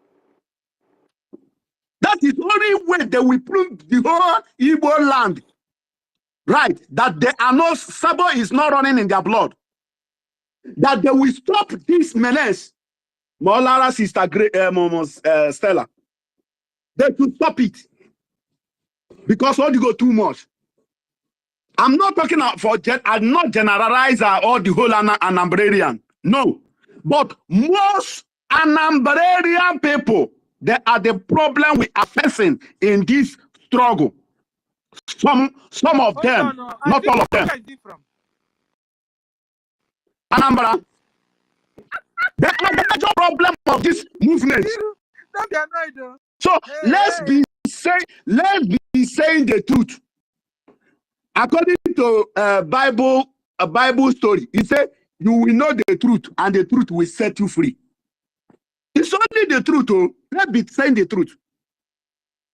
That is only way they will prove the whole Igbo land. Right. That they are no sabo is not running in their blood. That they will stop this menace. Molara sister Stella. They should stop it. Because all you go too much. I'm not talking I'm not generalize all the whole Anambrarian. No. But most Anambrarian people, they are the problem we are facing in this struggle. Some of Hold them, on. not all of them. Where is he from? Anambra. They are the major problem of this movement. Nkiru, don't be annoyed though. So Hey, let's be saying the truth. According to a Bible story, it said, "You will know the truth, and the truth will set you free." It's only the truth. Oh, let's be saying the truth.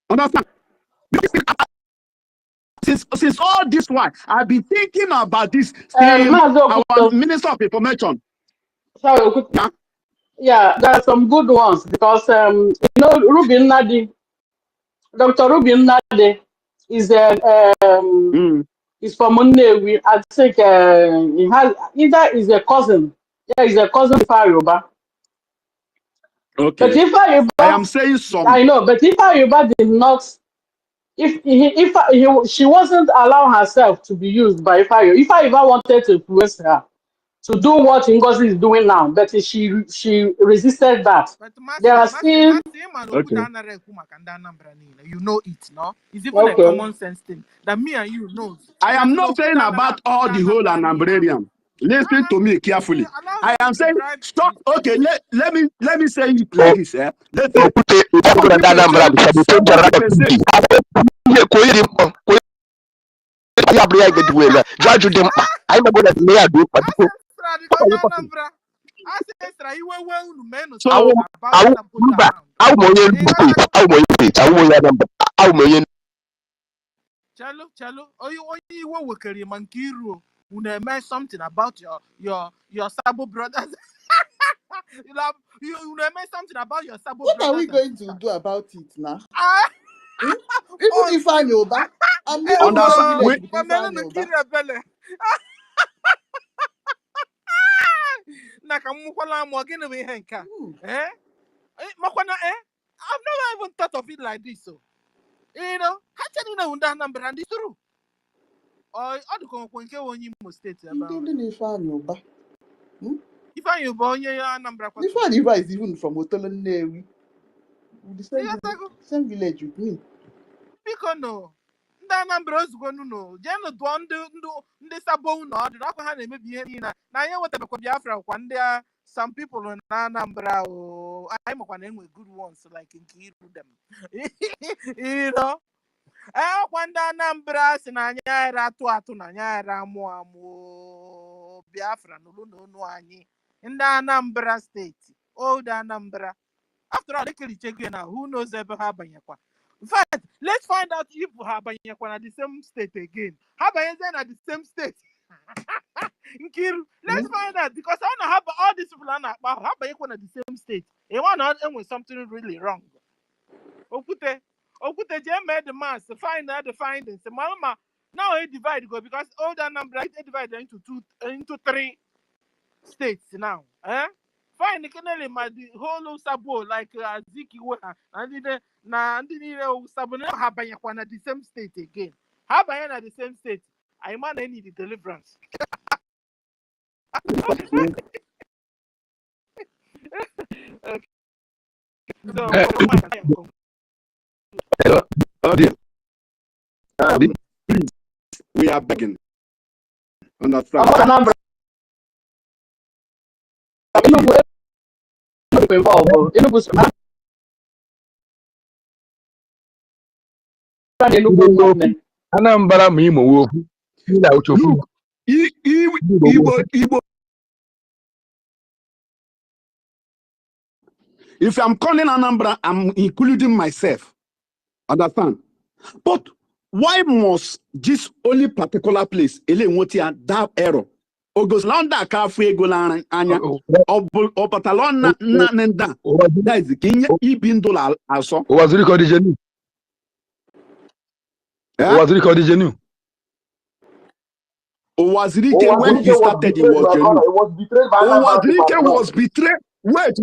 Understand? Since all this while, I've been thinking about this since our Minister of Information. Sorry, yeah, there are some good ones because Rubin Nadi, Dr. Rubin Nadi is is from Munnewi. I think he has either is a cousin. Yeah, he's a cousin of Yoruba. But Okay. if I am saying some. I know, but if Yoruba did not, she wasn't allowing herself to be used by Ifa. If Yoruba wanted to influence her to do what NGOZI is doing now, but she resisted that. But There are still Okay. You know it, no? It's even a okay. common sense thing that me and you know. I am not saying about all the whole Anambrarian. Listen to me carefully. Allow I him am to saying drive stop. his Okay, case. let me say it like this. Let's say so Chalo, you work Mankiru. When meant something about your Sabo brothers. You meant something about your Sabo What brothers. are we going to do about it now? Ah, Even if I know that, I'm living in understand. one village with Ifeanyi Oba. I've never even thought of it like this. So, you know, actually, Anambra and it's true. Or the Konke on Imo State. Including Ifeanyi Oba. If I you born Anambra, Ifeanyi Oba is even from Otolenewi. Same village with me. because no. Ndị Anambra ozugbo no jee dụọ ndị Sabo ụlọ ọdụ n'ọkụ ha na-emebi ihe niile na anyị enwetabekwa Biafra kwa ndị some people na Anambra anyị makwa na enwe good ones like Nkiru them you know kwa ndị Anambra si na anyị ara atụ na anyị ara amụ Biafra n'olu anyị ndị Anambra steeti old Anambra after all ekerichego na who knows ebe ha banyekwa. In fact, let's find out if Habanyakwan at the same state again. Habanyan at the same state. Nkiru, let's find out because I don't know how all these people are not Habanyan at the same state. They want to end with something really wrong. Okute Jay made the mass to find out the findings. The mama Now it divide go because all that number it divided into 3 states now. Eh? Fine, can my the whole sabo like Ziki and the na the sabo no habanya at the same state again. Habanya at the same state. I man I need the deliverance. Okay. So We are begging. Understand? Anambra ma Imo wokwu. Look, Igbo. If I'm calling Anambra, I'm including myself. Understand? But why must this only particular place, that error? Ogoslanda kafe golan anya opatalon na nenda. That is the king ibindola also. Was recorded genuine. Was recorded genuine. Owazirike when he started, he was genuine. Owazirike was betrayed. Wait.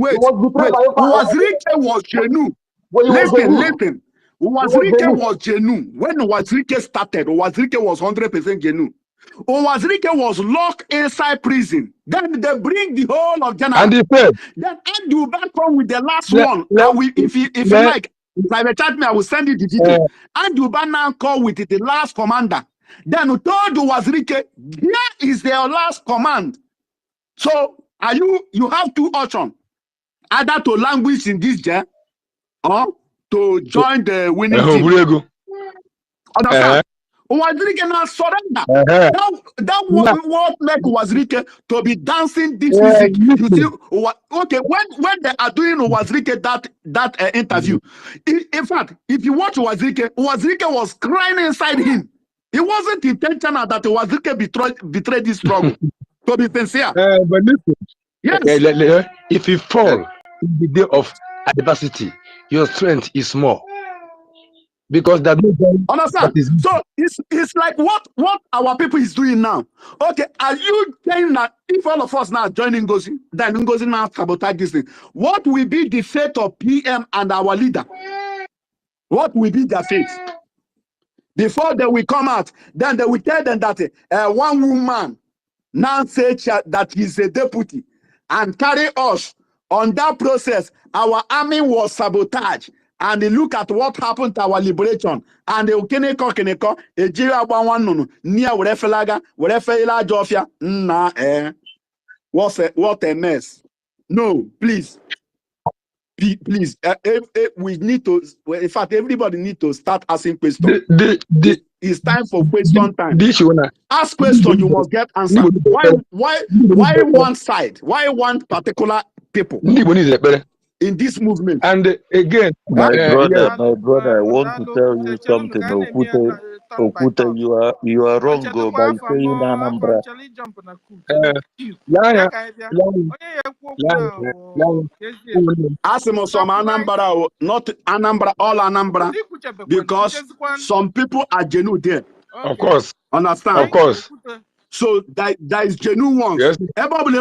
Owazirike was genuine. Listen. Owazirike was genuine. When Owazirike started, Owazirike was 100% genuine. Owazirike was locked inside prison. Then they bring the whole of Ghana. And he said, then Anduba come with the last one. If you like, private chat me, I will send you the detail. Anduba now call with the last commander. Then we told Owazirike, here is their last command. So you have 2 options. Either to languish in this jail or to join the winning team. Understand? Owazirike now surrender. That what make Owazirike to be dancing this music. You see, okay, when they are doing Owazirike that interview, in fact, if you watch Owazirike was crying inside him. It wasn't intentional that Owazirike betrayed this struggle. To be sincere. But listen, yes. If you fall in the day of adversity, your strength is small. Because that understand. So it's like what our people is doing now. Okay, are you saying that if all of us now join NGOZI, then NGOZI now sabotage this thing? What will be the fate of PM and our leader? What will be their fate? Before they will come out, then they will tell them that one woman now say that he's a deputy and carry us on that process. Our army was sabotaged. And they look at what happened to our liberation. And they keneko ejira gbanwanunu near whatever jofia what a mess. No, please. Please, we need to. In fact, everybody need to start asking questions. It's time for question time. Ask question, you must get answer. Why one side? Why one particular people in this movement? And again, my brother, I want to tell you something. Okute, you are wrong by saying Anambra. Some Anambra, not Anambra, all Anambra, because some people are genuine there. Of course. Understand? Of course. So there is genuine ones. Yes. Understand?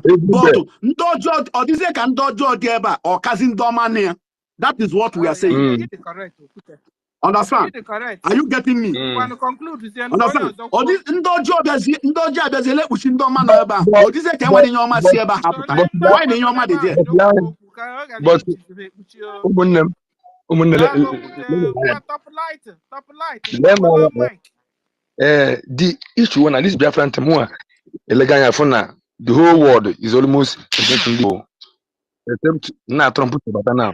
But Ndojo or this can Ndojo there or cousin Domania. That is what we are saying. Understand? Are you getting me? Understand? Or this Ndojo Bezele Ushindoma Noeba. Or this can when your ma see about happen. Why the your ma there? But the issue when this Biafran Temua Eleganya Fona, the whole world is almost attempt now Trump now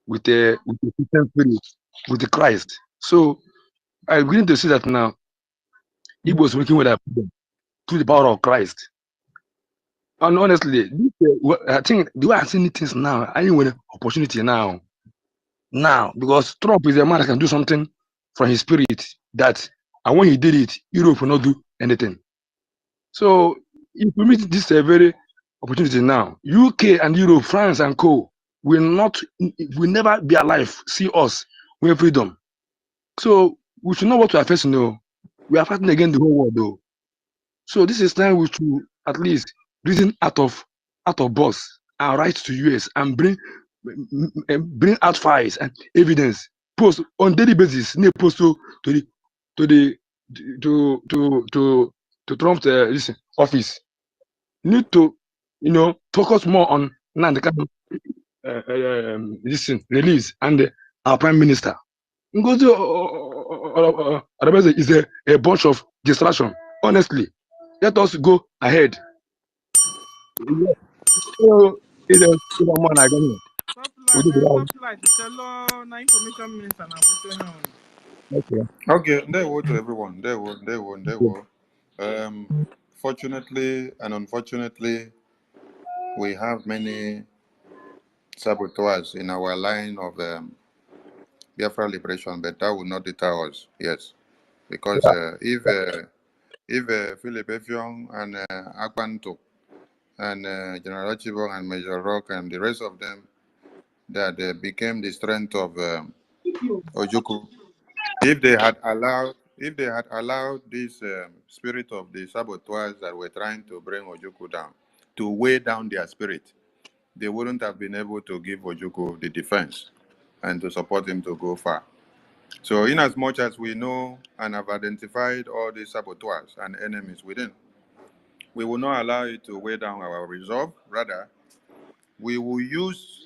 with the spirit, with the Christ. So I'm beginning to see that now he was working with that through the power of Christ. And honestly, I think do I see anything now? I need an opportunity now. Now, because Trump is a man that can do something from his spirit that, and when he did it, Europe will not do anything. So, if we meet this a very opportunity now, UK and Europe, France and co will never be alive. See us, we have freedom. So we should know what we are facing. No, we are fighting against the whole world, though. So this is time we should at least reason out of box and write to US and bring out files and evidence. Post on daily basis. Post to the to Trump's office. Need to focus more on the release and our prime minister. Ngozi Orebeze is a bunch of distraction. Honestly, let us go ahead. So, it's a man again. We did that. Top tell na information minister na put on. Okay. Okay, they were to everyone. They were. Fortunately and unfortunately, we have many saboteurs in our line of Biafra liberation, but that will not deter us. Yes, because if Philip Effiong and Akpanto and General Chibok and Major Rock and the rest of them that became the strength of Ojuku, if they had allowed this spirit of the saboteurs that were trying to bring Ojuku down to weigh down their spirit, they wouldn't have been able to give Ojuku the defense and to support him to go far. So in as much as we know and have identified all these saboteurs and enemies within, we will not allow it to weigh down our resolve. Rather, we will use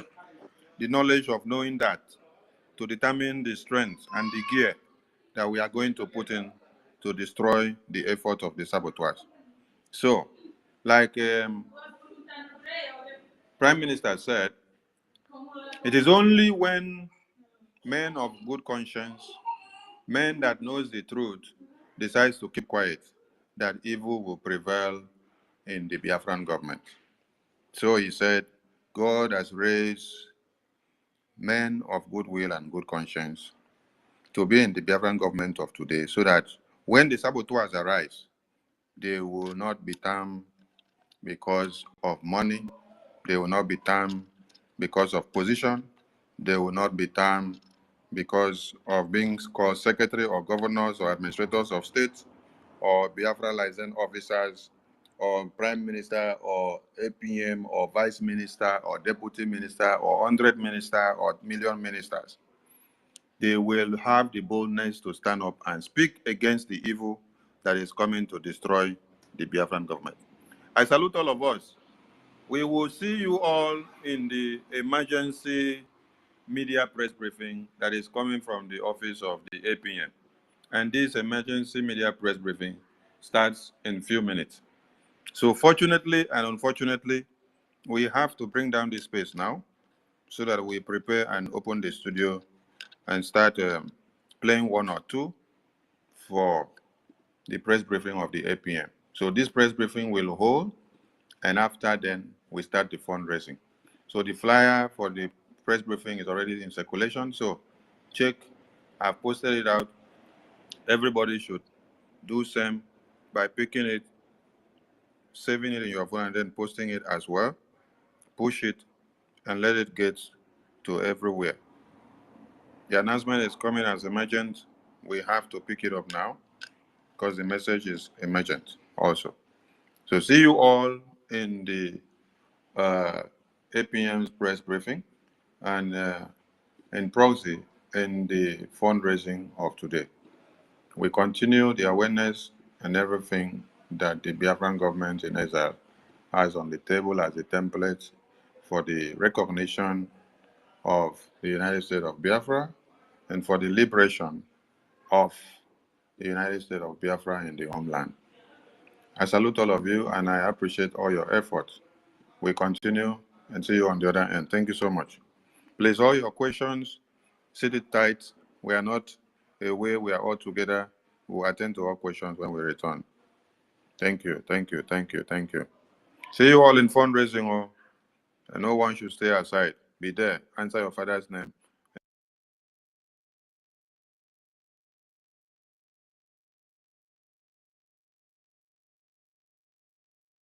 the knowledge of knowing that to determine the strength and the gear that we are going to put in to destroy the effort of the saboteurs. So, like Prime Minister said, it is only when men of good conscience, men that knows the truth, decides to keep quiet, that evil will prevail in the Biafran government. So he said, God has raised men of goodwill and good conscience to be in the Biafran government of today, so that when the saboteurs arise, they will not be termed because of money, they will not be termed because of position, they will not be termed because of being called secretary or governors or administrators of state or Biafra license officers or prime minister or APM or vice minister or deputy minister or 100 minister or million ministers. They will have the boldness to stand up and speak against the evil that is coming to destroy the Biafran government. I salute all of us. We will see you all in the emergency media press briefing that is coming from the office of the APM. And this emergency media press briefing starts in a few minutes. So fortunately and unfortunately, we have to bring down this space now so that we prepare and open the studio and start playing one or two for the press briefing of the APM. So this press briefing will hold, and after then, we start the fundraising. So the flyer for the press briefing is already in circulation. So check, I've posted it out. Everybody should do same by picking it, saving it in your phone, and then posting it as well. Push it and let it get to everywhere. The announcement is coming as emergent. We have to pick it up now because the message is emergent also. So see you all in the APM's press briefing and in proxy in the fundraising of today. We continue the awareness and everything that the Biafran government in exile has on the table as a template for the recognition of the United States of Biafra and for the liberation of the United States of Biafra in the homeland. I salute all of you and I appreciate all your efforts. We continue and see you on the other end. Thank you so much. Please, all your questions, sit it tight. We are not away, we are all together. We'll attend to all questions when we return. Thank you, thank you, thank you, thank you. See you all in fundraising, and no one should stay aside. Be there, answer your father's name.